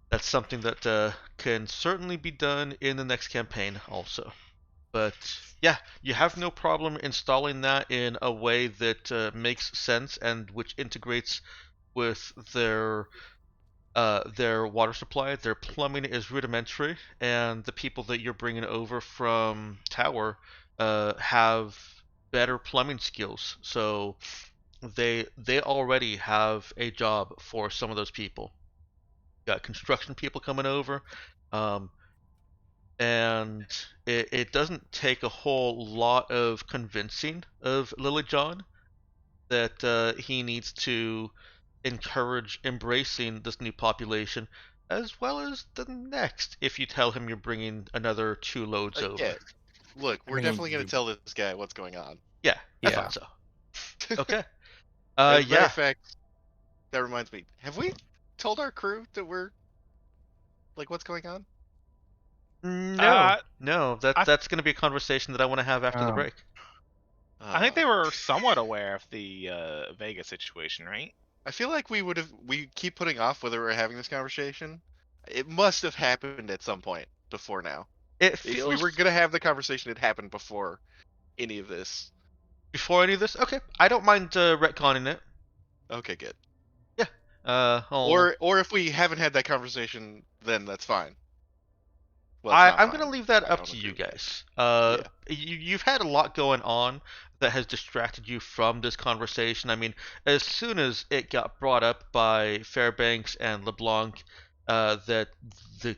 that's something that can certainly be done in the next campaign also. But yeah, you have no problem installing that in a way that makes sense and which integrates with their water supply. Their plumbing is rudimentary, and the people that you're bringing over from Tower have better plumbing skills, so they already have a job for some of those people. Got construction people coming over, um, and it doesn't take a whole lot of convincing of Lilyjohn that he needs to encourage embracing this new population as well as the next if you tell him you're bringing another 2 loads over. Yeah. Look, I we're mean, definitely gonna tell this guy what's going on. Yeah, I Yeah. thought so. Okay. As a matter Yeah. of fact, that reminds me. Have we told our crew that we're like what's going on? No, no, I- that's going to be a conversation that I want to have after the Oh. break. I think they were somewhat aware of the Vegas situation, right? I feel like we keep putting off whether we're having this conversation. It must have happened at some point before now. It If we feels were gonna have the conversation, it happened before any of this. before any of this. Okay, I don't mind retconning it. Okay, good. Yeah. Or if we haven't had that conversation, then that's fine. Well, it's not I'm fine. gonna leave that I up don't to agree you with that. guys. Yeah. You've had a lot going on that has distracted you from this conversation. I mean, as soon as it got brought up by Fairbanks and LeBlanc, that the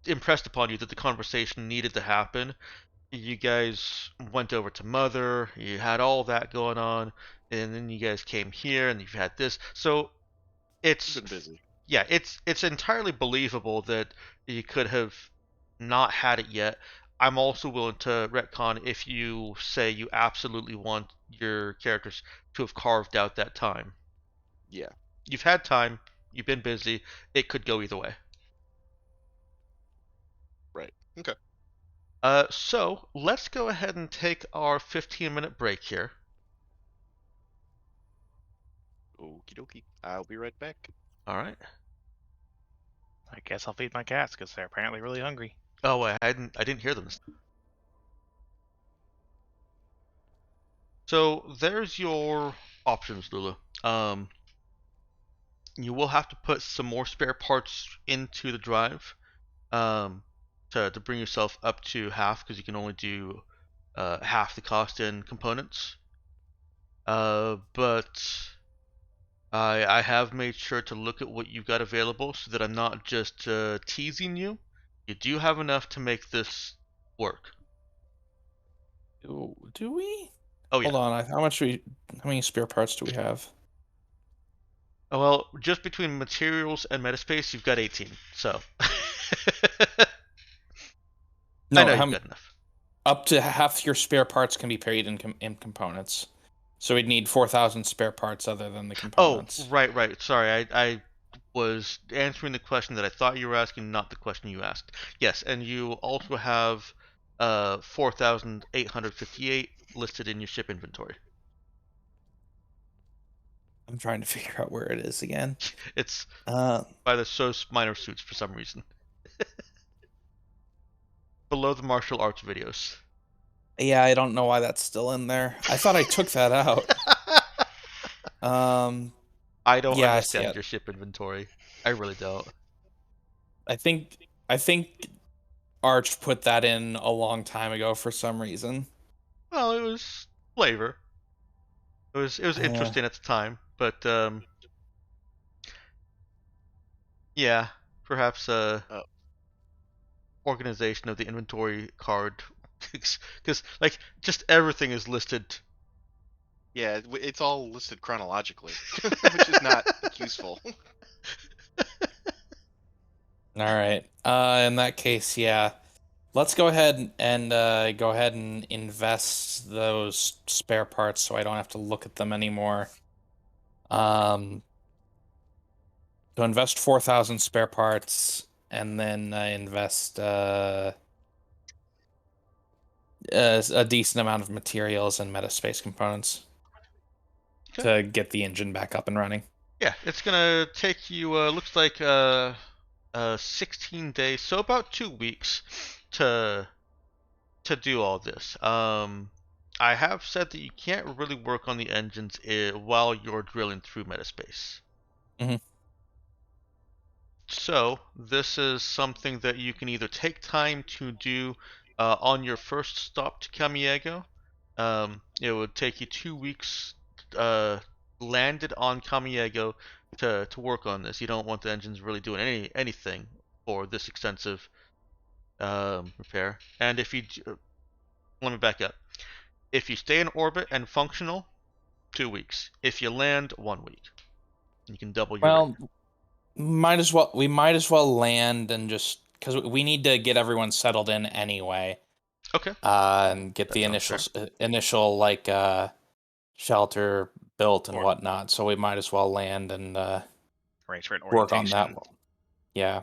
impressed upon you that the conversation needed to happen, you guys went over to Mother. You had all that going on, and then you guys came here, and you've had this. So it's Been busy. yeah, it's entirely believable that you could have not had it yet. I'm also willing to retcon if you say you absolutely want your characters to have carved out that time. Yeah. You've had time, you've been busy, it could go either way. Right. Okay. So let's go ahead and take our 15-minute break here. Okie dokie. I'll be right back. All right. I guess I'll feed my cats because they're apparently really hungry. Oh, wait, I didn't hear them. So there's your options, Lulu. You will have to put some more spare parts into the drive to bring yourself up to half because you can only do half the cost in components. But I have made sure to look at what you've got available so that I'm not just teasing you. You do have enough to make this work. Do we? Oh yeah. Hold on. How many spare parts do we have? Well, just between materials and metaspace, you've got 18. So No, I know you've got enough. up to half your spare parts can be paid in components. So we'd need 4,000 spare parts other than the components. Oh, right. Sorry, I was answering the question that I thought you were asking, not the question you asked. Yes, and you also have 4,858 listed in your ship inventory. I'm trying to figure out where it is again. It's Uh, by the SOS minor suits for some reason. Below the martial arts videos. yeah, I don't know why that's still in there. I thought I took that out. I don't Yeah, I see understand it. your ship inventory. I really don't. I think Arch put that in a long time ago for some reason. Well, it was flavor. It was interesting at the time, but yeah, perhaps organization of the inventory card, because like just everything is listed. Yeah, it's all listed chronologically, which is not useful. All right. In that case, yeah. Let's go ahead and invest those spare parts so I don't have to look at them anymore. So invest 4,000 spare parts and then invest a decent amount of materials and metaspace components to get the engine back up and running. Yeah, it's gonna take you. Looks like 16 days, so about 2 weeks to do all this. I have said that you can't really work on the engines while you're drilling through metaspace. Mhm. So this is something that you can either take time to do on your first stop to Kamiego, it would take you 2 weeks landed on Kamiego to work on this. You don't want the engines really doing anything for this extensive repair. And if you let me back up. If you stay in orbit and functional, 2 weeks. If you land, 1 week. You can double your rate. Well, we might as well land and just because we need to get everyone settled in anyway. Okay. And get That the sounds initial like shelter built and whatnot. So we might as well land and Arrange for an work on orientation. that. Yeah,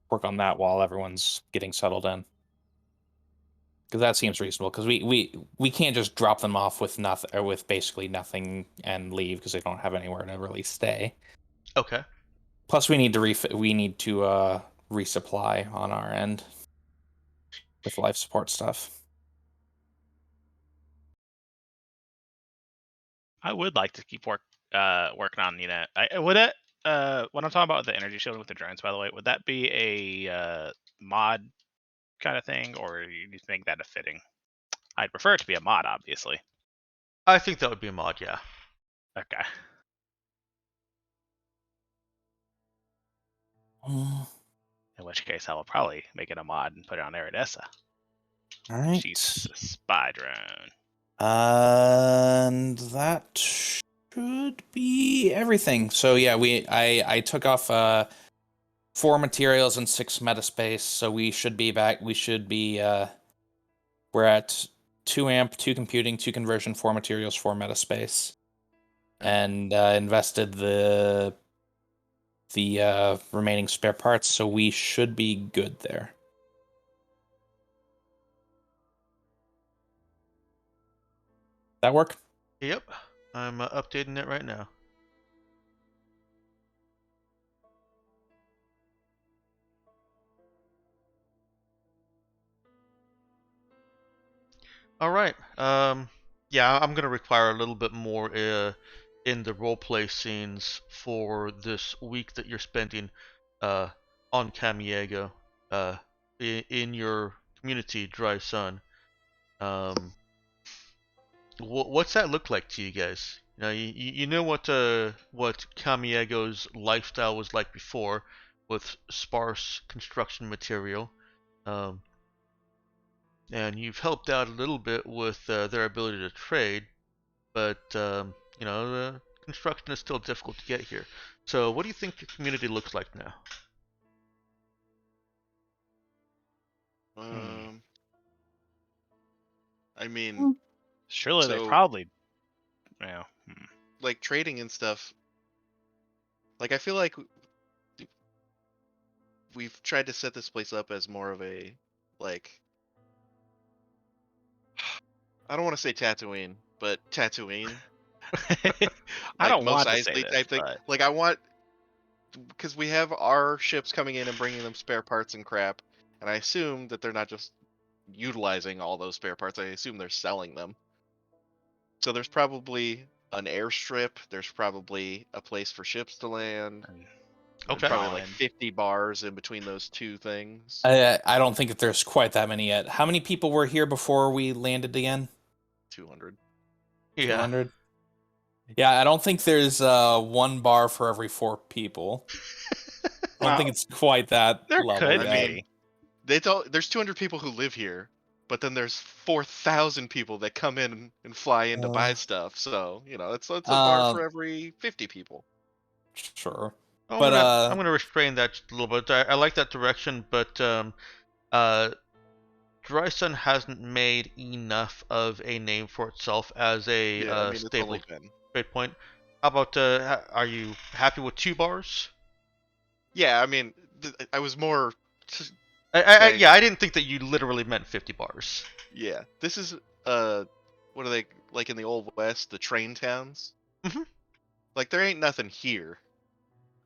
work on that while everyone's getting settled in. Because that seems reasonable. Because we can't just drop them off with nothing or with basically nothing and leave because they don't have anywhere to really stay. Okay. Plus, we need to resupply on our end with life support stuff. I would like to keep working on would it when I'm talking about the energy shield with the drones, by the way, would that be a mod kind of thing, or do you think that a fitting? I'd prefer it to be a mod, obviously. I think that would be a mod, yeah. Okay. In which case, I will probably make it a mod and put it on Aridessa. All right. She's a spy drone. And that should be everything. So yeah, I took off 4 materials and 6 metaspace, so we should be back. We're at 2 amp, 2 computing, 2 conversion, 4 materials, 4 metaspace, and invested the remaining spare parts, so we should be good there. That work? Yep. I'm updating it right now. All right. Yeah, I'm gonna require a little bit more in the roleplay scenes for this week that you're spending on Kamiego in your community, Dry Sun. What's that look like to you guys? You know, you know what Kamiego's lifestyle was like before, with sparse construction material, um, and you've helped out a little bit with their ability to trade, but you know the construction is still difficult to get here. So, what do you think your community looks like now? I mean, Surely they So- probably, yeah. like trading and stuff. Like I feel like we've tried to set this place up as more of a like I don't want to say Tatooine, but Tatooine. I don't Mos want to say Eisley this, type thing. but Like I want because we have our ships coming in and bringing them spare parts and crap, and I assume that they're not just utilizing all those spare parts. I assume they're selling them. So there's probably an airstrip. There's probably a place for ships to land. There's Okay. probably like 50 bars in between those two things. I don't think that there's quite that many yet. How many people were here before we landed again? 200. Yeah. 200? Yeah, I don't think there's 1 bar for every 4 people. I don't think it's quite that there level could yet. be. There's 200 people who live here, but then there's 4,000 people that come in and fly in to buy stuff. So it's a bar for every 50 people. Sure. I'm But, I'm gonna restrain that just a little bit. I like that direction, but Dry Sun hasn't made enough of a name for itself as a Yeah, I mean it's stable only been. trade point. How about are you happy with 2 bars? Yeah, I mean I was more. Yeah, I didn't think that you literally meant 50 bars. Yeah, this is what are they like in the old west? The train towns. Mhm. Like there ain't nothing here.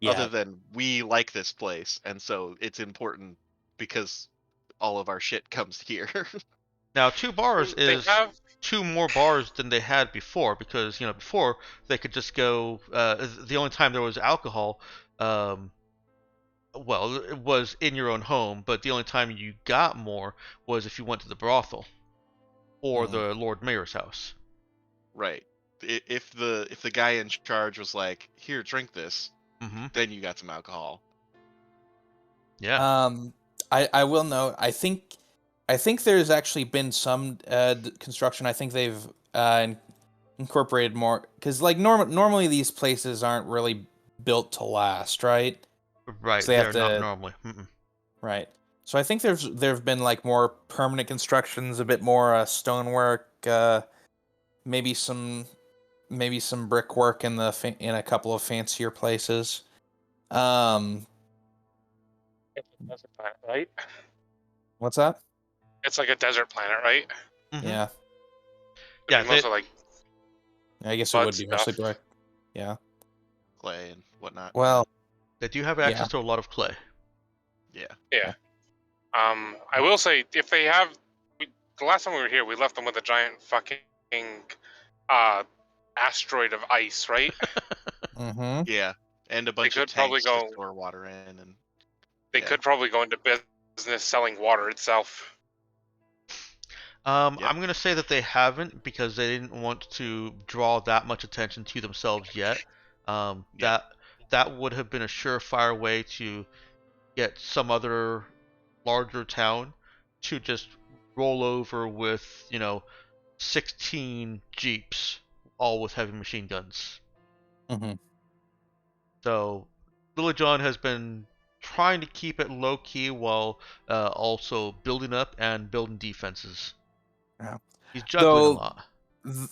Other than we like this place, and so it's important because all of our shit comes here. Now, 2 bars They is have 2 more bars than they had before, because before they could just go. The only time there was alcohol well, it was in your own home, but the only time you got more was if you went to the brothel or the Lord Mayor's house. Right. If the guy in charge was like, "Here, drink this," Mm-hmm. then you got some alcohol. Yeah. I will note. I think there's actually been some construction. I think they've incorporated more because like normally these places aren't really built to last, right? Right. So they have They're not to normally. Mm-mm. right. So I think there've been like more permanent constructions, a bit more stonework, maybe some brickwork in in a couple of fancier places. It's a desert planet, right? What's that? It's like a desert planet, right? Mm-hmm. Yeah, Yeah. Most of like I guess it mud would be mostly stuff. brick. Yeah. Clay and whatnot. Well, They do have yeah. access to a lot of clay. Yeah. Yeah. I will say if they have, the last time we were here, we left them with a giant fucking asteroid of ice, right? Mm-hmm. Yeah. And a bunch of could probably tanks to go- store water in, and They Yeah. could probably go into business selling water itself. Yeah. I'm gonna say that they haven't because they didn't want to draw that much attention to themselves yet. Yeah. That would have been a surefire way to get some other larger town to just roll over with 16 jeeps, all with heavy machine guns. Mm-hmm. So Lily John has been trying to keep it low key while also building up and building defenses. Yeah. He's juggling a Though lot.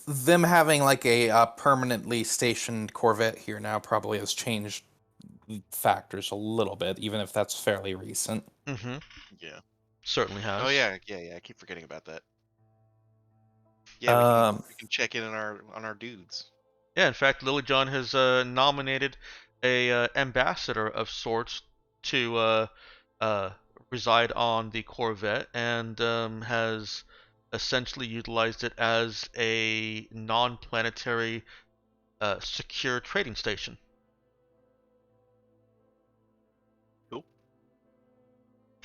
them having like a permanently stationed Corvette here now probably has changed factors a little bit, even if that's fairly recent. Mm-hmm. Yeah. Certainly has. Oh yeah. I keep forgetting about that. Yeah, we can check in on our dudes. Yeah, in fact, Lily John has nominated a ambassador of sorts to uh, reside on the Corvette and has essentially utilized it as a non-planetary secure trading station. Cool.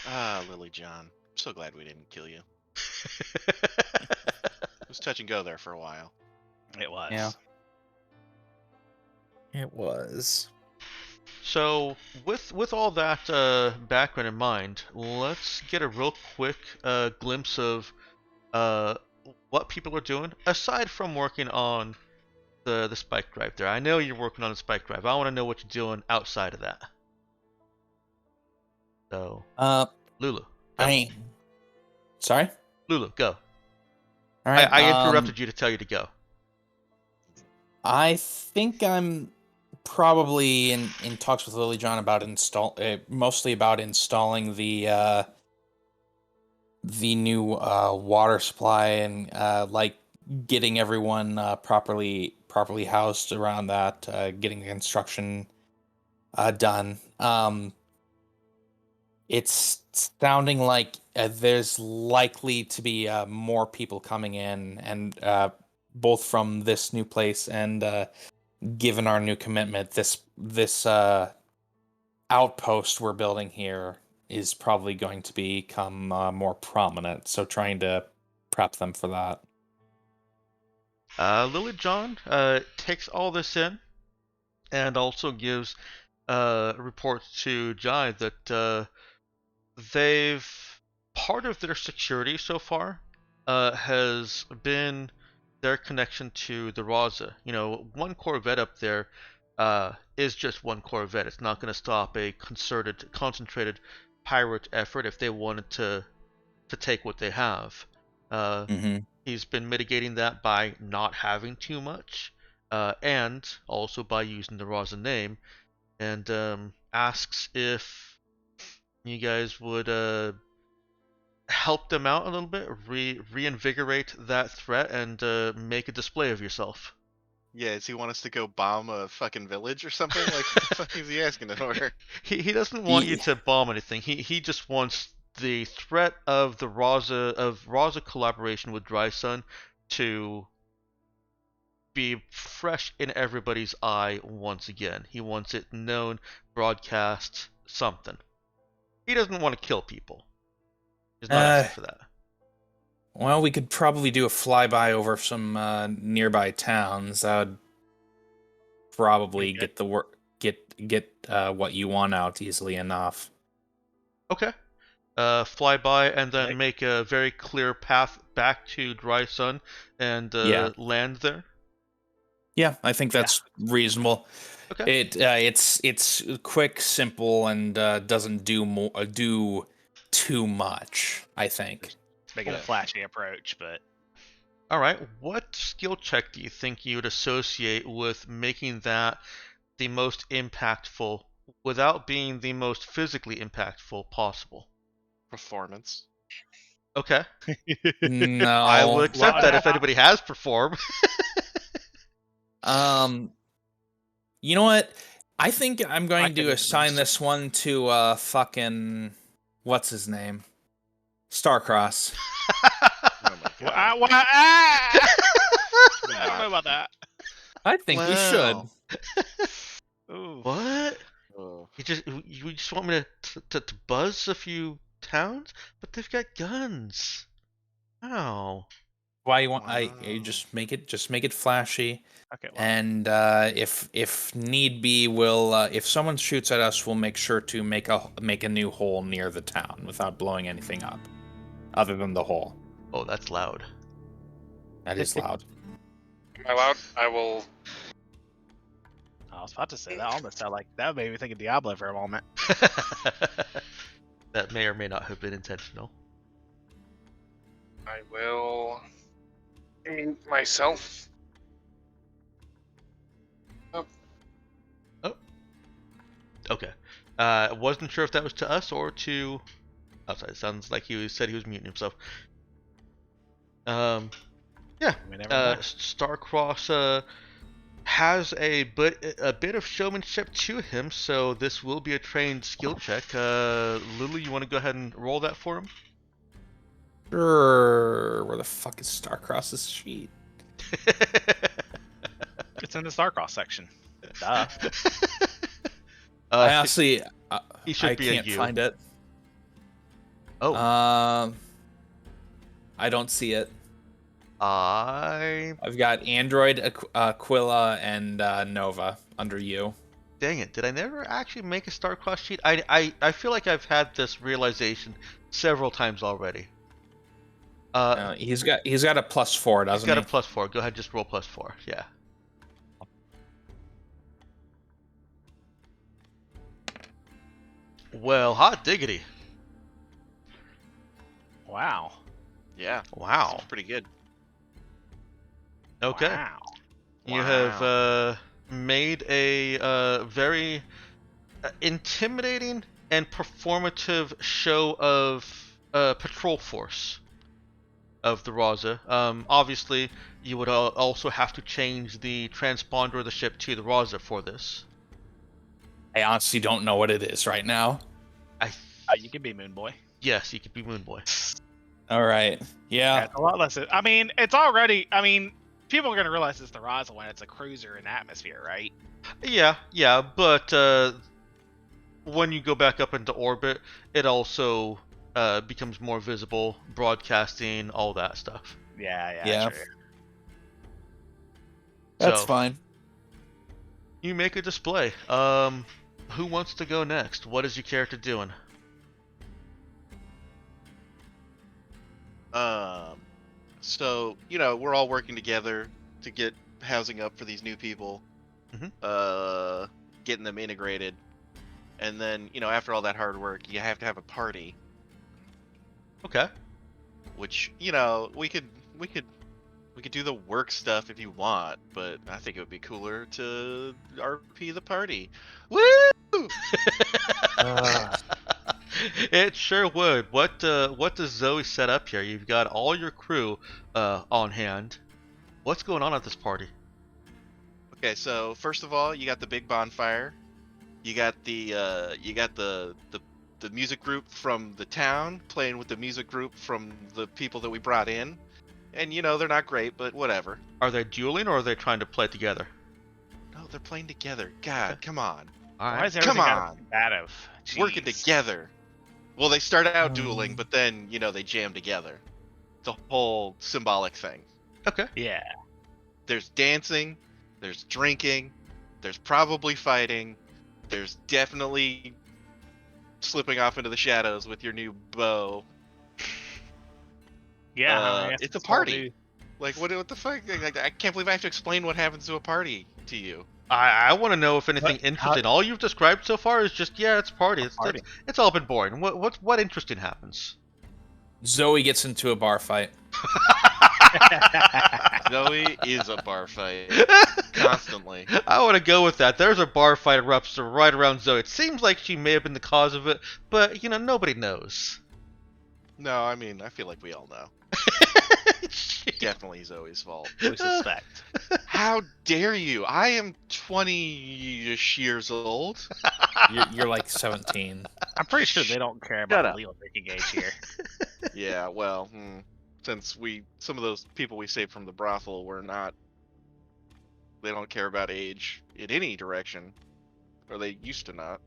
Ah, Lily John. I'm so glad we didn't kill you. It was touch and go there for a while. It was. Yeah. It was. So, with all that background in mind, let's get a real quick glimpse of what people are doing aside from working on the spike drive there. I know you're working on the spike drive. I want to know what you're doing outside of that. So, Lulu, go. Sorry? Lulu, go. All right. I interrupted you to tell you to go. I think I'm probably in talks with Lily John about mostly about installing the new water supply and like getting everyone properly housed around that, getting the construction done. It's sounding like there's likely to be more people coming in, and both from this new place and given our new commitment, this outpost we're building here is probably going to become more prominent. So trying to prep them for that. Lily John takes all this in and also gives reports to Jai that part of their security so far has been their connection to the Raza. One Corvette up there is just one Corvette. It's not going to stop a concentrated pirate effort if they wanted to take what they have. He's been mitigating that by not having too much, and also by using the Raza name, and asks if you guys would help them out a little bit, reinvigorate that threat, and make a display of yourself. Yeah, does he want us to go bomb a fucking village or something? Like, what the fuck is he asking for? He doesn't want you to bomb anything. He just wants the threat of the Raza collaboration with Dry Sun to be fresh in everybody's eye once again. He wants it known, broadcast, something. He doesn't want to kill people. He's not asking for that. Well, we could probably do a flyby over some nearby towns. That would probably Okay. get the work get what you want out easily enough. Okay. Fly by and then Right. make a very clear path back to Dry Sun and Yeah. land there. Yeah, I think that's reasonable. Okay. It's quick, simple, and doesn't do too much. I think. Make it a flashy approach, but All right. What skill check do you think you would associate with making that the most impactful without being the most physically impactful possible? Performance. Okay. No. I will accept Well, that if anybody has performed. You know what? I think I'm going to can assign this one to fucking what's his name? Starcross. Oh my god. I don't know about that. I think we should. Wow. Ooh. What? Oh. You just want me to buzz a few towns? But they've got guns. How? Why you want? You Wow. just make it flashy, Okay. Well, and if need be, we'll if someone shoots at us, we'll make sure to make a new hole near the town without blowing anything up, other than the hole. Oh, that's loud. That is loud. Am I allowed? I will. I was about to say that almost sounded like that made me think of Diablo for a moment. That may or may not have been intentional. I will. Mute myself. Okay. Wasn't sure if that was to us or to outside. It sounds like he said he was muting himself. Yeah. We never know. Starcross has a bit of showmanship to him, so this will be a trained skill check. Lulu, you want to go ahead and roll that for him? Sure. Where the fuck is Starcross's sheet? It's in the Starcross section. Duh. I honestly, he should I be a can't U. find it. Oh, I don't see it. I I've got Android, Aquila, and Nova under you. dang it! Did I never actually make a Starcross sheet? I feel like I've had this realization several times already. He's got a +4, doesn't He's got he? a +4. Go ahead, just roll +4. Yeah. Well, hot diggity. Wow. Yeah. Wow. Seems pretty good. Okay. Wow. You have made a very intimidating and performative show of patrol force of the Raza. Obviously, you would also have to change the transponder of the ship to the Raza for this. I honestly don't know what it is right now. You can be Moon Boy. Yes, you could be Moon Boy. All right. Yeah. It's a lot less. I mean, it's already. I mean, people are gonna realize it's the Raza when it's a cruiser in atmosphere, right? Yeah, but when you go back up into orbit, it also becomes more visible, broadcasting, all that stuff. Yeah. True. That's So, fine. you make a display. Who wants to go next? What is your character doing? So, we're all working together to get housing up for these new people. Getting them integrated. And then, after all that hard work, you have to have a party, Okay. which, we could do the work stuff if you want, but I think it would be cooler to RP the party. Woo! It sure would. What does Zoe set up here? You've got all your crew on hand. What's going on at this party? Okay, so first of all, you got the big bonfire. You got the music group from the town playing with the music group from the people that we brought in. And they're not great, but whatever. Are they dueling or are they trying to play together? No, they're playing together. God, come on. All Why right. is everything Come gotta on. be combative? Working Jeez. together. Well, they start out dueling, but then, you know, they jam together. It's a whole symbolic thing. Okay. Yeah. There's dancing, there's drinking, there's probably fighting, there's definitely slipping off into the shadows with your new bow. Yeah. I mean, It's a this whole party. new- Like, what the fuck? Like, I can't believe I have to explain what happens to a party to you. I want to know if anything What? interesting. All you've described so far is just it's a party. Party. It's all been boring. What interesting happens? Zoe gets into a bar fight. Zoe is a bar fight constantly. I want to go with that. There's a bar fight erupts right around Zoe. It seems like she may have been the cause of it, but nobody knows. No, I mean, I feel like we all know. Definitely Zoe's fault. we suspect. How dare you? I am 20-ish years old. You're like 17. I'm pretty sure they don't care Shut about up. the legal drinking age here. Yeah, well, since some of those people we saved from the brothel were not, they don't care about age in any direction, or they used to not.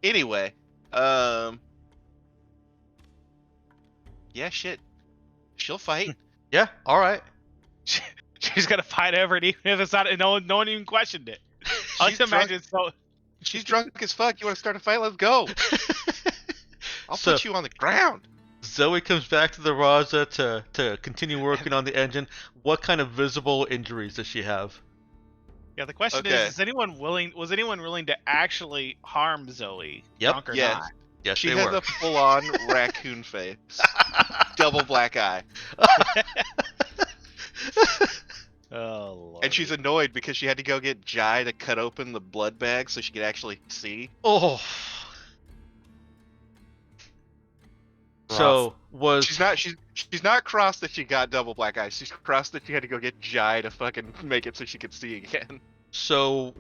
Anyway, yeah, shit, she'll fight. Yeah. All right. She's gonna fight over it, even if it's not. No one even questioned it. I like She's to imagine. So She's drunk as fuck. You want to start a fight? Let's go. I'll So- put you on the ground. Zoe comes back to the Raza to continue working on the engine. What kind of visible injuries does she have? yeah, the question Okay. is anyone willing? Was anyone willing to actually harm Zoe? Yep. Drunk or Yes. not? Yes, She they has were. a full-on raccoon face, double black eye, Oh lord. and she's annoyed because she had to go get Jai to cut open the blood bag so she could actually see. Oh. So was She's not crossed that she got double black eyes. She's crossed that she had to go get Jai to fucking make it so she could see again. so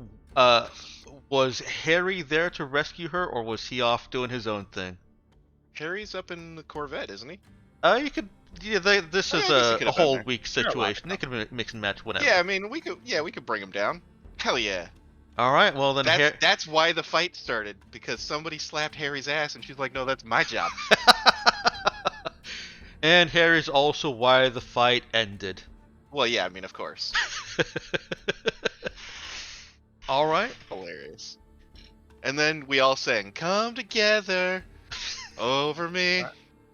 was Harry there to rescue her, or was he off doing his own thing? Harry's up in the Corvette, isn't he? You could. Yeah, this Oh, is yeah, I guess he a could have been whole there. week They're alive. situation. They could mix and match whatever. Yeah, I mean we could bring him down. Hell yeah. All right. Well then, That's why the fight started, because somebody slapped Harry's ass and she's like, no, that's my job. and Harry's also why the fight ended. Well, yeah, I mean, of course. All right. Hilarious. And then we all sang, come together over me.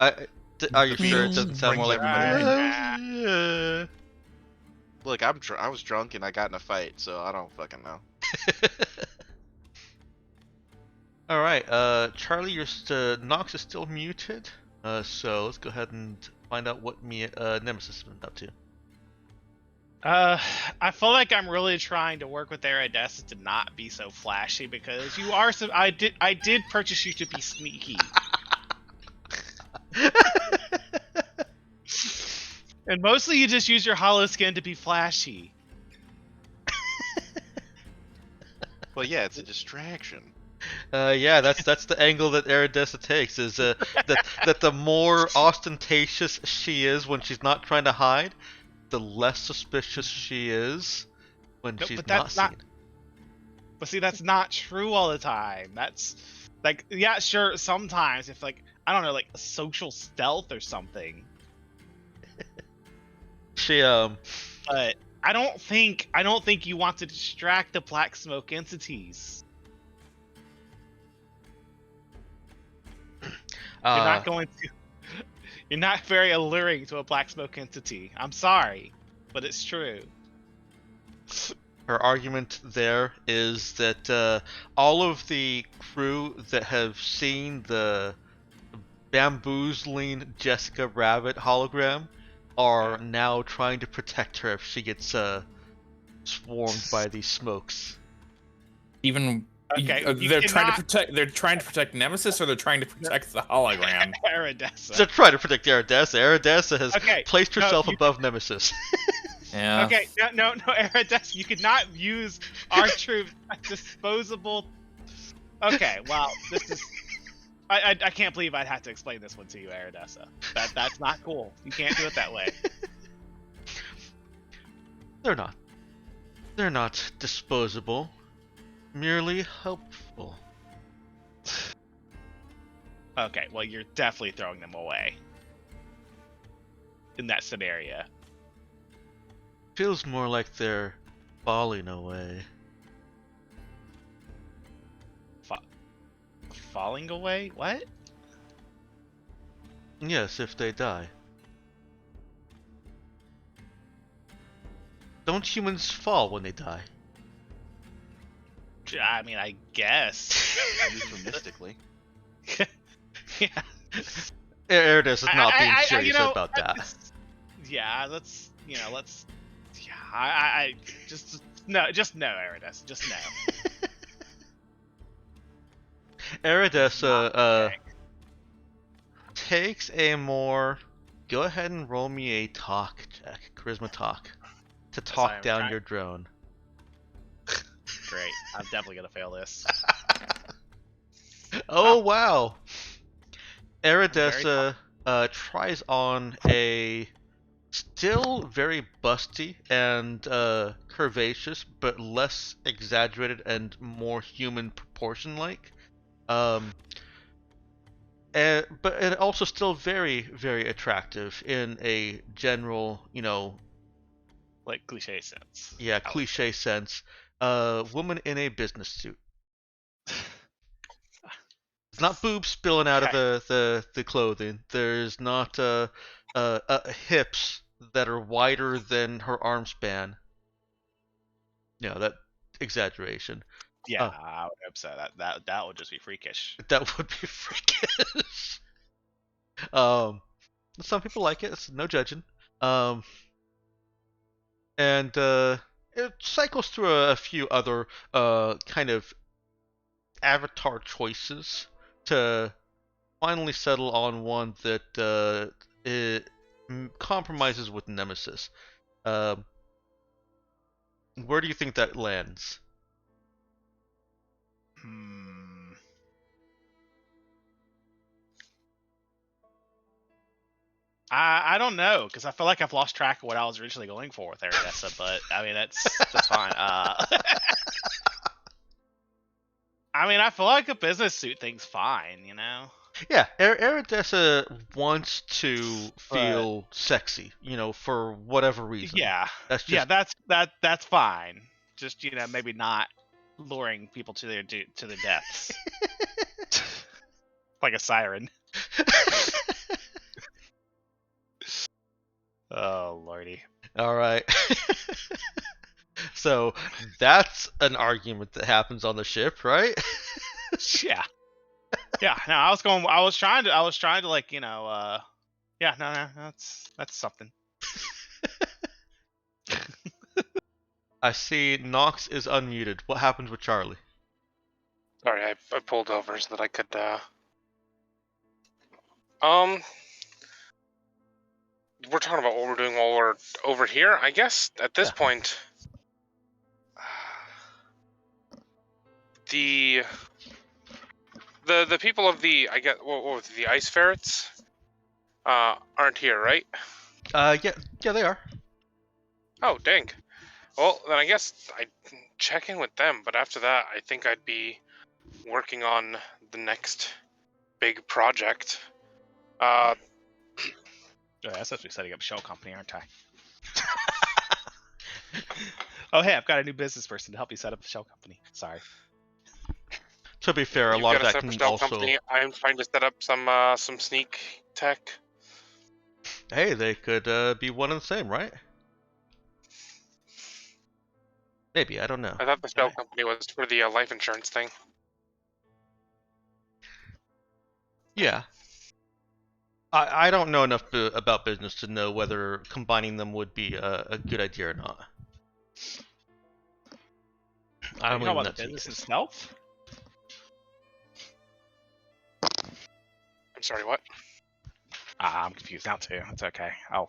Are you sure it doesn't sound more like? Right. Yeah. Look, I was drunk and I got in a fight, so I don't fucking know. All right, Charlie, Nox is still muted. So let's go ahead and find out what Nemesis has been up to. I feel like I'm really trying to work with Aradessa to not be so flashy because you are so. I did purchase you to be sneaky. And mostly you just use your hollow skin to be flashy. Well, yeah, it's a distraction. Yeah, that's the angle that Aradessa takes. Is that the more ostentatious she is when she's not trying to hide, the less suspicious she is when No, she's but not that's not- seen. But see, that's not true all the time. That's like, yeah, sure, sometimes if like I don't know, like a social stealth or something. She But I don't think you want to distract the black smoke entities. You're not going to. You're not very alluring to a black smoke entity. I'm sorry, but it's true. Her argument there is that all of the crew that have seen the bamboozling Jessica Rabbit hologram are now trying to protect her if she gets swarmed by these smokes. Even Okay, you they're cannot- trying to protect Nemesis, or they're trying to protect the hologram. Aradessa. They're trying to protect Aradessa. Aradessa has Okay, placed no, herself you- above Nemesis. Yeah. Okay, no, Aradessa, you could not use our troops as disposable. Okay, well, this is. I can't believe I'd have to explain this one to you, Aradessa. That's not cool. You can't do it that way. They're not. They're not disposable. Merely helpful. Okay, well, you're definitely throwing them away in that scenario. Feels more like they're falling away. Falling away? What? Yes, if they die. Don't humans fall when they die? I mean, I guess. Euphemistically. Yeah. Eridus is not being you serious know, about that. Yeah, let's. Yeah, I just no, Eridus, just no. Eridus Okay. takes a more. Go ahead and roll me a talk check, charisma talk, to As I talk am down trying- your drone. Great, I'm definitely gonna fail this. Oh wow! Very Eridus tries on a still very busty and curvaceous, but less exaggerated and more human proportion-like. But it also still very, very attractive in a general, Like cliche sense. yeah, I would cliche sense. Woman in a business suit. It's not boobs spilling out of Okay. the clothing. There's not hips that are wider than her arm span. That exaggeration. Yeah, I would hope so. That would just be freakish. That would be freakish. um, some people like it. It's no judging. Um, and it cycles through a few other kind of avatar choices to finally settle on one that it compromises with Nemesis. Um, where do you think that lands? I don't know, because I feel like I've lost track of what I was originally going for with Aradessa, but I mean that's fine. I mean, I feel like a business suit thing's fine, you know. Yeah, Aradessa wants to feel sexy, for whatever reason. Yeah, That's just yeah, that's fine. Just maybe not luring people to their depths like a siren. Oh lordy. all right. So that's an argument that happens on the ship, right? Yeah. Yeah. No, I was trying to like yeah. No, that's something. I see Nox is unmuted. What happens with Charlie? Sorry, I pulled over so that I could. We're talking about what we're doing while we're over here. I guess at this point, the people of the what was it, the ice ferrets aren't here, right? Yeah, they are. Oh, dang. Well, then I guess I'd check in with them, but after that, I think I'd be working on the next big project. Yeah, that's supposed to be setting up a shell company, aren't I? Oh, hey, I've got a new business person to help you set up a shell company. Sorry. To be fair, a You've lot got of a that separate can shell also. company. I'm trying to set up some sneak tech. Hey, they could be one and the same, right? Maybe, I don't know. I thought the shell Okay. company was for the life insurance thing. Yeah. I don't know enough about business to know whether combining them would be a good idea or not. Are I'm you talking leaving about that the to you business guys. itself? I'm sorry, what? I'm confused now too. It's okay. Oh.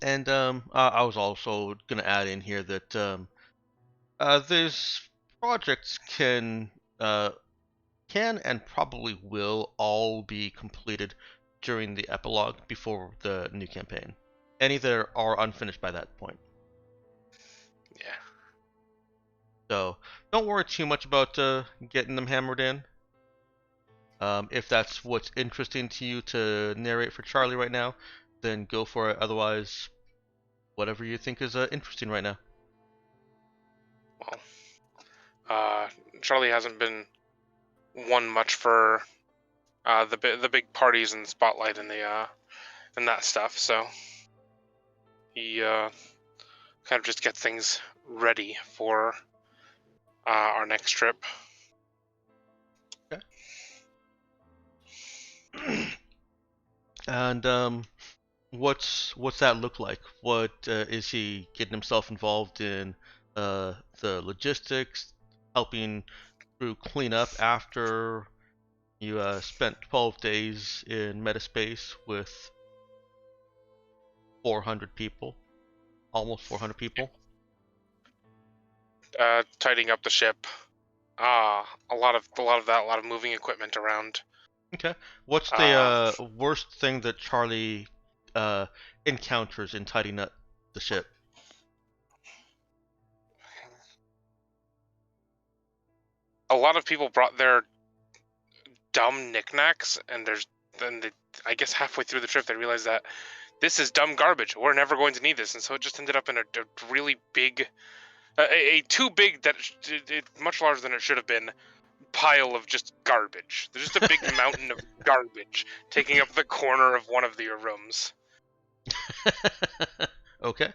And I was also gonna add in here that these projects can and probably will all be completed during the epilogue before the new campaign. Any that are unfinished by that point. Yeah. So don't worry too much about getting them hammered in. If that's what's interesting to you to narrate for Charlie right now, then go for it. Otherwise, whatever you think is interesting right now. Well, Charlie hasn't been one much for the big parties and the spotlight and the and that stuff. So he kind of just gets things ready for our next trip. And what's that look like? What is he getting himself involved in? The logistics, helping through cleanup after you spent 12 days in metaspace with 400 people, almost 400 people. Tidying up the ship. A lot of that, a lot of moving equipment around. Okay. What's the worst thing that Charlie encounters in tidying up the ship? A lot of people brought their dumb knickknacks, and I guess halfway through the trip they realized that this is dumb garbage. We're never going to need this, and so it just ended up in a really big, a too big that much larger than it should have been, pile of just garbage. There's just a big mountain of garbage taking up the corner of one of your rooms. Okay.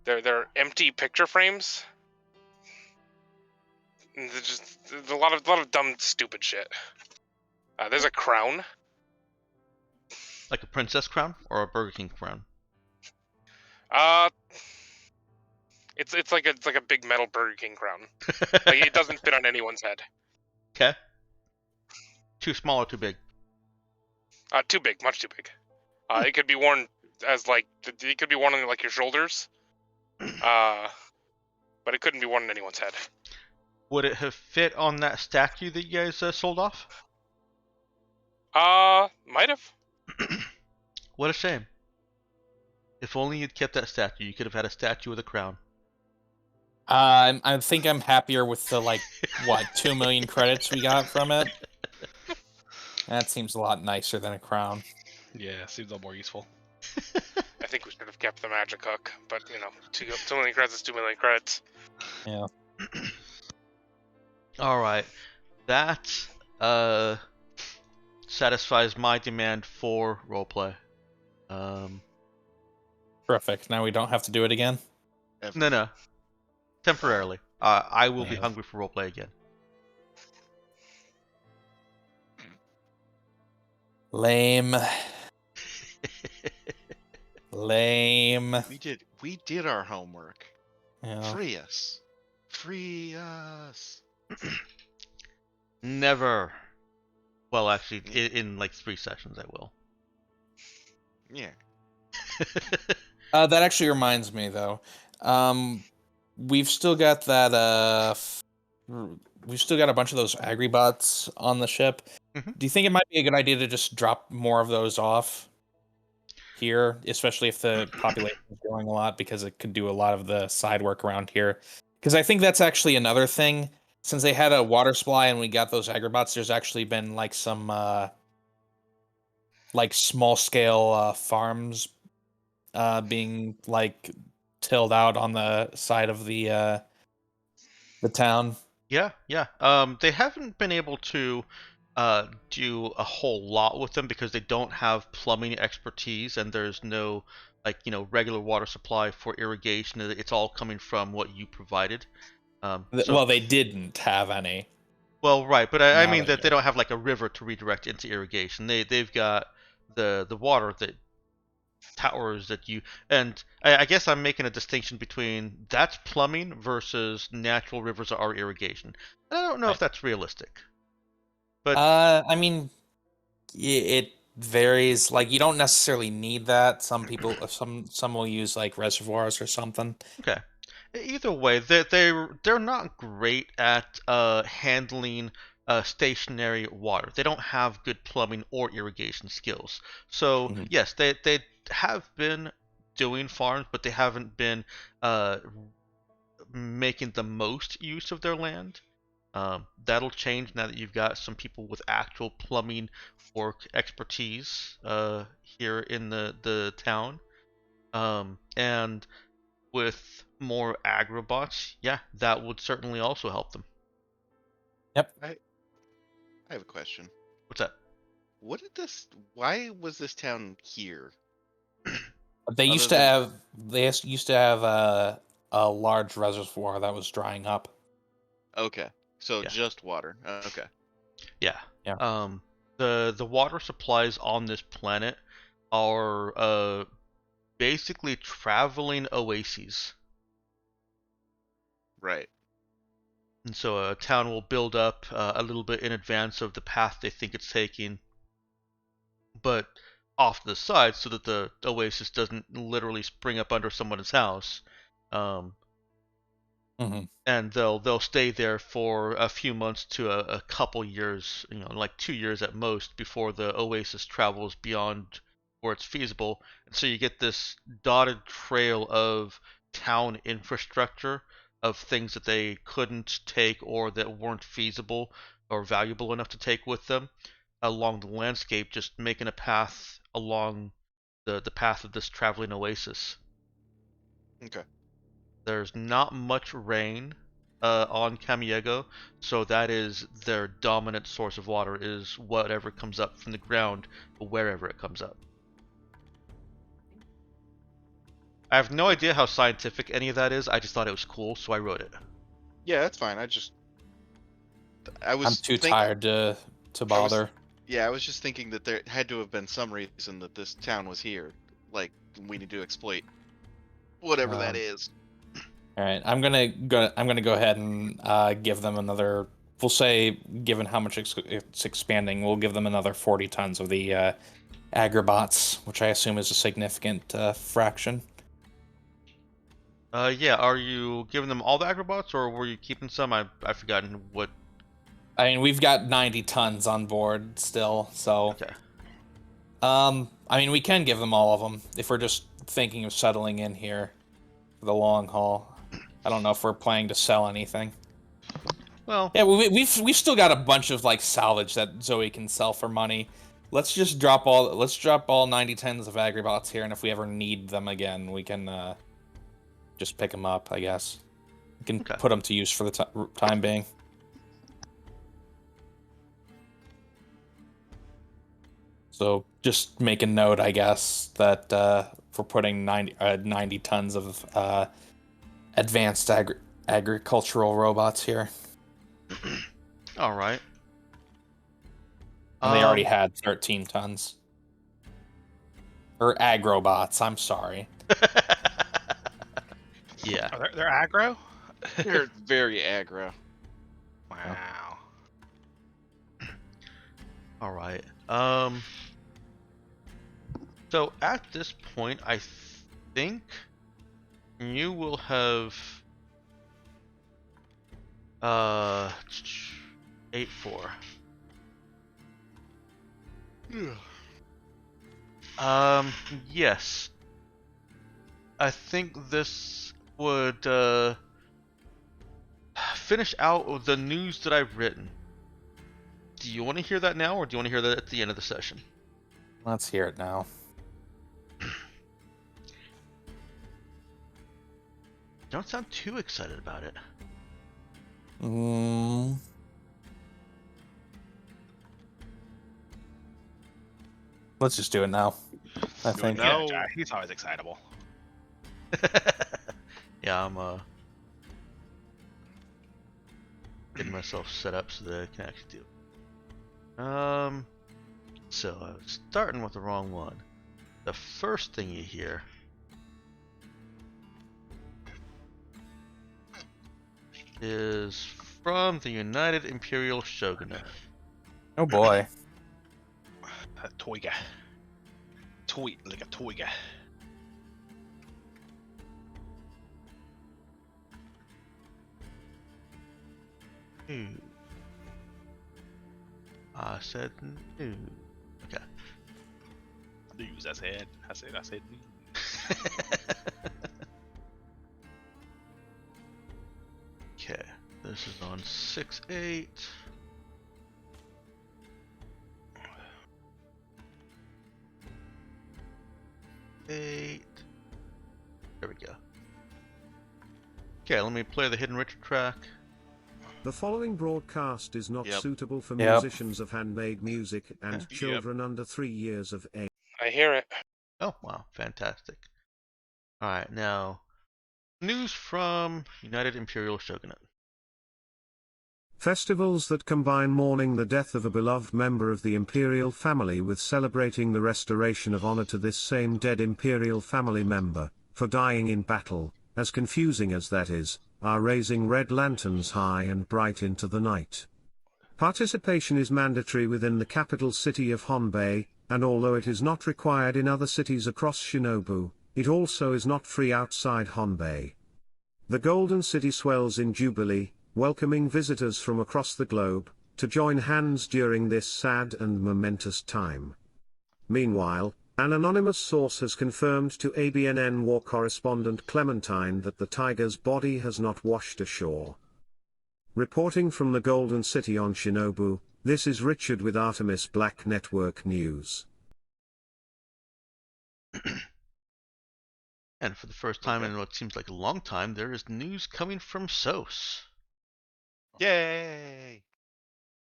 They're empty picture frames. There's just a lot of dumb, stupid shit. There's a crown. Like a princess crown or a Burger King crown? It's like a big metal Burger King crown. Like it doesn't fit on anyone's head. Okay. Too small or too big? Too big, much too big. It could be worn as it could be worn on like your shoulders. But it couldn't be worn on anyone's head. Would it have fit on that statue that you guys sold off? Might have. What a shame. If only you'd kept that statue, you could have had a statue with a crown. I think I'm happier with the 2 million credits we got from it. That seems a lot nicer than a crown. Yeah, seems a lot more useful. I think we should have kept the magic hook, but 2 million credits is 2 million credits. Yeah. Alright. That satisfies my demand for roleplay. Perfect. Now we don't have to do it again? No. Temporarily. I will be Yeah. hungry for roleplay again. Lame. Lame. We did our homework. Yeah. Free us. Free us. Never. Well, actually, in like 3 sessions, I will. Yeah. That actually reminds me, though. We've still got that. We've still got a bunch of those agribots on the ship. Mhm. Do you think it might be a good idea to just drop more of those off here, especially if the population is growing a lot, because it could do a lot of the side work around here? Because I think that's actually another thing. Since they had a water supply and we got those agribots, there's actually been some small scale farms being tilled out on the side of the town. Yeah. They haven't been able to do a whole lot with them because they don't have plumbing expertise and there's no regular water supply for irrigation. It's all coming from what you provided. Well, they didn't have any. Well, right, but I Now mean they that they don't have like a river to redirect into irrigation. They've got the water that towers that you and I guess I'm making a distinction between that's plumbing versus natural rivers are irrigation. And I don't know if that's realistic. But I mean, it varies. You don't necessarily need that. Some people, some will use reservoirs or something. okay. Either way, they're not great at handling stationary water. They don't have good plumbing or irrigation skills. So Mhm. yes, they have been doing farms, but they haven't been uh, making the most use of their land. That'll change now that you've got some people with actual plumbing work expertise here in the town. And with more agrobots, yeah, that would certainly also help them. I have a question. What's that? What did this? Why was this town here? They Other used to than- have used to have a large reservoir that was drying up. Okay, so Yeah. just water. Okay. Yeah. Yeah. The water supplies on this planet are basically traveling oases. Right. And so a town will build up a little bit in advance of the path they think it's taking, but off to the side so that the oasis doesn't literally spring up under someone's house. Um, Mm-hmm. and they'll stay there for a few months to a couple years, like 2 years at most, before the oasis travels beyond where it's feasible. And so you get this dotted trail of town infrastructure of things that they couldn't take or that weren't feasible or valuable enough to take with them along the landscape, just making a path along the path of this traveling oasis. Okay. There's not much rain on Camiego, so that is their dominant source of water, is whatever comes up from the ground, wherever it comes up. I have no idea how scientific any of that is. I just thought it was cool, so I wrote it. Yeah, that's fine. I was I'm too think- tired to bother. Yeah, I was just thinking that there had to have been some reason that this town was here. Like we need to exploit whatever that is. All right, I'm gonna go ahead and give them another. We'll say, given how much it's expanding, we'll give them another 40 tons of the agrobots, which I assume is a significant fraction. Yeah, are you giving them all the agrobots, or were you keeping some? I've forgotten what. I mean, we've got 90 tons on board still, so. Okay. I mean, we can give them all of them if we're just thinking of settling in here for the long haul. I don't know if we're planning to sell anything. Well, Yeah, we've still got a bunch of like salvage that Zoe can sell for money. Let's just drop all 90 tons of agrobots here, and if we ever need them again, we can just pick them up. I guess we can Okay. put them to use for the time being. So just make a note, I guess, that we're putting 90 tons of advanced agricultural robots here. all right. And they already had 13 tons. Or agrobots, I'm sorry. Yeah. They're aggro? They're very aggro. Wow. All right. So at this point, I think you will have 8-4. Yes. I think this would finish out the news that I've written. Do you want to hear that now, or do you want to hear that at the end of the session? Let's hear it now. Don't sound too excited about it. Let's just do it now. I think. No, he's always excitable. Yeah, I'm getting myself set up so that I can actually do it. So I was starting with the wrong one. The first thing you hear is from the United Imperial Shogunate. Oh boy. A toy guy. Like a toy guy. New. I said new. Okay. News, I said news. Okay, this is on 6-8. Eight. There we go. Okay, let me play the Hidden Richard track. The following broadcast is not Yep. suitable for Yep. musicians of handmade music and Yep. children under 3 years of age. I hear it. Oh, wow, fantastic. Alright, now, news from United Imperial Shogunate. Festivals that combine mourning the death of a beloved member of the imperial family with celebrating the restoration of honor to this same dead imperial family member, for dying in battle, as confusing as that is, are raising red lanterns high and bright into the night. Participation is mandatory within the capital city of Honbei, and although it is not required in other cities across Shinobu, it also is not free outside Honbei. The Golden City swells in jubilee, welcoming visitors from across the globe, to join hands during this sad and momentous time. Meanwhile, an anonymous source has confirmed to ABNN war correspondent Clementine that the tiger's body has not washed ashore. Reporting from the Golden City on Shinobu, this is Richard with Artemis Black Network News. And for the first time in what seems like a long time, there is news coming from SOS. Yay!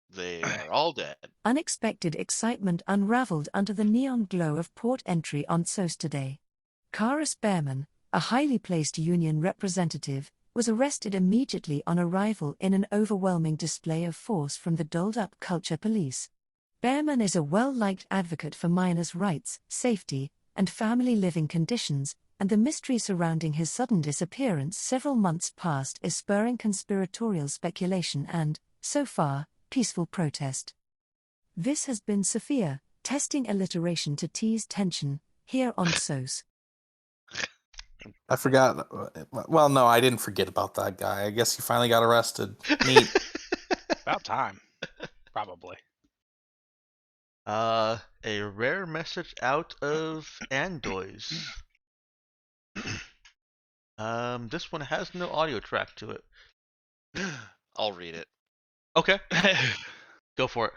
They are all dead. Unexpected excitement unraveled under the neon glow of port entry on SOS today. Karis Behrman, a highly placed union representative, was arrested immediately on arrival in an overwhelming display of force from the dolled-up culture police. Behrman is a well-liked advocate for miners' rights, safety, and family living conditions, and the mystery surrounding his sudden disappearance several months past is spurring conspiratorial speculation and, so far, peaceful protest. This has been Sophia, testing alliteration to tease tension, here on SOS. I forgot. Well, no, I didn't forget about that guy. I guess he finally got arrested. Neat. About time. Probably. A rare message out of Andoys. This one has no audio track to it. I'll read it. Okay, go for it.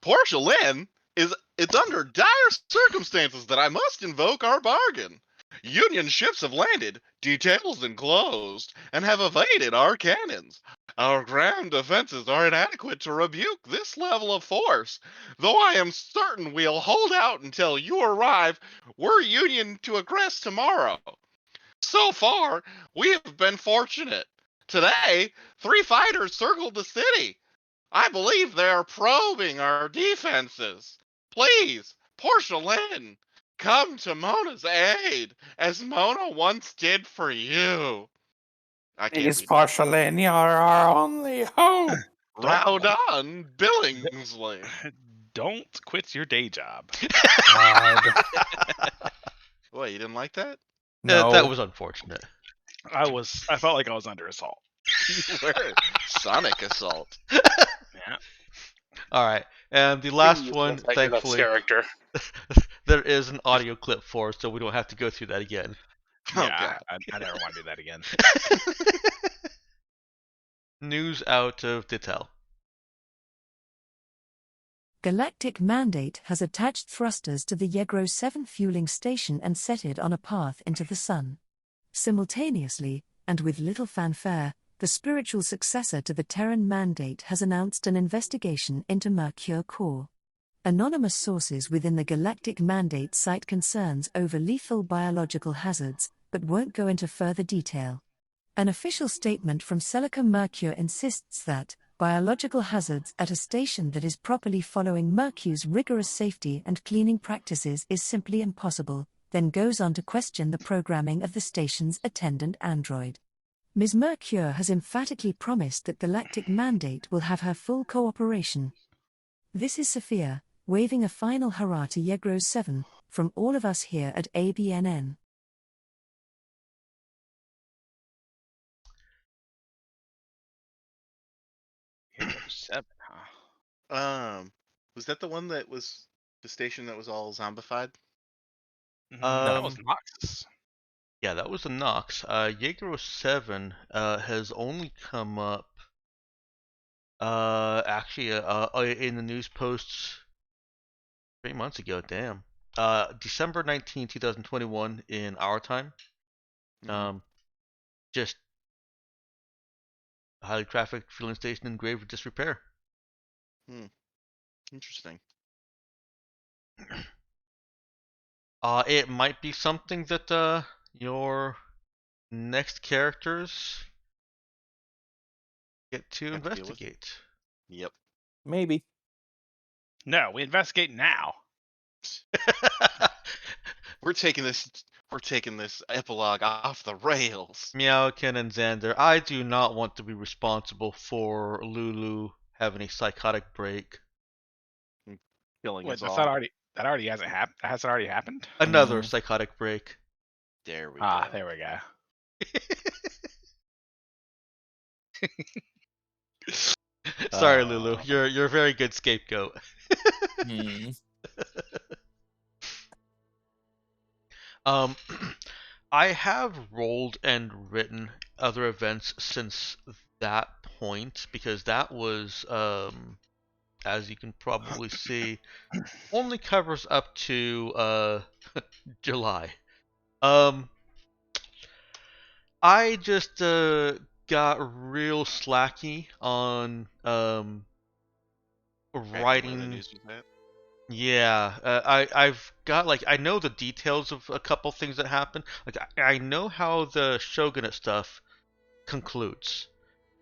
Portia Lynn it's under dire circumstances that I must invoke our bargain. Union ships have landed, details enclosed, and have evaded our cannons. Our ground defenses are inadequate to rebuke this level of force. Though I am certain we'll hold out until you arrive, we're Union to aggress tomorrow. So far, we have been fortunate. Today, 3 fighters circled the city. I believe they are probing our defenses. Please, Portia Lynn, come to Mona's aid, as Mona once did for you. I can't Please, read. Porcelain, you're our only hope. Round on, Billingsley. Don't quit your day job. God. What, you didn't like that? No. That was unfortunate. I felt like I was under assault. You were. Sonic assault. Yeah. Alright, and the last one, Looks like you're not thankfully, character. there is an audio clip for, so we don't have to go through that again. Oh, Yeah, God. I never want to do that again. News out of Detail. Galactic Mandate has attached thrusters to the Yegro 7 fueling station and set it on a path into the sun. Simultaneously, and with little fanfare, the spiritual successor to the Terran Mandate has announced an investigation into Mercure Core. Anonymous sources within the Galactic Mandate cite concerns over lethal biological hazards, but won't go into further detail. An official statement from Celica Mercure insists that biological hazards at a station that is properly following Mercure's rigorous safety and cleaning practices is simply impossible, then goes on to question the programming of the station's attendant android. Ms. Mercure has emphatically promised that Galactic Mandate will have her full cooperation. This is Sophia, waving a final hurrah to Yegro 7, from all of us here at ABNN. Hero 7, huh? Was that the one that was the station that was all zombified? That was Um, Noxus. yeah, that was a Nox. Jaeger 7 has only come up actually in the news posts 3 months ago. Damn. December 19, 2021 in our time. Um, just a highly trafficked fueling station in grave disrepair. Interesting. It might be something that your next characters get to Have to deal with. investigate. Yep. Maybe. No, we investigate now. We're taking this epilogue off the rails. Meowkin and Xander, I do not want to be responsible for Lulu having a psychotic break. Killing Wait, us that's all. not already. That already hasn't happened. Has it already happened? Another psychotic break. There we Ah, go. there we go. Sorry, Lulu. You're a very good scapegoat. Um, I have rolled and written other events since that point because that was, as you can probably see, only covers up to July. I just got real slacky on Tracking where the writing. news was at. Yeah, I've got like I know the details of a couple things that happen. Like I know how the Shogunate stuff concludes.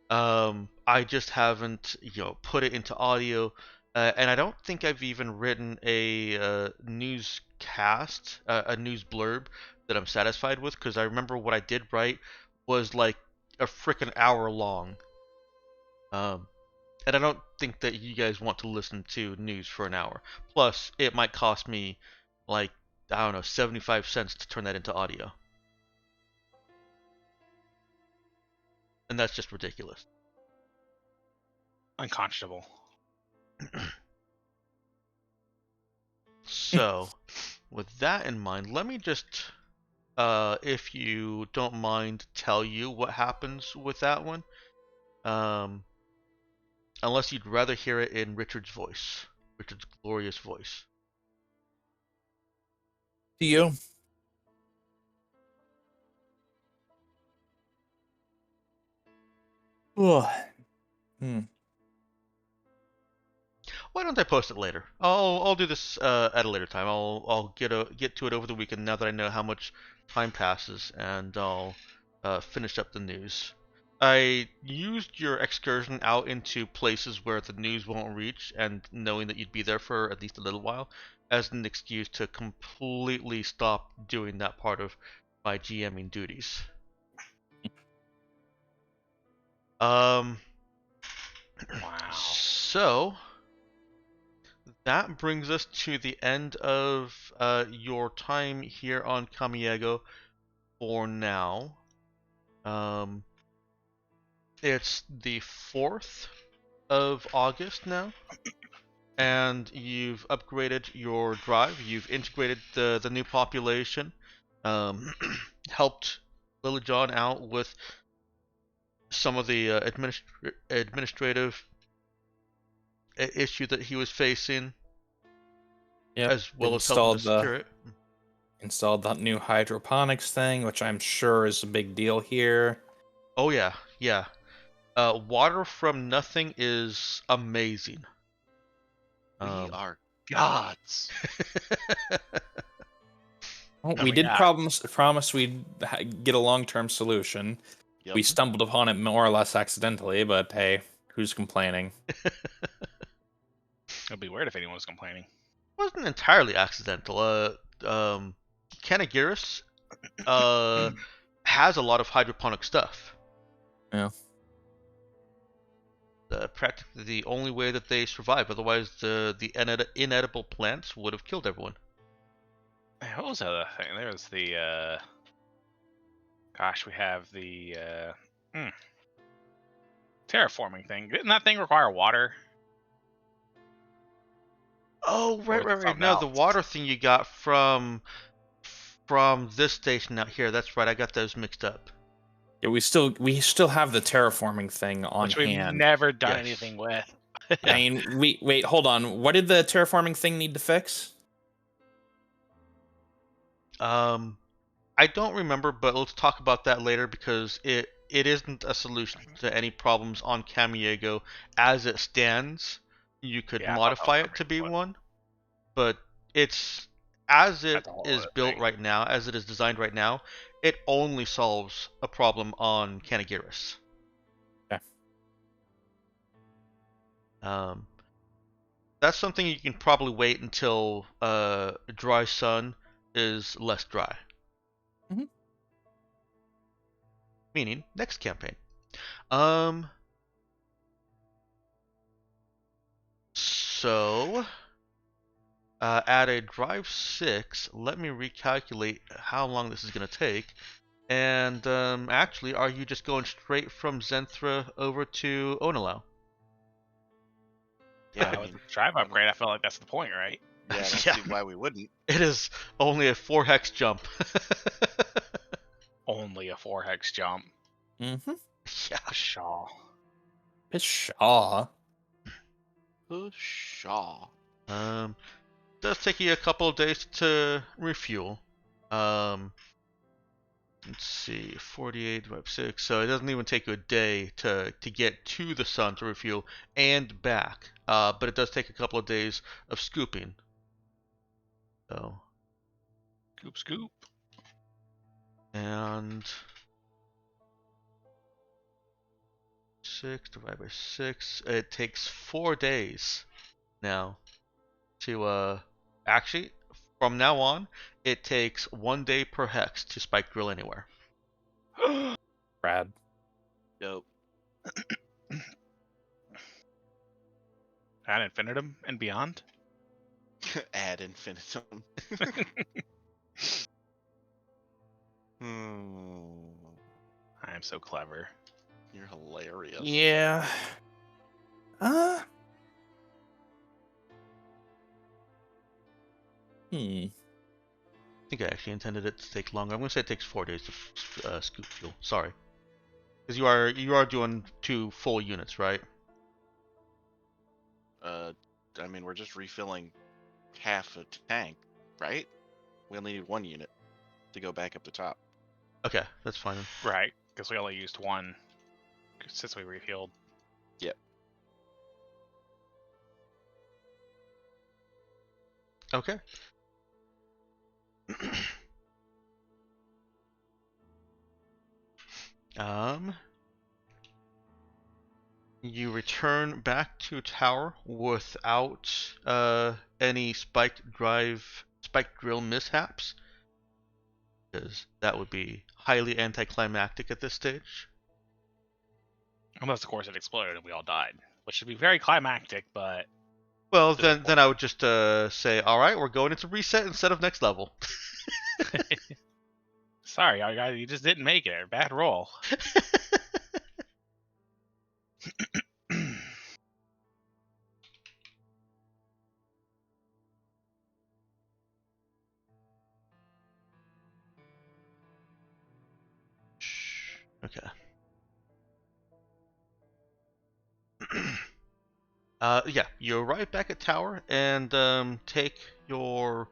I just haven't put it into audio, and I don't think I've even written a newscast, a news blurb that I'm satisfied with because I remember what I did write was like a freaking hour long. Um, and I don't think that you guys want to listen to news for an hour. Plus, it might cost me like I don't know 75 cents to turn that into audio, and that's just ridiculous. Unconscionable. So, with that in mind, let me just, if you don't mind, tell you what happens with that one. Unless you'd rather hear it in Richard's voice, Richard's glorious voice. To you. Oh. Why don't I post it later? I'll do this at a later time. I'll get to it over the weekend now that I know how much time passes, and I'll finish up the news. I used your excursion out into places where the news won't reach, and knowing that you'd be there for at least a little while, as an excuse to completely stop doing that part of my GMing duties. Wow. So that brings us to the end of your time here on Kamiego for now. It's the 4th of August now, and you've upgraded your drive. You've integrated the new population, helped Lily John out with some of the administrative issue that he was facing, as well as helping to secure it. Installed that new hydroponics thing, which I'm sure is a big deal here. Oh yeah, yeah. Water from nothing is amazing. We are gods. Well, Oh we my did God. promise we'd get a long-term solution. Yep. We stumbled upon it more or less accidentally, but hey, who's complaining? It'd be weird if anyone was complaining. Wasn't entirely accidental. Kanagiris has a lot of hydroponic stuff. Yeah. Practically the only way that they survive. Otherwise, the inedible plants would have killed everyone. Hey, what was the other thing? There's the gosh, we have the terraforming thing. Didn't that thing require water? Oh, Or right, was it right, right. something No, the else? water thing you got from from this station out here. That's right. I got those mixed up. Yeah, we still have the terraforming thing on Which we've hand. never done Yes. anything with. Yeah. I mean, wait, hold on. What did the terraforming thing need to fix? I don't remember, but let's talk about that later because it isn't a solution to any problems on Camiego as it stands. You could Yeah, I thought that was modify gonna it to be be what- one, but it's as it That's a whole is other built thing. right now, as it is designed right now, it only solves a problem on Canagiris. Okay. That's something you can probably wait until Dry Sun is less dry. Mhm. Meaning next campaign. So at a drive 6, let me recalculate how long this is going to take. And actually, are you just going straight from Zenthra over to Onalau? Yeah, With the drive I don't- upgrade, I felt like that's the point, right? Yeah, I don't Yeah. see why we wouldn't. It is only a 4 hex jump. Only a 4-hex jump. Mm-hmm. Yeah. Pshaw. Pshaw. Shaw. Does take you a couple of days to refuel. Let's see, 48 divided by 6. So it doesn't even take you a day to get to the sun to refuel and back. But it does take a couple of days of scooping. So, Scoop, scoop. and 6 divided by 6. It takes 4 days now to actually, from now on, it takes 1 day per hex to spike drill anywhere. Brad. Dope. Ad infinitum and beyond. Ad infinitum. Hmm. I am so clever. You're hilarious. Yeah. I think I actually intended it to take longer. I'm going to say it takes 4 days to scoop fuel. Sorry. Because you are doing 2 full units, right? I mean, we're just refilling half a tank, right? We only need 1 unit to go back up the top. Okay, that's fine then. Right, because we only used one since we refueled. Yep. Okay. You return back to tower without any spiked drill mishaps, because that would be highly anticlimactic at this stage. Unless, of course, it exploded and we all died, which would be very climactic, but Well, To the then I would just say, all right, we're going into reset instead of next level. sorry, you just didn't make it. Bad roll. Okay. Yeah, you arrive back at tower and take your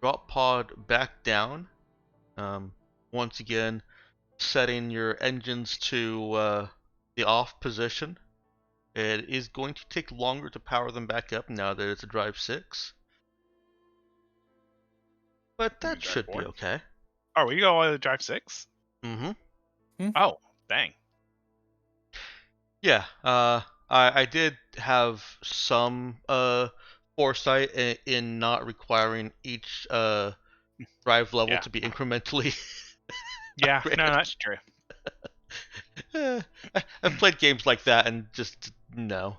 drop pod back down. Once again, setting your engines to the off position. It is going to take longer to power them back up now that it's a drive 6. But that Drive should be 4? okay. Oh, we go to drive 6? Mm-hmm. Oh, dang. Yeah, I did have some foresight in not requiring each drive level Yeah. to be incrementally. Yeah, no, upgraded. that's true. I've played games like that and just no.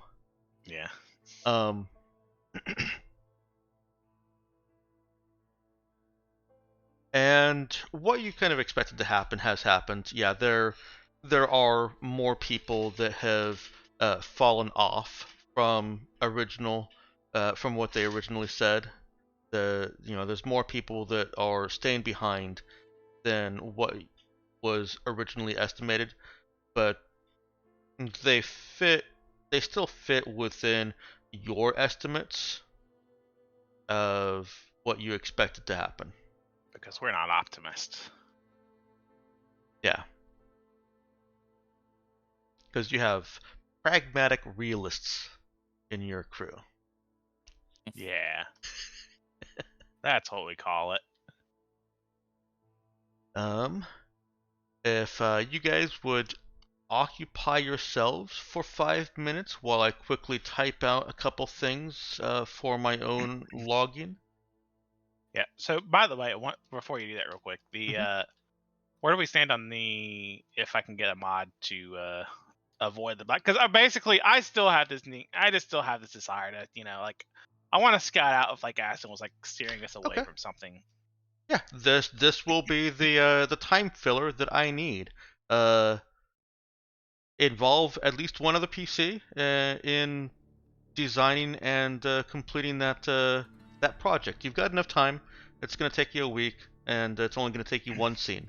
Yeah. And what you kind of expected to happen has happened. Yeah, there are more people that have fallen off from from what they originally said. there's more people that are staying behind than what was originally estimated, but they still fit within your estimates of what you expected to happen. Because we're not optimists. Yeah. Because you have pragmatic realists in your crew. Yeah. That's what we call it. If you guys would occupy yourselves for 5 minutes while I quickly type out a couple things for my own login. Yeah. So, by the way, before you do that real quick, where do we stand on if I can get a mod to avoid the black? Because I still have this desire to, like, I want to scout out if like Aston was like steering us away Okay. from something. Yeah, this will be the time filler that I need. Involve at least one other PC in designing and completing that project. You've got enough time. It's gonna take you a week, and it's only gonna take you one scene.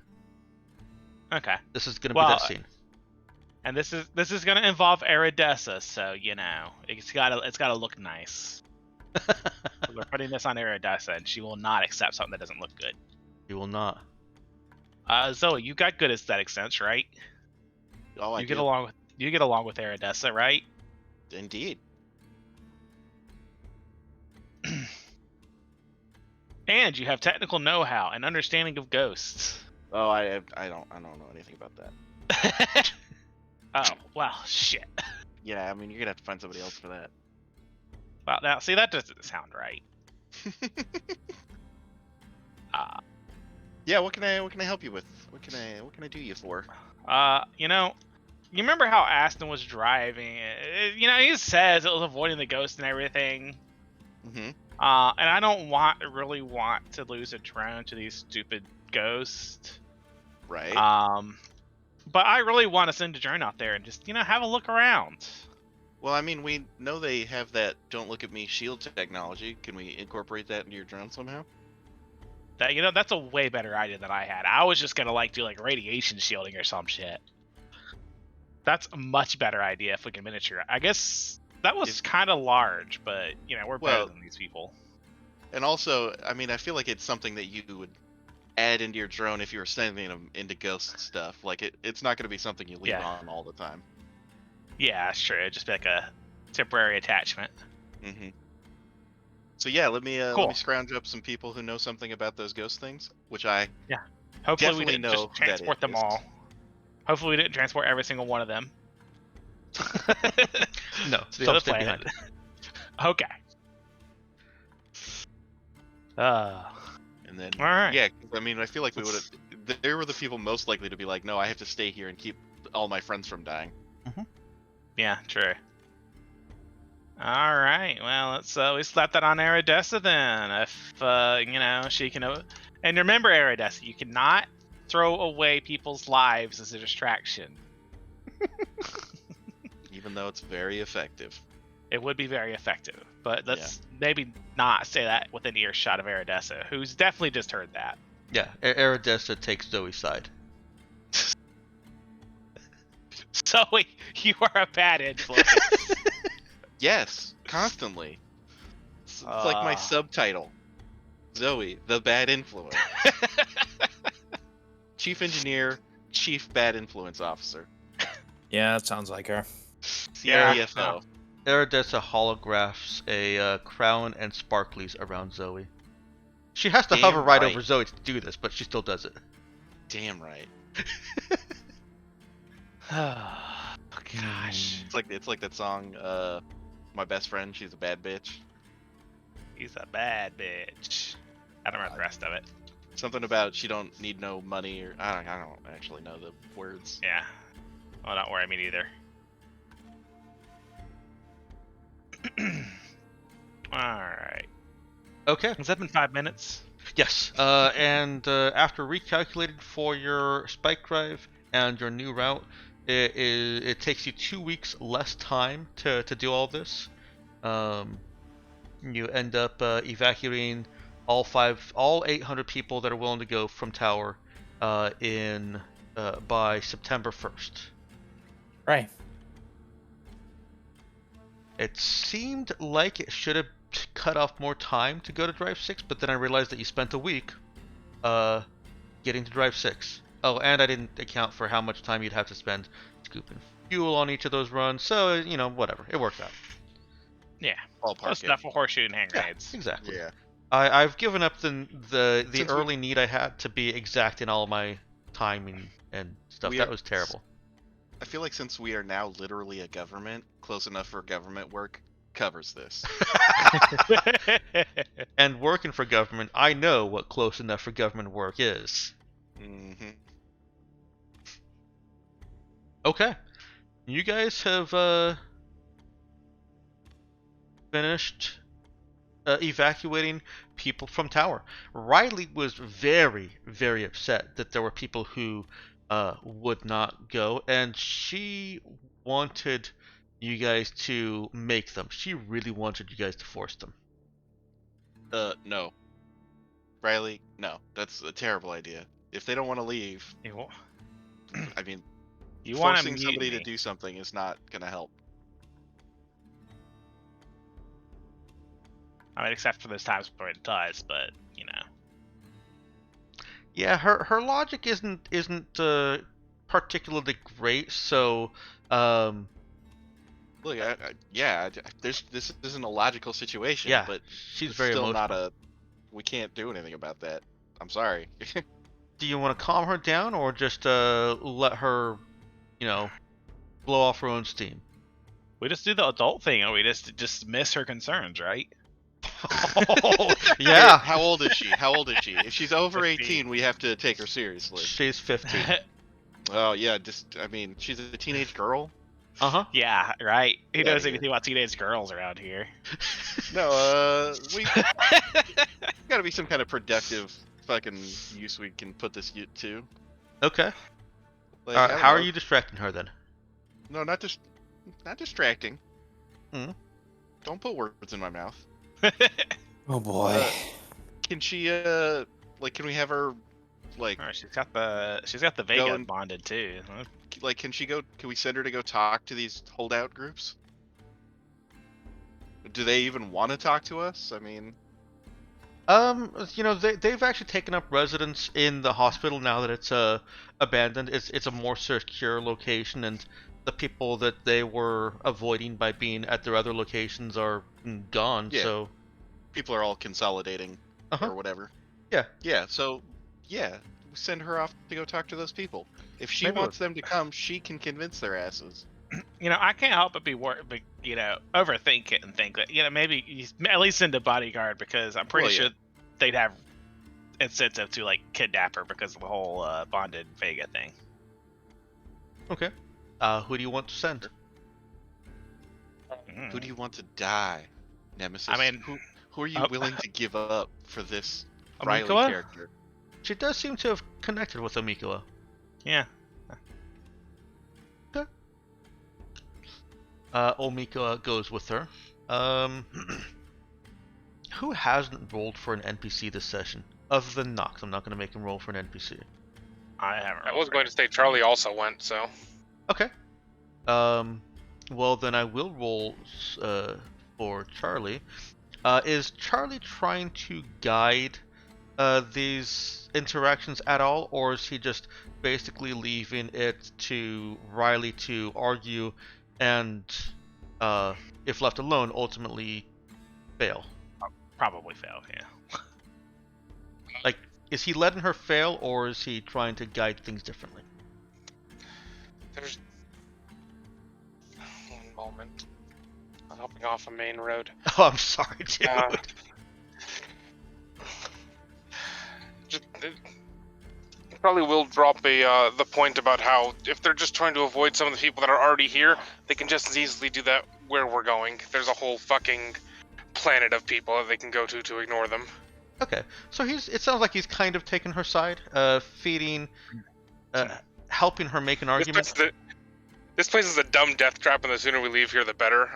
Okay. This is gonna be that scene. And this is gonna involve Aridessa, so it's gotta look nice. We're putting this on Aridessa, and she will not accept something that doesn't look good. You will not. Zoe, you got good aesthetic sense, right? Oh, I you do. get along with Aridessa, right? Indeed. And you have technical know-how and understanding of ghosts. Oh, I don't know anything about that. Oh, well, shit. Yeah, I mean, you're gonna have to find somebody else for that. Well, now, see, that doesn't sound right. Yeah, what can I help you with? What can I do you for? You remember how Aston was driving? He says it was avoiding the ghost and everything. Mm-hmm. And I don't really want to lose a drone to these stupid ghosts. Right. But I really want to send a drone out there and just, have a look around. Well, I mean, we know they have that "Don't Look at Me" shield technology. Can we incorporate that into your drone somehow? That's a way better idea than I had. I was just gonna do radiation shielding or some shit. That's a much better idea if we can miniature. I guess that was kind of large, but we're better than these people. And also, I mean, I feel like it's something that you would add into your drone if you were sending them into ghost stuff. Like it's not going to be something you leave on all the time. Yeah, that's true. It'd just be like a temporary attachment. Mm-hmm. So yeah, let me Cool. scrounge up some people who know something about those ghost things, which I Hopefully we definitely didn't know just transport them all. Hopefully we didn't transport every single one of them. No, to the some other stay planet. behind. Okay. And then all right. yeah, I mean, I feel like we would have. They were the people most likely to be like, no, I have to stay here and keep all my friends from dying. Mm-hmm. Yeah, true. All right. Well, let's we slap that on Aridessa then. If she can. And remember, Aridessa, you cannot throw away people's lives as a distraction. Even though it's very effective. It would be very effective, but let's maybe not say that within earshot of Aridessa, who's definitely just heard that. Yeah, Aridessa takes Zoe's side. Zoe, you are a bad influence. Yes, constantly. It's like my subtitle. Zoe, the bad influence. Chief engineer, chief bad influence officer. Yeah, that sounds like her. CFO. Aridessa holographs a crown and sparklies around Zoe. She has to Damn hover right right. over Zoe to do this, but she still does it. Damn right. Oh, gosh. It's like that song, My Best Friend, She's a Bad Bitch. He's a bad bitch. I don't remember the rest of it. Something about she don't need no money, or I don't actually know the words. Yeah. Well, don't worry, me neither. Alright. Okay. Has that been 5 minutes? Yes. And after recalculating for your spike drive and your new route, it takes you 2 weeks less time to do all this. You end up evacuating all 800 people that are willing to go from Tower by September 1st. Right. It seemed like it should have cut off more time to go to Drive 6, but then I realized that you spent a week getting to Drive 6. Oh, and I didn't account for how much time you'd have to spend scooping fuel on each of those runs, so, whatever. It worked out. Yeah. Ballpark Close it. enough for horseshoe and hand Yeah, grenades. exactly. Yeah. I've given up the Since early need I had to be exact in all my timing and stuff. That was terrible. I feel like since we are now literally a government, close enough for government work covers this. And working for government, I know what close enough for government work is. Mm-hmm. Okay. You guys have finished evacuating people from Tower. Riley was very, very upset that there were people who would not go, and she wanted you guys to make them. She really wanted you guys to force them. No. Riley, no. That's a terrible idea. If they don't want to leave, I mean, You want forcing somebody to do something is not going to help. I mean, except for those times where it does, but Yeah, her logic isn't particularly great. So, Look, this isn't a logical situation. Yeah, but she's it's very still emotional. not a. We can't do anything about that. I'm sorry. Do you want to calm her down or just let her, blow off her own steam? we just do the adult thing and we just dismiss her concerns, right? Oh, yeah. How old is she? How old is she? If she's over 15. 18, we have to take her seriously. She's 15. Oh yeah, she's a teenage girl. Uh-huh. Yeah, right. Who Get knows outta here. anything about teenage girls around here? No, we gotta be some kind of productive fucking use we can put this to. Okay. Like, I don't How are know. you distracting her then? No, not distracting. Hmm. Don't put words in my mouth. Oh boy. Can she can we have her like Oh, she's got the Vega Going- bonded too. Huh? can we send her to go talk to these holdout groups? Do they even want to talk to us? I mean, they've actually taken up residence in the hospital now that it's abandoned. It's a more secure location, and the people that they were avoiding by being at their other locations are gone. Yeah. So, people are all consolidating Uh-huh. or whatever. Yeah. Yeah, so send her off to go talk to those people. If she Maybe wants them to come, she can convince their asses. I can't help but overthink it and think that maybe you at least send a bodyguard because I'm pretty Well, yeah. sure they'd have incentive to kidnap her because of the whole bonded Vega thing. okay. Who do you want to send? Mm. Who do you want to die, Nemesis? I mean, who are you willing to give up for this Riley Amikoa? character? She does seem to have connected with Amikoa. Yeah. Omikoa goes with her. Who hasn't rolled for an NPC this session? Other than Nox, I'm not going to make him roll for an NPC. I haven't. I was going to say Charlie also went, so. Okay. Well, then I will roll for Charlie. Is Charlie trying to guide these interactions at all, or is he just basically leaving it to Riley to argue and, if left alone, ultimately fail? Probably fail. Yeah. Like, is he letting her fail, or is he trying to guide things differently? There's one moment. I'm hopping off a main road. Oh, I'm sorry, dude. Probably will drop the point about how if they're just trying to avoid some of the people that are already here, they can just as easily do that where we're going. There's a whole fucking planet of people that they can go to ignore them. Okay, so it sounds like he's kind of taking her side, helping her make an argument. This place is a dumb death trap, and the sooner we leave here, the better.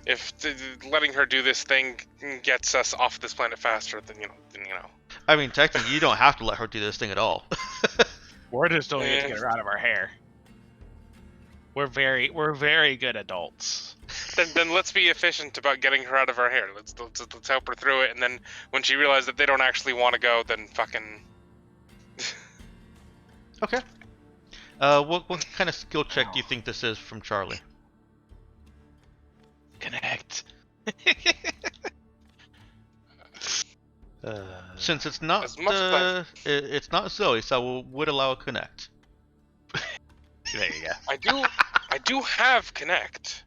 if letting her do this thing gets us off this planet faster, then you know. I mean, technically, you don't have to let her do this thing at all. We're just doing it to Eh. get her out of our hair. We're very good adults. Then let's be efficient about getting her out of our hair. Let's help her through it, and then when she realizes that they don't actually want to go, then fucking. Okay. What kind of skill check do you think this is from Charlie? Connect. Since it's not As much as it's not Zoe, so I would allow a connect. There you go. I do have Connect.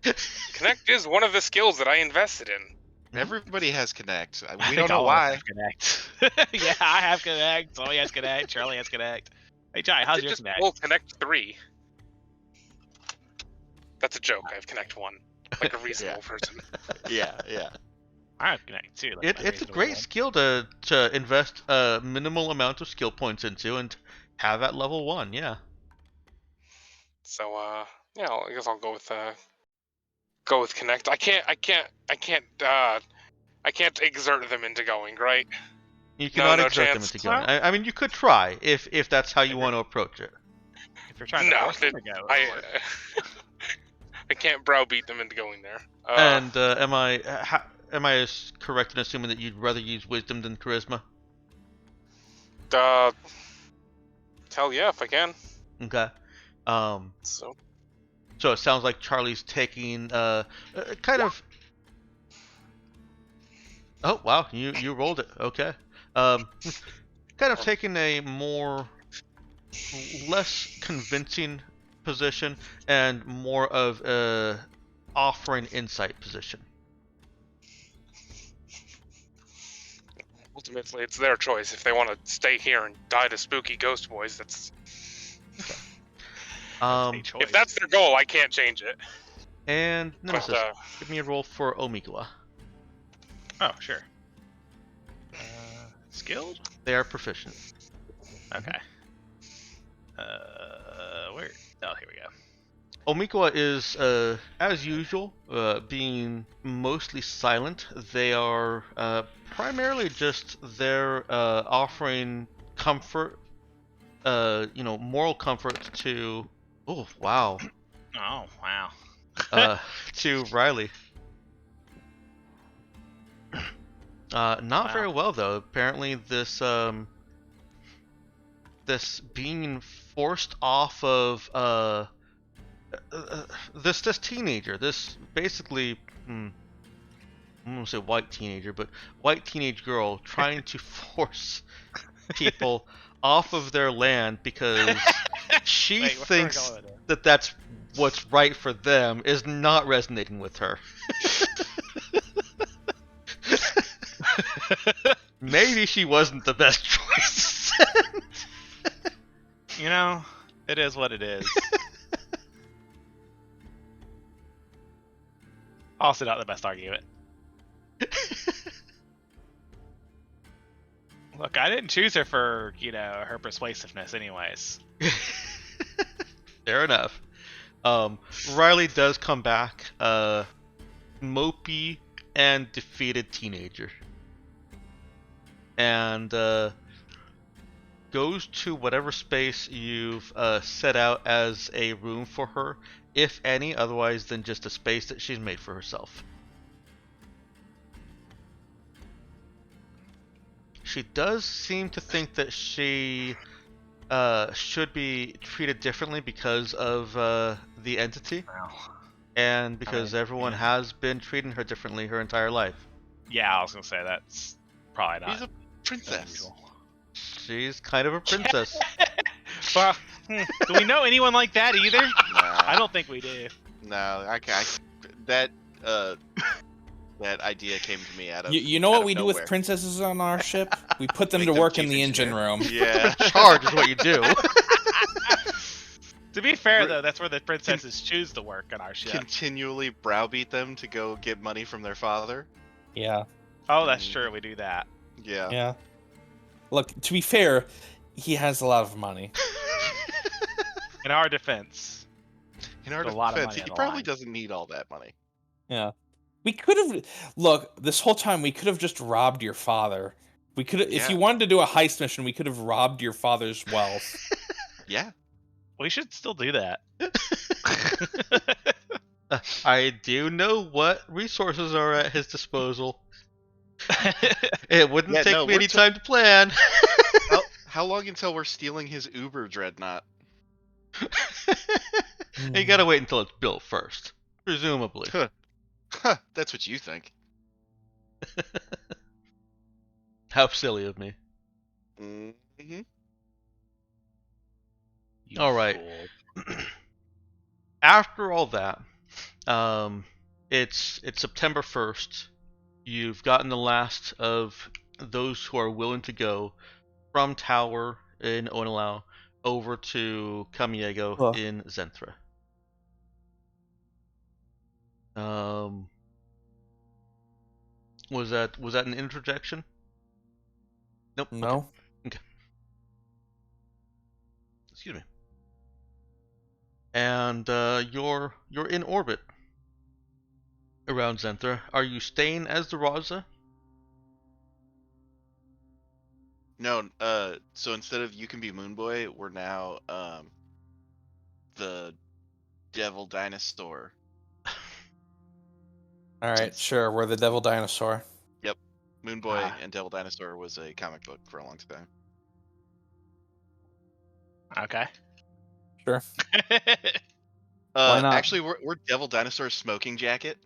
Connect is one of the skills that I invested in. Everybody has Connect. I We think don't know all of us why. have Connect. Yeah, I have Connect. Zoe has Connect. Charlie has Connect. Hey, Jai, how's your Just Connect? roll Connect 3. That's a joke. I have Connect 1, like a reasonable person. Yeah. I have Connect too. Like It's a great skill to invest a minimal amount of skill points into and have at level 1. Yeah. So yeah, I guess I'll go with Connect. I can't exert them into going, right? You cannot no exert them chance. into going. I mean, you could try if that's how you want to approach it. If you're trying to force them to go, it'll work. I can't browbeat them into going there. And am I correct in assuming that you'd rather use wisdom than charisma? Hell yeah, if I can. Okay. So So it sounds like Charlie's taking kind of. Oh wow, you rolled it. Okay. Kind of taking a less convincing position and more of a offering insight position. ultimately, it's their choice. If they want to stay here and die to spooky ghost boys, that's. If that's their goal, I can't change it. And Nemesis, But, give me a roll for Omikawa. Oh, sure. Skilled? They are proficient. Okay. Where? Oh, here we go. Omikawa is, as usual, being mostly silent. They are primarily just there offering comfort, moral comfort to. Oh wow. Oh, wow. To Riley. Not very well though. Apparently, this being forced off of this teenager, this basically, I'm gonna say white teenager, but white teenage girl trying to force people off of their land because she thinks that that's what's right for them is not resonating with her. Maybe she wasn't the best choice. You know, it is what it is. Also not the best argument. Look, I didn't choose her for, her persuasiveness anyways. Fair enough. Riley does come back, mopey and defeated teenager. And goes to whatever space you've set out as a room for her, if any, otherwise than just a space that she's made for herself. She does seem to think that she should be treated differently because of the entity, and because everyone has been treating her differently her entire life. Yeah, I was gonna say that's probably not. She's a princess. unusual. She's kind of a princess. Well, do we know anyone like that either? Nah, I don't think we do. No, that idea came to me out of. You know out what of we do nowhere. with princesses on our ship? We put them Make to them work in chief the engine engineer. room. Yeah. Charge is what you do. To be fair, though, that's where the princesses choose to work on our ship. Continually browbeat them to go get money from their father. Yeah. Oh, that's true. We do that. Yeah. Yeah. Look, to be fair, he has a lot of money. In our defense. In our There's a lot of defense, money he on the probably line. doesn't need all that money. Yeah. We could have look, this whole time we could have just robbed your father. We could have, if Yeah. you wanted to do a heist mission, we could have robbed your father's wealth. Yeah. We should still do that. I do know what resources are at his disposal. It wouldn't Yeah, take no, me we're any time to plan. How long until we're stealing his Uber dreadnought? You gotta wait until it's built first, presumably. Huh, that's what you think. How silly of me. Mm-hmm. You All right. fool. After all that, it's September 1st. You've gotten the last of those who are willing to go from Tower in Onalau over to Kamiego Huh. in Zenthra. Was that an interjection? Nope. No. Okay. Excuse me. And you're in orbit around Zenthra. Are you staying as the Raza? No, so instead of you can be Moon Boy, we're now the Devil Dinosaur. All right, Since- sure. We're the Devil Dinosaur. Yep. Moon Boy Ah. and Devil Dinosaur was a comic book for a long time. Okay. Sure. Why not? Actually, we're Devil Dinosaur Smoking Jacket,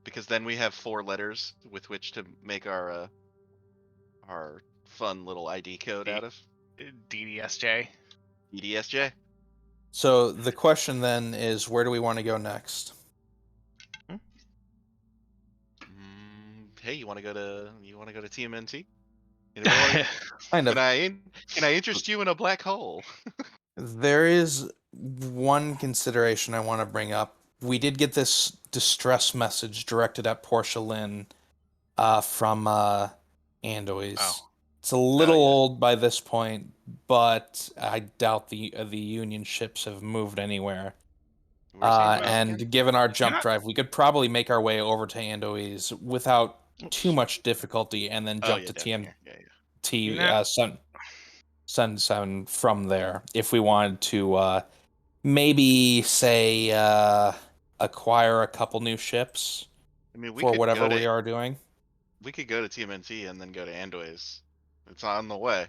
because then we have 4 letters with which to make our fun little ID code out of. DDSJ. EDSJ. So the question then is, where do we want to go next? Hey, you want to go to TMNT? Anybody wanna go? Kind of. Can I interest you in a black hole? There is one consideration I want to bring up. We did get this distress message directed at Portia Lynn from Andois. Oh. It's a little yeah. old by this point, but I doubt the Union ships have moved anywhere. Where's Andois And again? given our jump not- drive, we could probably make our way over to Andois without too much difficulty, and then jump to down here. Yeah, TMT You know- Sun 7 from there if we wanted to maybe say acquire a couple new ships I mean, for whatever we are doing. We could go to TMNT and then go to Andois. It's on the way.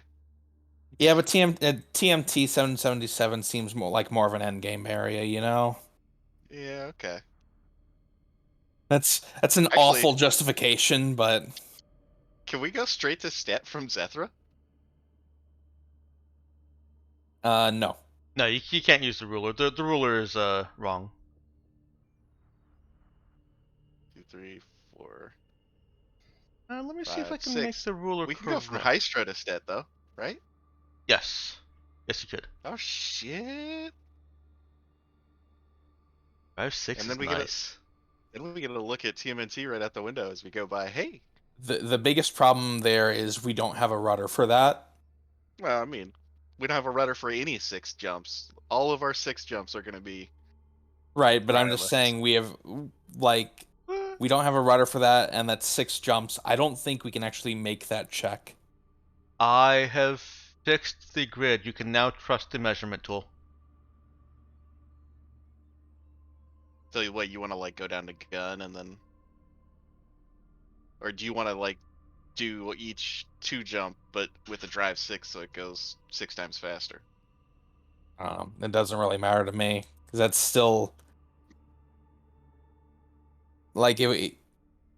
Yeah, but TMT 777 seems more of an end game area, you know? Yeah, okay. That's an Actually- awful justification, but Can we go straight to Stet from Zethra? no. No, you can't use the ruler. The ruler is wrong. 2, 3, 4. Let me see if I 5, can 6. make the ruler We can go from correct. Hystro to Stet, though, right? Yes. Yes, you could. Oh, shit. 5, 6 And is then we get a- nice. Then we get a look at TMNT right out the window as we go by. Hey, The biggest problem there is we don't have a rudder for that. well, I mean, we don't have a rudder for any 6 jumps. All of our 6 jumps are going to be... Right, but I'm just Rudderless. saying we have we don't have a rudder for that, and that's 6 jumps. I don't think we can actually make that check. I have fixed the grid. You can now trust the measurement tool. So what, you want to, like, go down to gun and then... Or do you want to, like, do each 2 jump, but with a drive 6 so it goes 6 times faster? It doesn't really matter to me because that's still like it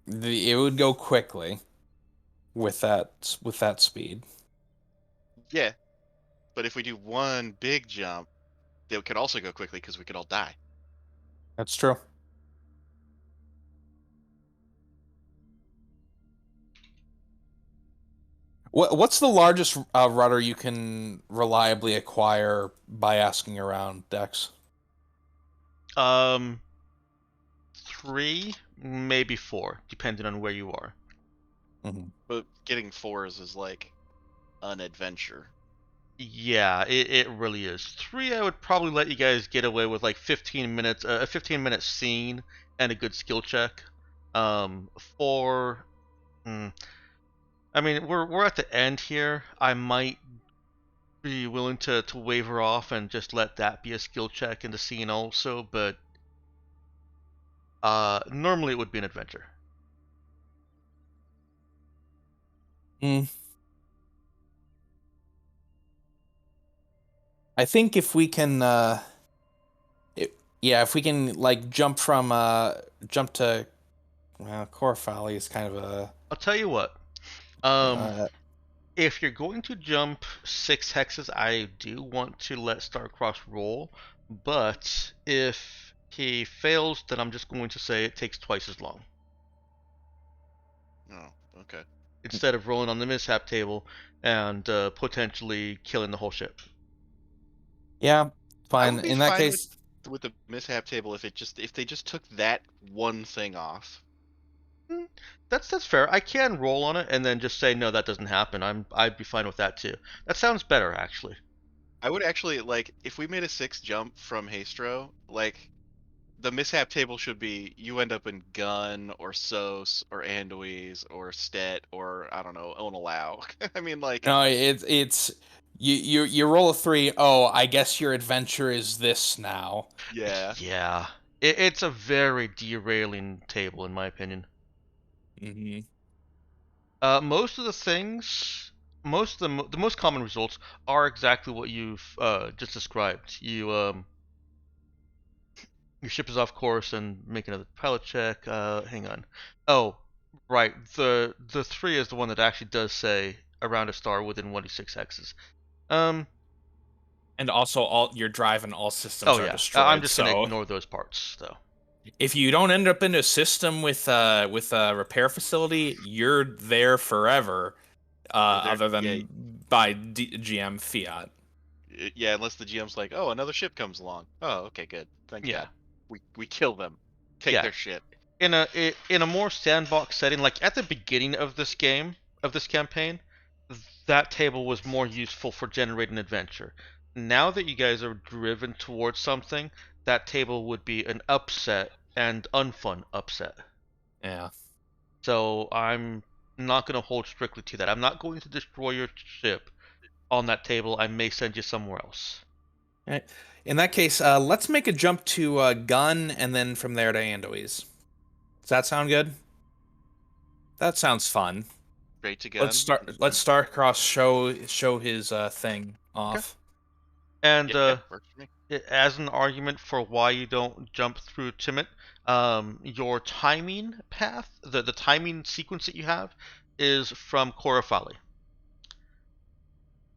would go quickly with that speed. Yeah. But if we do one big jump, it could also go quickly because we could all die. That's true. What's the largest rudder you can reliably acquire by asking around, Dex? 3, maybe 4, depending on where you are. But getting 4s is like an adventure. Yeah, it really is. 3, I would probably let you guys get away with like 15 minutes, a 15-minute scene and a good skill check. For, I mean, we're at the end here. I might be willing to waver off and just let that be a skill check in the scene also, but normally it would be an adventure. I think if we can, if we can like jump to Core Folly is kind of a. I'll tell you what. If you're going to jump 6 hexes, I do want to let Starcross roll, but if he fails, then I'm just going to say it takes twice as long. Oh, okay. Instead of rolling on the mishap table and potentially killing the whole ship. Yeah, I fine. would be In that fine case, with the mishap table if they just took that one thing off. That's fair. I can roll on it and then just say no, that doesn't happen. I'd be fine with that too. That sounds better actually. I would actually like if we made a 6 jump from Hastro, like the mishap table should be you end up in Gun or Sos or Anduiz or Stet or I don't know, Onalau. I mean like no, it's you roll a 3. Oh, I guess your adventure is this now. yeah. Yeah. It's a very derailing table in my opinion. Mm-hmm. Most of the things, most of the most common results are exactly what you've just described. Your ship is off course and make another pilot check. Hang on. Oh, right. The 3 is the one that actually does say around a star within 1d6 hexes. And also, all your drive and all systems Oh are yeah. destroyed. I'm just gonna So ignore those parts though. if you don't end up in a system with a repair facility, you're there forever. Other than by GM fiat. Yeah, unless the GM's like, "Oh, another ship comes along." Oh, okay, good. Thank Yeah. God. We kill them. Take Yeah. their shit. In a more sandbox setting, like at the beginning of this game, of this campaign, that table was more useful for generating adventure. Now that you guys are driven towards something, that table would be an upset and unfun upset. Yeah. So I'm not going to hold strictly to that. I'm not going to destroy your ship on that table. I may send you somewhere else. All right. In that case, let's make a jump to Gun and then from there to Andoise. Does that sound good? That sounds fun. Straight to Gun. Let's start across show his thing off. Okay. And yeah, works for me. as an argument for why you don't jump through Timid, your timing path, the timing sequence that you have, is from Korafali.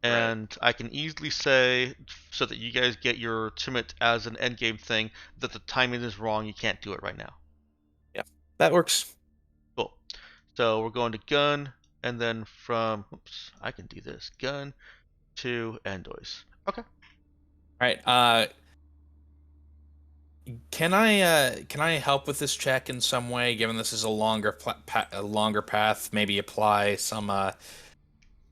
And I can easily say, so that you guys get your Timid as an endgame thing, that the timing is wrong, you can't do it right now. Yeah, that works. Cool. So we're going to Gun, and then from, oops, I can do this, Gun to Andoise. Okay. All right. Can I help with this check in some way? Given this is a longer path, maybe apply some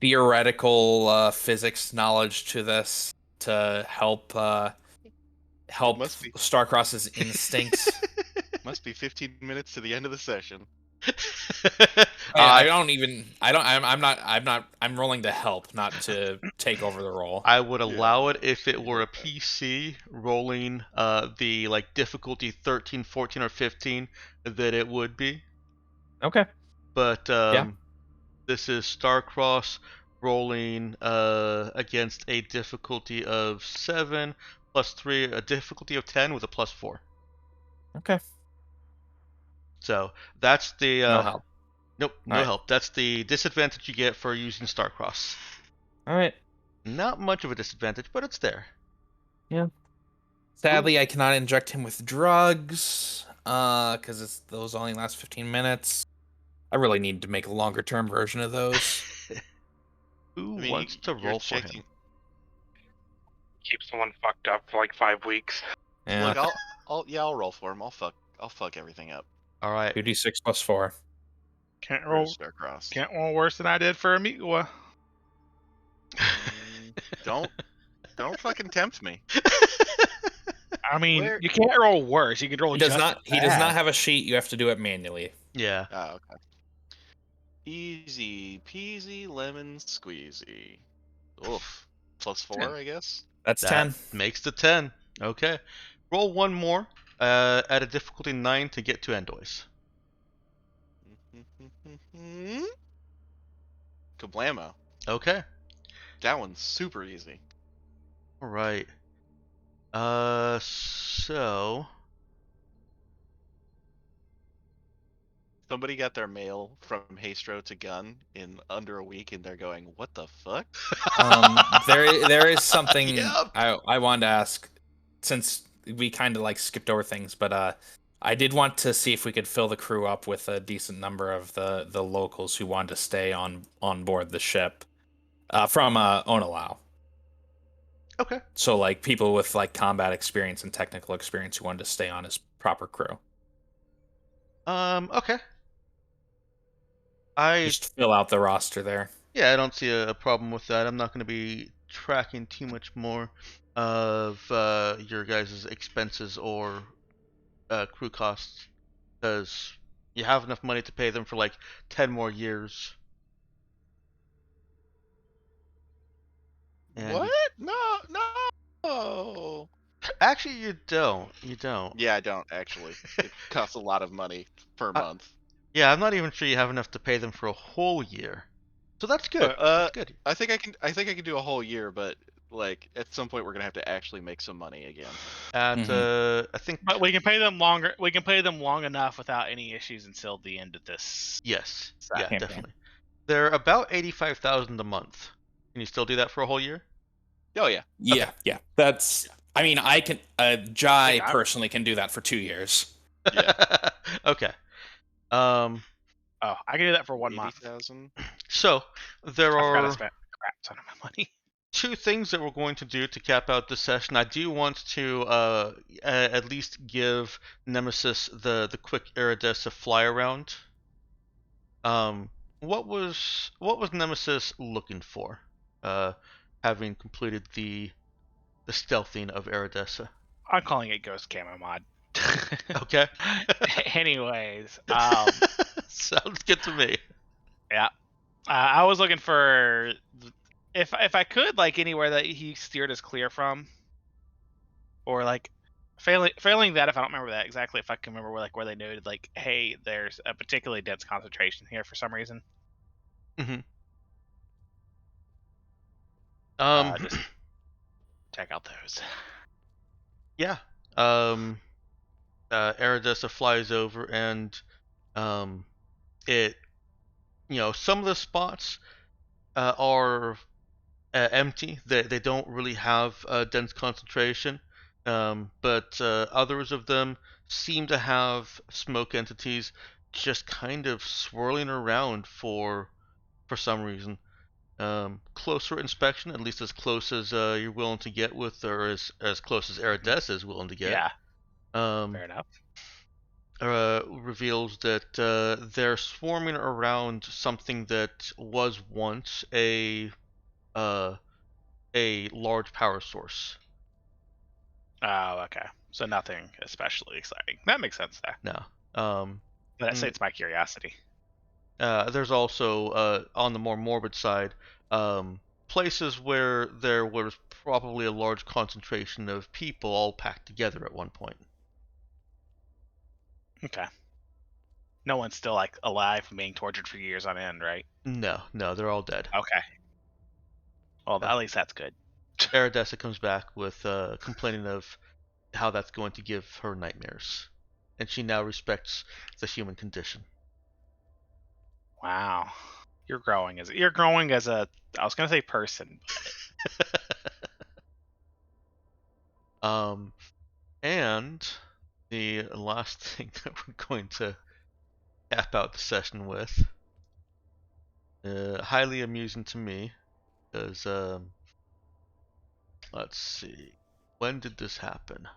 theoretical physics knowledge to this to help Starcross's instincts. Must be 15 minutes to the end of the session. I'm rolling to help, not to take over the role. I would allow it if it were a PC rolling the like difficulty 13, 14, or 15 that it would be. Okay. But this is Starcross rolling against a difficulty of 7 plus 3, a difficulty of 10 with a plus 4. Okay. So that's the no help. Nope, no help. That's the disadvantage you get for using Starcross. All right. Not much of a disadvantage, but it's there. Yeah. Sadly, I cannot inject him with drugs, because those only last 15 minutes. I really need to make a longer-term version of those. Who wants to roll for him? Keep someone fucked up for like 5 weeks. Yeah. Look, I'll roll for him. I'll fuck everything up. All right. 2d6 plus 4. Can't roll worse than I did for Amiga. Don't fucking tempt me. I mean, Where- you can't roll worse. You can roll He does just not. as He does not bad. have a sheet. You have to do it manually. Yeah. Oh, okay. Easy peasy lemon squeezy. Oof. +4, I guess. That's That 10. makes the 10. Okay. Roll one more at a difficulty 9 to get to Endoys. Kablamo. Okay. That one's super easy. All right. So Somebody got their mail from Hastro to Gun in under a week, and they're going, "What the fuck?" There is something Yep. I wanted to ask, since we kind of like skipped over things, but I did want to see if we could fill the crew up with a decent number of the locals who wanted to stay on board the ship from Onalau. Okay. So like people with like combat experience and technical experience who wanted to stay on as proper crew. Okay. I Just fill out the roster there. Yeah, I don't see a problem with that. I'm not going to be tracking too much more of your guys' expenses or crew costs because you have enough money to pay them for like 10 more years. And What? No, no. actually, you don't. You don't. Yeah, I don't actually. It costs a lot of money per I- month. Yeah, I'm not even sure you have enough to pay them for a whole year. So that's good. That's good. I think I can. I think I can do a whole year, but like at some point we're gonna have to actually make some money again. At I think But we can pay them longer. We can pay them long enough without any issues until the end of this. yes, Side yeah, campaign. definitely. They're about 85,000 a month. Can you still do that for a whole year? Oh yeah. Yeah. That's. I mean, I can. Jai Yeah, I- personally can do that for 2 years. Yeah. Okay. Oh, I can do that for 1 month. 80,000. So there I forgot I are spent a crap ton of my money. two things that we're going to do to cap out this session. I do want to at least give Nemesis the quick Iridessa fly around. What was Nemesis looking for? Having completed the stealthing of Iridessa. I'm calling it Ghost Camo Mod. Okay. Anyways, Sounds good to me. I was looking for if I could like anywhere that he steered us clear from, or like failing that if I don't remember that exactly, if I can remember where they noted like, hey, there's a particularly dense concentration here for some reason. Mm-hmm. Just check out those. Yeah. Aerodessa flies over and it some of the spots are empty. They don't really have a dense concentration, but others of them seem to have smoke entities just kind of swirling around for some reason. Closer inspection, at least as close as you're willing to get with, or as close as Aerodessa is willing to get. Yeah, Um, fair enough. reveals that they're swarming around something that was once uh, a large power source. Oh, okay. So nothing especially exciting. That makes sense there. No. But that sates my curiosity. There's also on the more morbid side, places where there was probably a large concentration of people all packed together at one point. Okay. No one's still like alive and being tortured for years on end, right? No, they're all dead. Okay. Well, at least that's good. Aerodessa comes back with complaining of how that's going to give her nightmares, and she now respects the human condition. Wow. You're growing as a I was gonna say person. And the last thing that we're going to cap out the session with, highly amusing to me, because let's see, when did this happen?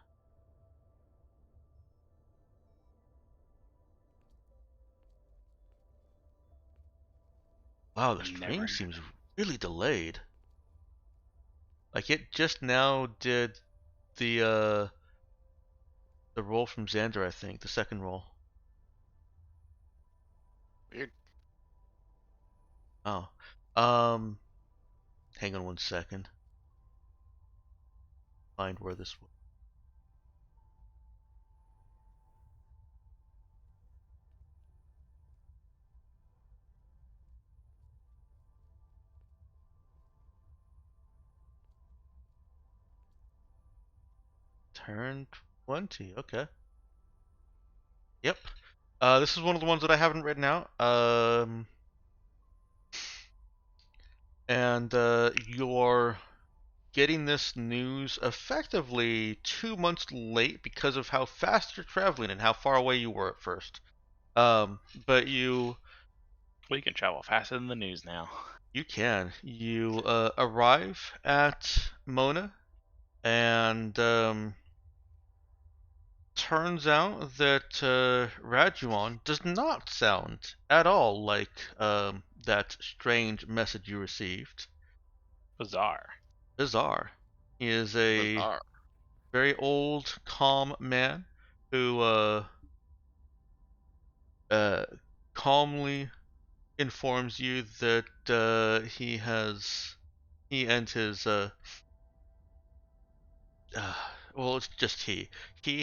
Wow, the stream seems really delayed. Like it just now did the the roll from Xander, I think. The second roll. Weird. Oh. Hang on one second. Find where this was. Turn 20. Okay. Yep. This is one of the ones that I haven't written out. And you're getting this news effectively 2 months late because of how fast you're traveling and how far away you were at first. But We can travel faster than the news now. you can. You arrive at Mona, and turns out that Rajuan does not sound at all like that strange message you received. Bizarre. Bizarre. He is a Bizarre. very old, calm man who calmly informs you that he and his well, it's just he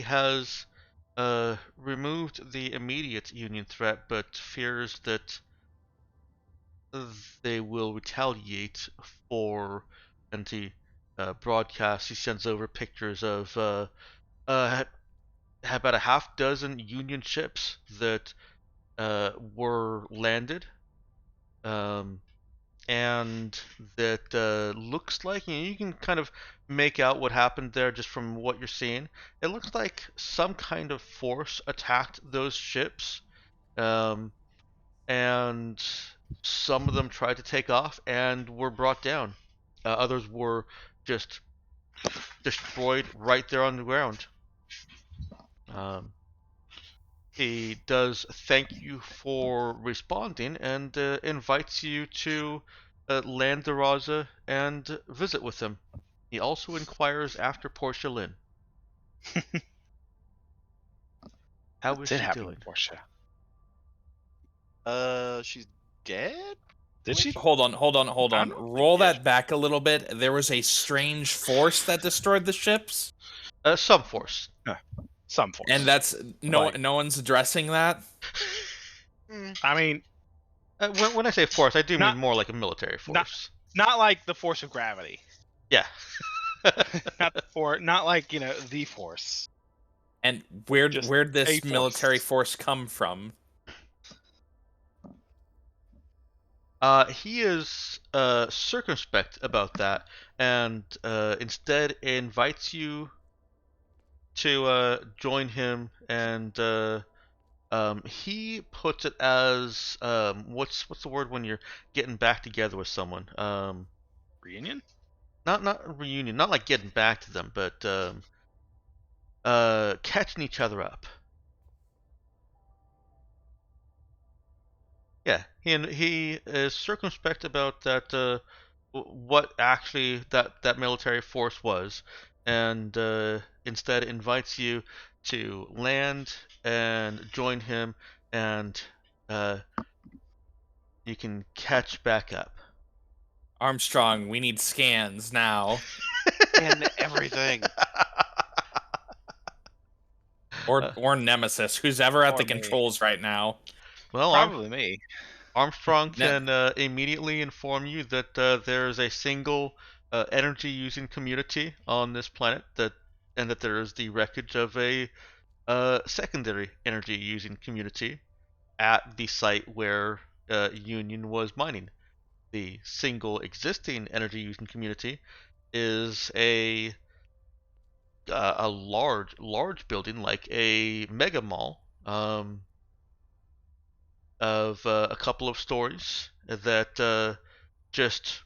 has removed the immediate Union threat, but fears that they will retaliate for, and he broadcasts. He sends over pictures of uh, about a half dozen Union ships that were landed, um, and that looks like, you can kind of make out what happened there just from what you're seeing. It looks like some kind of force attacked those ships, um, and some of them tried to take off and were brought down. Others were just destroyed right there on the ground. Um, he does thank you for responding and invites you to land the Raza and visit with him. He also inquires after Portia Lynn. How What is did she happen doing? to Portia? She's dead? Did she? Hold on. I don't think Roll she is. that back a little bit. There was a strange force that destroyed the ships, Some force. Some force. and that's Like- no one's addressing that. I mean, When I say force, I do Not- mean more like a military force. not like the force of gravity. Yeah. Not like the force. And Just where'd a this force. military force come from? He is circumspect about that, and instead invites you to join him, and he puts it as what's the word when you're getting back together with someone? Reunion? Not reunion, not like getting back to them, but catching each other up. Yeah, he is circumspect about that. What actually that military force was, and instead invites you to land and join him, and uh, you can catch back up. Armstrong, we need scans now, And everything. or Nemesis, who's ever at Or the me. controls right now. Well, Probably me. Armstrong Ne- can immediately inform you that there is a single energy-using community on this planet, and that there is the wreckage of a secondary energy-using community at the site where Union was mining. The single existing energy-using community is a large building, like a mega mall, of a couple of stories that just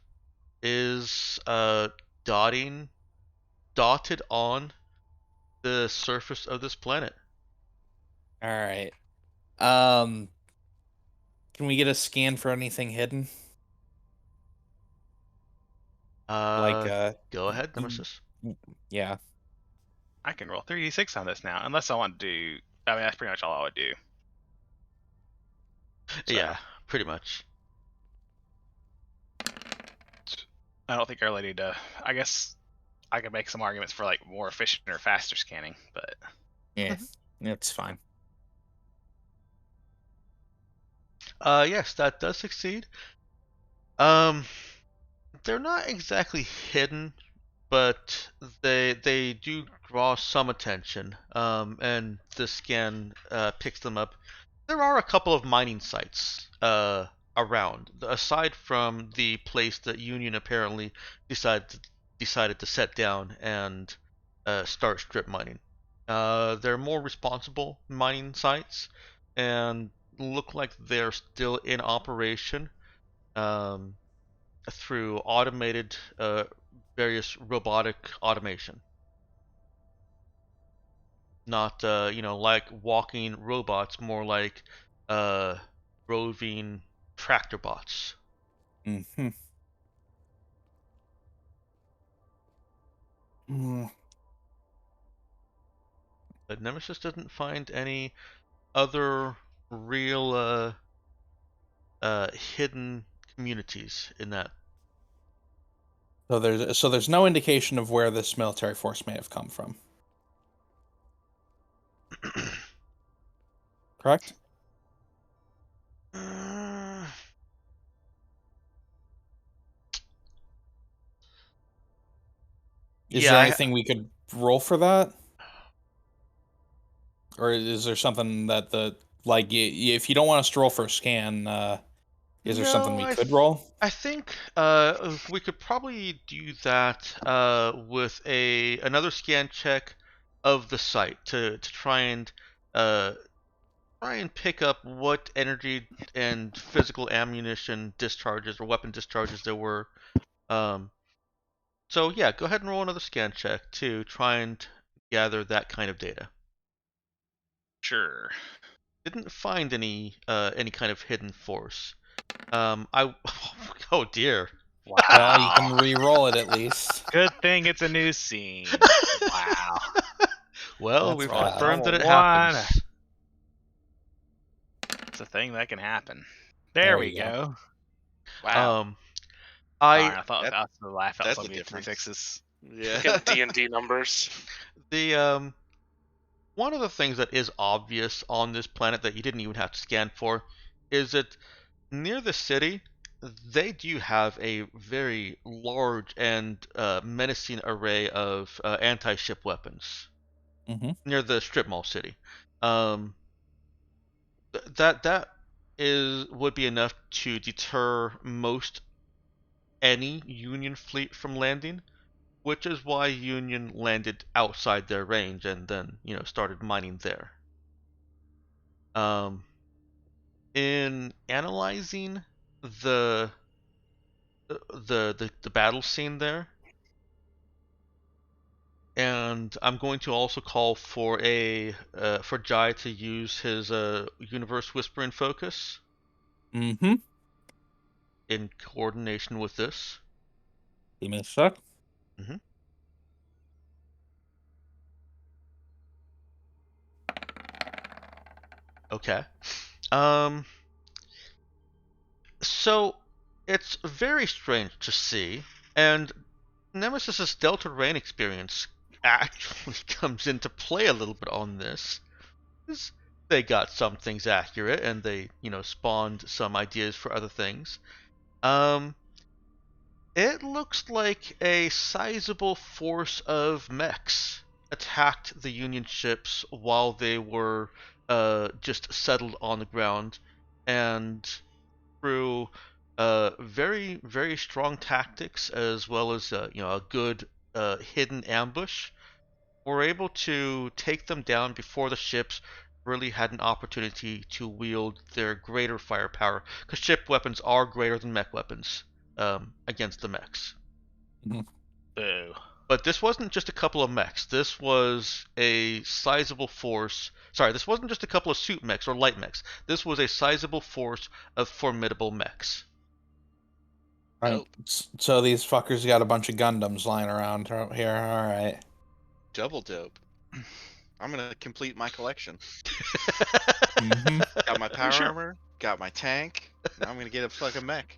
is dotted on the surface of this planet. All right. Can we get a scan for anything hidden? Like Go ahead, y- Nemesis. yeah. I can roll 3d6 on this now, unless I want to do. I mean, that's pretty much all I would do. So, Yeah, pretty much. I don't think I really need to. I guess I could make some arguments for like more efficient or faster scanning, but Yeah, it's fine. Yes, that does succeed. Um, they're not exactly hidden, but they do draw some attention. And the scan picks them up. There are a couple of mining sites around, aside from the place that Union apparently decided to set down and start strip mining. They're more responsible mining sites, and look like they're still in operation. Um, through automated various robotic automation. Not like walking robots, more like uh, roving tractor bots. Mm-hmm. Mm. But Nemesis doesn't find any other real hidden communities in that. So there's no indication of where this military force may have come from. Correct? Is there Yeah, anything we could roll for that? Or is there something that if you don't want us to roll for a scan, is there something no, we could roll? I think we could probably do that with another scan check of the site to uh, try and pick up what energy and physical ammunition discharges or weapon discharges there were. Um, so yeah, go ahead and roll another scan check to try and gather that kind of data. sure. Didn't find any kind of hidden force. I oh dear. Well, you can Wow. re-roll it at least. Good thing it's a new scene. Wow. Well, That's we've right. confirmed that it Level one. happens. It's a thing that can happen. There There we you go. go. Wow. I I thought That- that was the laugh. That was that's a gonna be three difference. sixes. Yeah. Get D&D numbers. the one of the things that is obvious on this planet that you didn't even have to scan for is that near the city they do have a very large and menacing array of anti-ship weapons Mm-hmm. near the strip mall city. Um, that is would be enough to deter most any Union fleet from landing, which is why Union landed outside their range and then started mining there. Um, in analyzing the the battle scene there, and I'm going to also call for for Jai to use his universe whispering focus Mm-hmm. in coordination with this. Give me a sec. Mm-hmm. Okay. Um. So it's very strange to see, and Nemesis's Delta Rain experience actually comes into play a little bit on this. 'Cause they got some things accurate, and they spawned some ideas for other things. Um, it looks like a sizable force of mechs attacked the Union ships while they were just settled on the ground, and through very very strong tactics as well as a good hidden ambush, were able to take them down before the ships really had an opportunity to wield their greater firepower, because ship weapons are greater than mech weapons against the mechs. Boo. But this wasn't just a couple of mechs. This was a sizable force. Sorry, this wasn't just a couple of suit mechs or light mechs. This was a sizable force of formidable mechs. Right. Dope. So these fuckers got a bunch of Gundams lying around out here. All right. Double dope. I'm gonna complete my collection. Mm-hmm. Got my power Sure. armor, got my tank. Now I'm gonna get a fucking mech.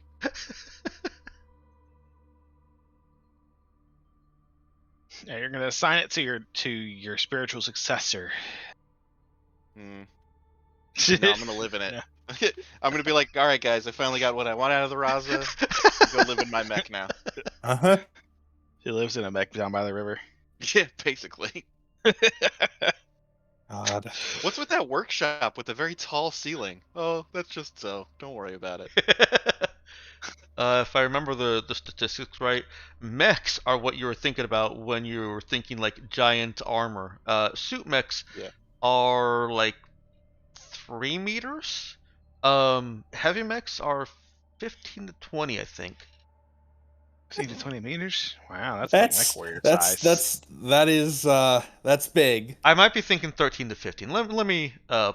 Yeah, you're gonna assign it to your spiritual successor. Hmm. No, I'm gonna live in it. Yeah. I'm gonna be like, all right, guys, I finally got what I want out of the Raza. Go live in my mech now. Uh-huh. He lives in a mech down by the river. Yeah, basically. God. What's with that workshop with the very tall ceiling? Oh, that's just so. Don't worry about it. If I remember the statistics right, mechs are what you were thinking about when you were thinking like giant armor. Suit mechs Yeah. are like 3 meters. Heavy mechs are 15 to 20, I think. 15 to 20 meters? Wow, that's like mech warrior That's size. that's big. I might be thinking 13 to 15. Let me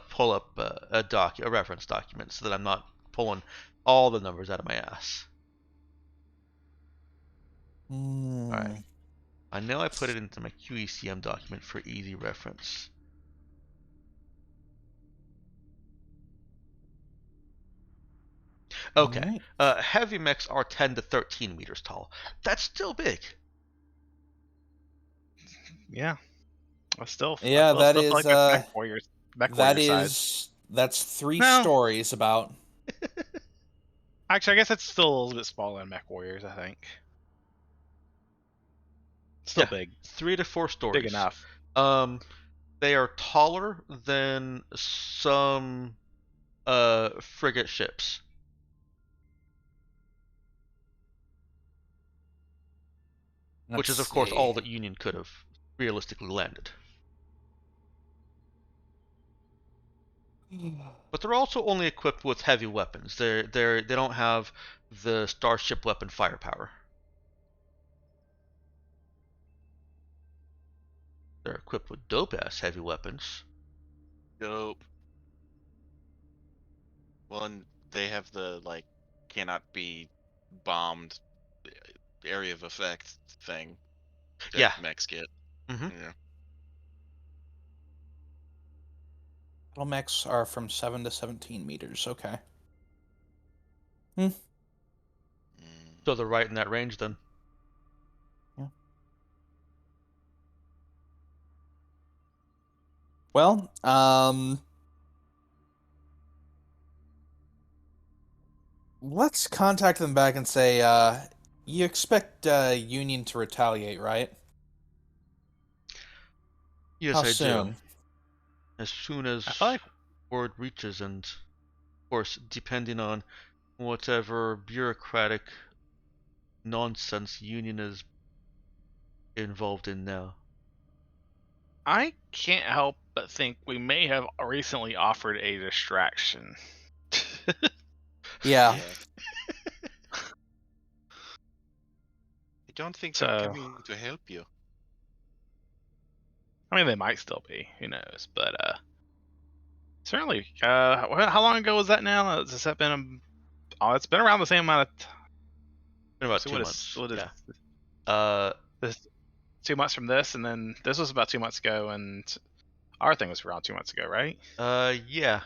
pull up a reference document so that I'm not pulling all the numbers out of my ass. All right. I know I put it into my QECM document for easy reference. Okay. Alright. Heavy mechs are 10 to 13 meters tall. That's still big. Yeah. I still Yeah, feel like that's mech warrior size. that's 3 No. stories about. Actually, I guess that's still a little bit smaller than mech warriors, I think. Still Yeah, big. 3 to 4 stories. Big enough. They are taller than some frigate ships. Which is, of course, all that Union could have realistically landed. But they're also only equipped with heavy weapons. They don't have the starship weapon firepower. They're equipped with dope-ass heavy weapons. Dope. Well, and they have the like cannot be bombed area of effect thing that Yeah. mechs get. Mm-hmm. Yeah. Battle mechs are from 7 to 17 meters. Okay. Mm. So they're right in that range then. Yeah. Well, let's contact them back and say, you expect Union to retaliate, right? Yes, How I soon? do. As soon as I feel like word reaches, and of course, depending on whatever bureaucratic nonsense Union is involved in now. I can't help but think we may have recently offered a distraction. Yeah. I don't think they're So, coming to help you. I mean, they might still be. Who knows? But certainly. How long ago was that now? Has that been? It's been around the same amount of. In about So 2 months. what is Yeah. this? 2 months from this, and then this was about 2 months ago, and our thing was around 2 months ago, right? Yeah.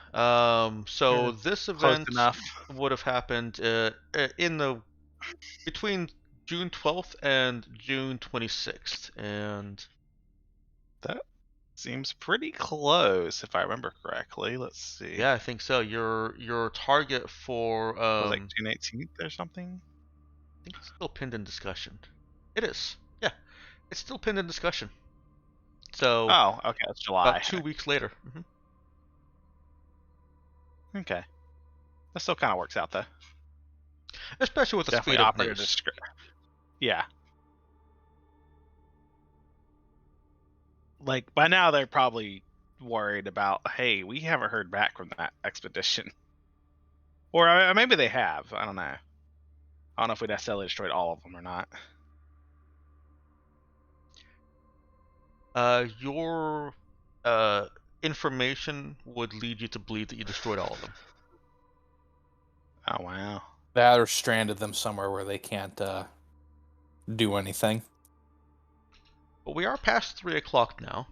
So Yeah. this Close event enough. would have happened in the between June 12th and June 26th, and That seems pretty close, if I remember correctly. Let's see. yeah, I think so. Your target for Was it like June 18th or something? I think it's still pinned in discussion. It is. Yeah, it's still pinned in discussion. So Oh, okay, that's July. about 2 weeks later. Okay, that still kind of works out though. Especially with the Definitely speed of operated news. Yeah. Like by now they're probably worried about, hey, we haven't heard back from that expedition, or maybe they have. I don't know. I don't know if we necessarily destroyed all of them or not. Your information would lead you to believe that you destroyed all of them. Oh wow. That or stranded them somewhere where they can't do anything. But we are past 3 o'clock now.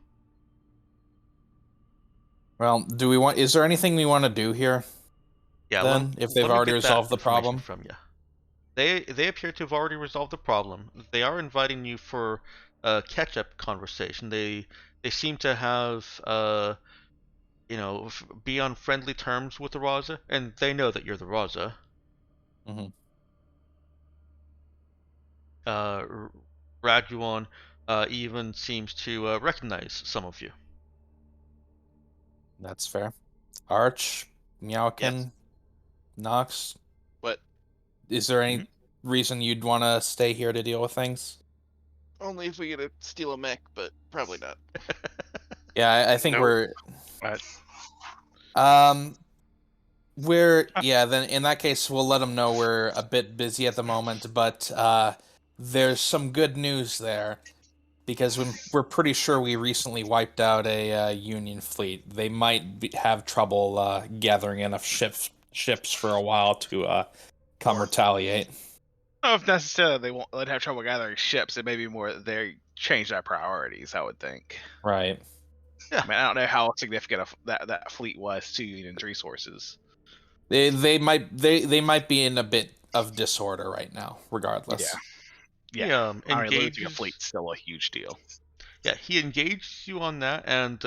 Well, do we want? Is there anything we want to do here? Yeah, Then, if they've let me already get that resolved the information problem. from you. They appear to have already resolved the problem. They are inviting you for a catch-up conversation. They seem to have be on friendly terms with the Raza, and they know that you're the Raza. Mm-hmm. Raduan even seems to recognize some of you. That's fair. Arch, Meowkin, Yes. Nox. But Is there any reason you'd want to stay here to deal with things? only if we get to steal a mech, but probably not. Yeah, I think No. we're. But Then in that case we'll let them know we're a bit busy at the moment, but there's some good news there because we're pretty sure we recently wiped out a Union fleet. They might have trouble gathering enough ships for a while to come retaliate. I don't know if necessarily they'd have trouble gathering ships. It may be more that they change their priorities, I would think. Right. Yeah. I mean, I don't know how significant that fleet was to Union's resources. They might be in a bit of disorder right now, regardless. Yeah. I mean, losing a Engages. fleet's still a huge deal. Yeah, he engaged you on that, and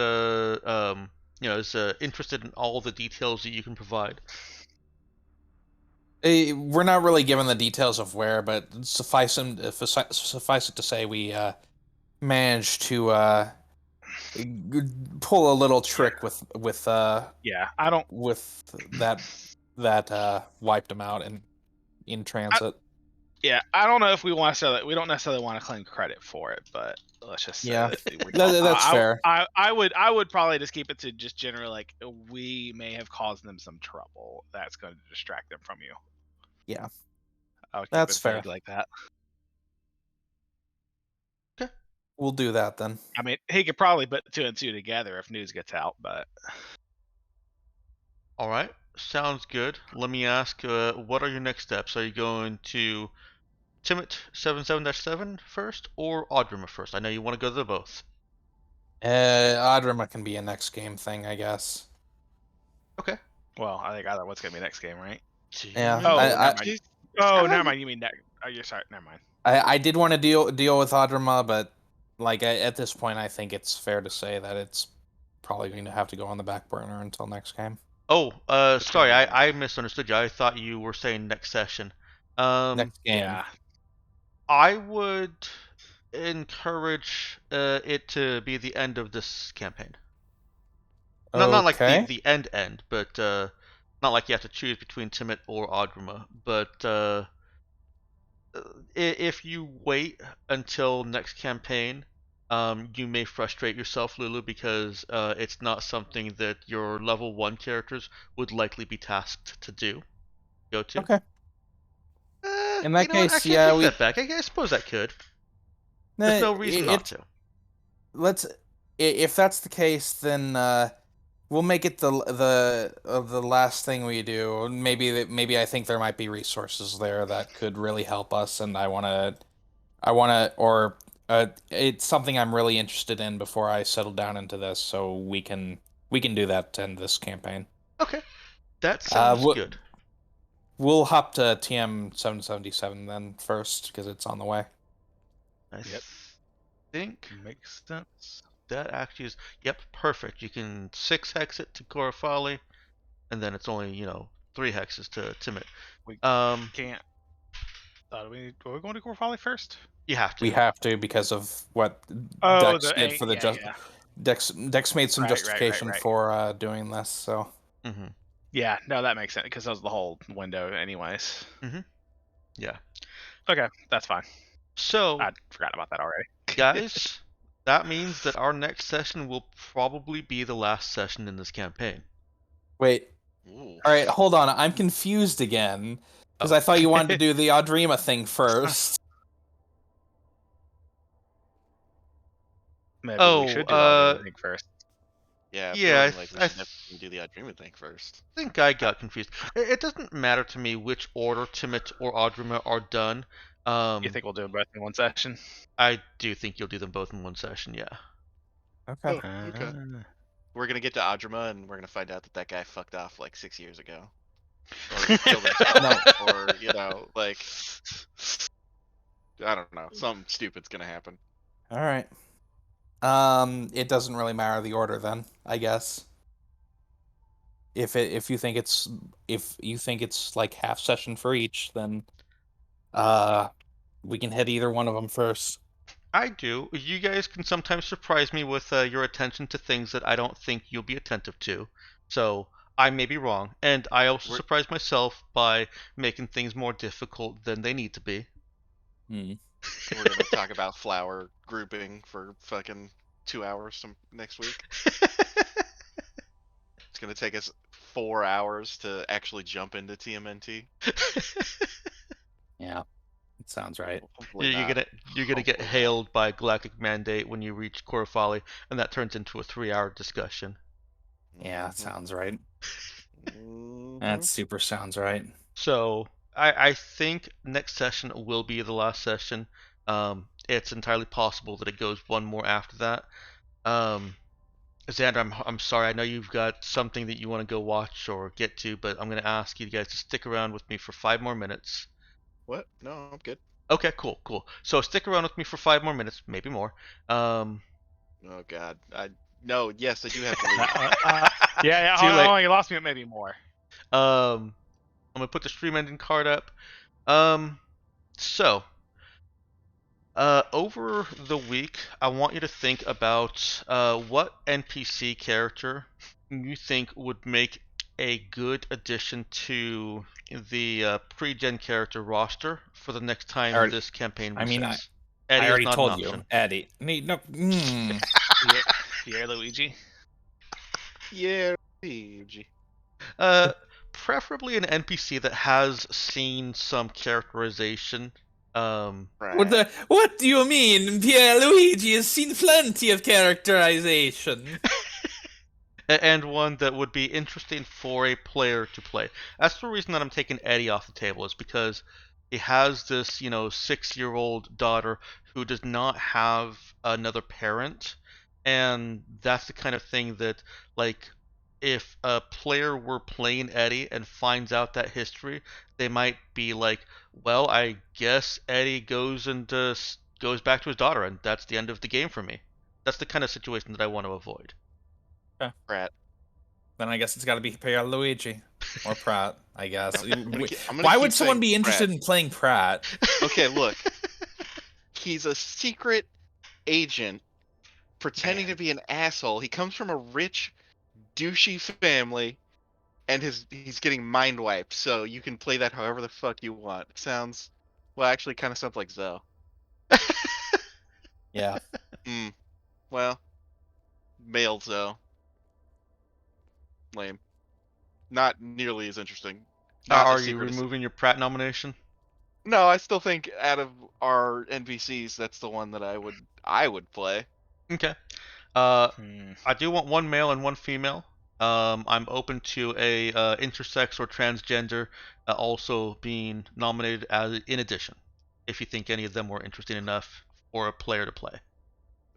is interested in all the details that you can provide. We're not really given the details of where, but suffice it to say we managed to pull a little trick with Yeah, I don't. with that wiped them out in transit. Yeah, I don't know if we want to say that. We don't necessarily want to claim credit for it, but let's just say Yeah, that we that's fair. I would probably just keep it to just general, like, we may have caused them some trouble. That's going to distract them from you. Yeah, I would keep that's it fair. vague like that. Okay. We'll do that then. I mean, he could probably put 2 and 2 together if news gets out, but All right, sounds good. Let me ask, what are your next steps? Are you going to Timit 77-7 first or Audrima first? I know you want to go to the both. Adrima can be a next game thing, I guess. Okay. well, I think either one's gonna be next game, right? Yeah, Oh, I- never mind. Oh, never mind. You mean that? Oh, you're sorry. Never mind. I did want to deal with Adrima, but at this point, I think it's fair to say that it's probably going to have to go on the back burner until next game. Oh, sorry, I misunderstood you. I thought you were saying next session. Next game. Yeah. I would encourage it to be the end of this campaign. Not like Okay. the end, but not like you have to choose between Timit or Audrima. But if you wait until next campaign, you may frustrate yourself, Lulu, because it's not something that your level 1 characters would likely be tasked to go to. Okay. In that case, actually, yeah, I take that back. I suppose that could. There's no reason not to. If that's the case, then we'll make it the last thing we do. Maybe I think there might be resources there that could really help us, and it's something I'm really interested in before I settle down into this, so we can do that to end this campaign. Okay, that sounds good. We'll hop to TM 777 then first because it's on the way. I think Makes sense. that actually is perfect. You can 6 hex it to Corafali, and then it's only 3 hexes to Timid. We can't. Are we going to Corfali first? You have to. We have to because of what Dex did for the Dex made some justification for doing this. So. Mm-hmm. Yeah, no, that makes sense because that was the whole window, anyways. Mm-hmm. Yeah. Okay, that's fine. So I forgot about that already. Guys, that means that our next session will probably be the last session in this campaign. Wait. Ooh. All right, hold on. I'm confused again because I thought you wanted to do the Audrima thing first. Maybe we should do the thing first. Yeah, yeah. we should definitely do the Audrima thing first. I think I got confused. It doesn't matter to me which order Timit or Audrima are done. You think we'll do them both in one session? I do think you'll do them both in one session. Yeah. Okay. Okay. we're gonna get to Adrama and we're gonna find out that that guy fucked off like 6 years ago, or killed himself, or like I don't know, something stupid's gonna happen. All right. It doesn't really matter the order then, I guess. If you think it's like half session for each, then we can hit either one of them first. I do. You guys can sometimes surprise me with your attention to things that I don't think you'll be attentive to. So I may be wrong, and I also We're- surprise myself by making things more difficult than they need to be. Hmm. We're gonna talk about flower grouping for fucking 2 hours next week. It's gonna take us 4 hours to actually jump into TMNT. Yeah, it sounds right. Hopefully You're not. gonna get Hopefully not. hailed by Galactic Mandate when you reach Korafali, and that turns into a 3-hour discussion. Yeah, it Mhm. sounds right. Mhm. That super sounds right. So I think next session will be the last session. It's entirely possible that it goes one more after that. Xander, I'm sorry. I know you've got something that you want to go watch or get to, but I'm gonna ask you guys to stick around with me for 5 more minutes. What? No, I'm good. Okay, cool. So stick around with me for 5 more minutes, maybe more. Oh god. Yes, I do have to leave. Yeah. Too Hold late. on, you lost me at maybe more. I'm gonna put the stream ending card up. So over the week, I want you to think about what NPC character you think would make a good addition to the pre-gen character roster for the next time Alright, this campaign I mean, resets. Eddie I is already not told an you, option. Eddie. No. Pierre Luigi. Yeah, Luigi. Uh, Preferably an NPC that has seen some characterization. Right. What do you mean? Pierluigi has seen plenty of characterization. And one that would be interesting for a player to play. That's the reason that I'm taking Eddie off the table, is because he has this, 6-year-old daughter who does not have another parent, and that's the kind of thing that, like, if a player were playing Eddie and finds out that history, they might be like, well, I guess Eddie goes back to his daughter, and that's the end of the game for me. That's the kind of situation that I want to avoid. Pratt. Then I guess it's got to be Pierluigi or Pratt. I guess. I'm gonna Why keep would someone saying be interested Pratt. in playing Pratt? Okay, look. He's a secret agent pretending to be an asshole. He comes from a rich, douchey family, and he's getting mind wiped. So you can play that however the fuck you want. It sounds, well, actually, kind of sounds like Zoe. Yeah. Well, male Zoe. Lame. Not nearly as interesting. Not Are as you secret as. removing your Pratt nomination? No, I still think out of our NPCs, that's the one that I would play. Okay. Hmm. I do want one male and one female. I'm open to a intersex or transgender also being nominated as in addition, if you think any of them were interesting enough for a player to play.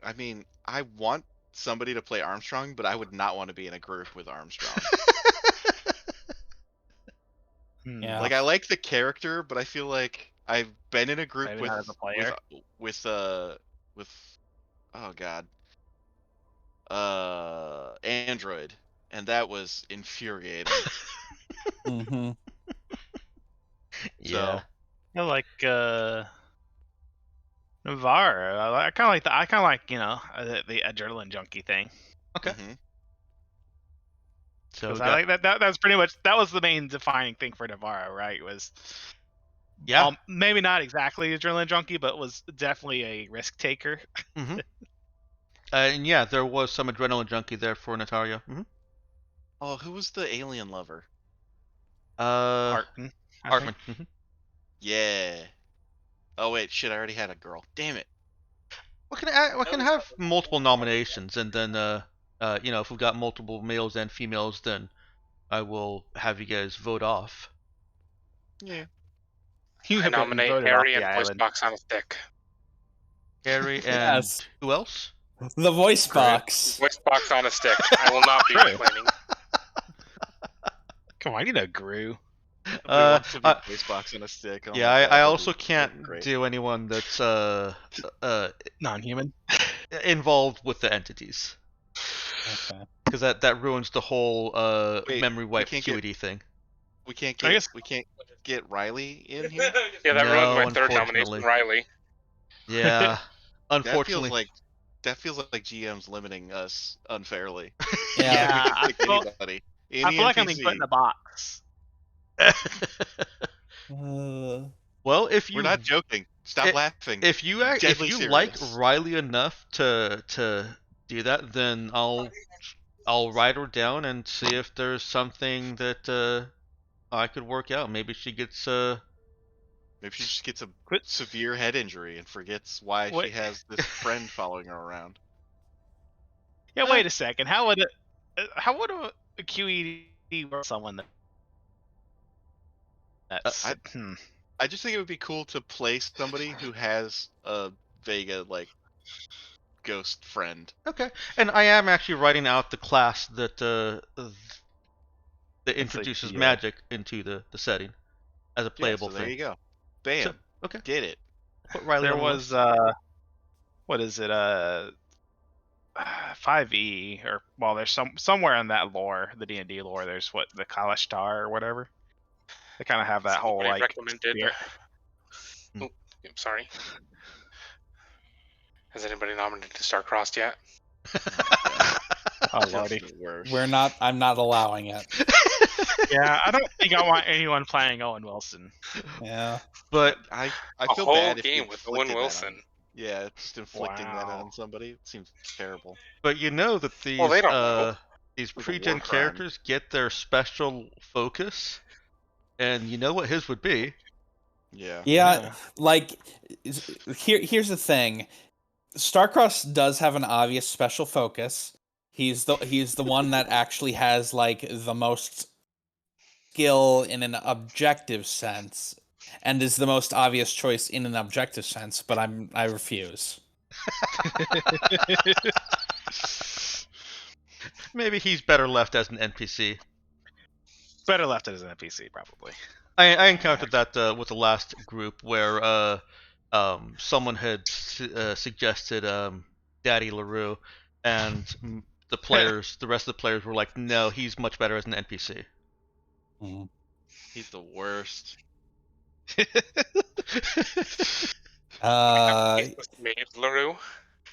I mean, I want somebody to play Armstrong, but I would not want to be in a group with Armstrong. Yeah. Like, I like the character, but I feel like I've been in a group Maybe with not as a player. with oh god, Android, and that was infuriating. Mm-hmm. Yeah. I like Navarre. I kind of like the adrenaline junkie thing. Okay. Mhm. So Because we I got, like that. That was pretty much the main defining thing for Navarro, right? Was yeah. maybe not exactly adrenaline junkie, but was definitely a risk taker. Mm-hmm. And yeah, there was some adrenaline junkie there for Natalia. Mm-hmm. Oh, who was the alien lover? Arton. I Artman. think. Mm-hmm. Yeah. Oh wait, shit! I already had a girl. Damn it. We can have multiple nominations, and then if we've got multiple males and females, then I will have you guys vote off. Yeah. You I have been nominate voted Harry off and the voice island. box on a stick. Harry and Yes. who else? The voice Great. box. Voice box on a stick. I will not be Great. complaining. Come on, you know Gru. Nobody Uh, wants to be uh, voice box on a stick. Oh yeah, my god. I that'd also be can't great. do anyone that's Non-human. involved with the entities, Okay. because that ruins the whole Wait, memory wipe can't get- QED thing. We can't I get guess- we can't get Riley in here. Yeah, that ruined No, my third nomination, unfortunately. Riley. Yeah, That feels unfortunately. like GM's limiting us unfairly. Yeah. Yeah, We can I pick feel, anybody. I Any feel like I'm being put NPC. in a box. Well, if We're you not joking. Stop laughing. if you Deadly like serious. Riley enough to do that, then I'll write her down and see if there's something that I could work out. Maybe she gets Maybe she just gets a Quit. severe head injury and forgets why she Wait. has this friend following her around. Yeah, wait a second. How would a QED work someone that's I just think it would be cool to play somebody who has a Vega like ghost friend. okay. And I am actually writing out the class that like introduces the, magic into the setting as a Yeah, playable so there thing. you go. Bam. So, okay. Did it. Put Riley there on the was list. what is it 5e or well there's somewhere in that lore, the D&D lore, there's what the Kalashtar or whatever. They kind of have that whole Somebody like recommended. spirit. Oh, I'm sorry. Has anybody nominated to Starcrossed yet? Oh Just lordy. the worst. I'm not allowing it. Yeah, I don't think I want anyone playing Owen Wilson. Yeah. But I A feel whole bad if game you with inflicted Owen that on Wilson. them. Yeah, just inflicting that Wow. on somebody. It seems terrible. but you know that Well, they don't know. these It was a war pre-gen crime. characters get their special focus, and you know what his would be. Yeah. Yeah, like here's the thing. Starcross does have an obvious special focus. He's the one that actually has like the most skill in an objective sense, and is the most obvious choice in an objective sense. But I refuse. Maybe he's better left as an NPC. Better left as an NPC probably. I encountered that with the last group where someone had suggested Daddy LaRue, and the rest of the players were like, no, he's much better as an NPC. He's the worst. Made LaRue.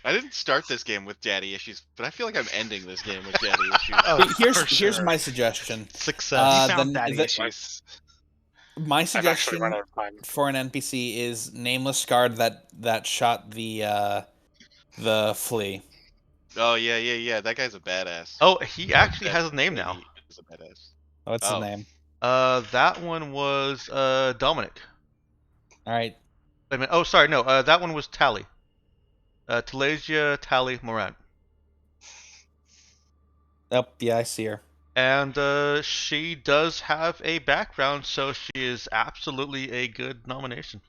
I didn't start this game with daddy issues, but I feel like I'm ending this game with daddy issues. Here's sure. my suggestion. Success. You found the- daddy the- issues. My I've actually suggestion run out of time. for an NPC is nameless guard that shot the flea. Oh yeah. That guy's a badass. Oh, he actually That has a name now. lady is a badass. What's Oh. his name? That one was Dominic. All right. Wait a minute. Oh, sorry, no. That one was Tally. Talasia Tally Moran. Oh, yeah, I see her. And she does have a background, so she is absolutely a good nomination.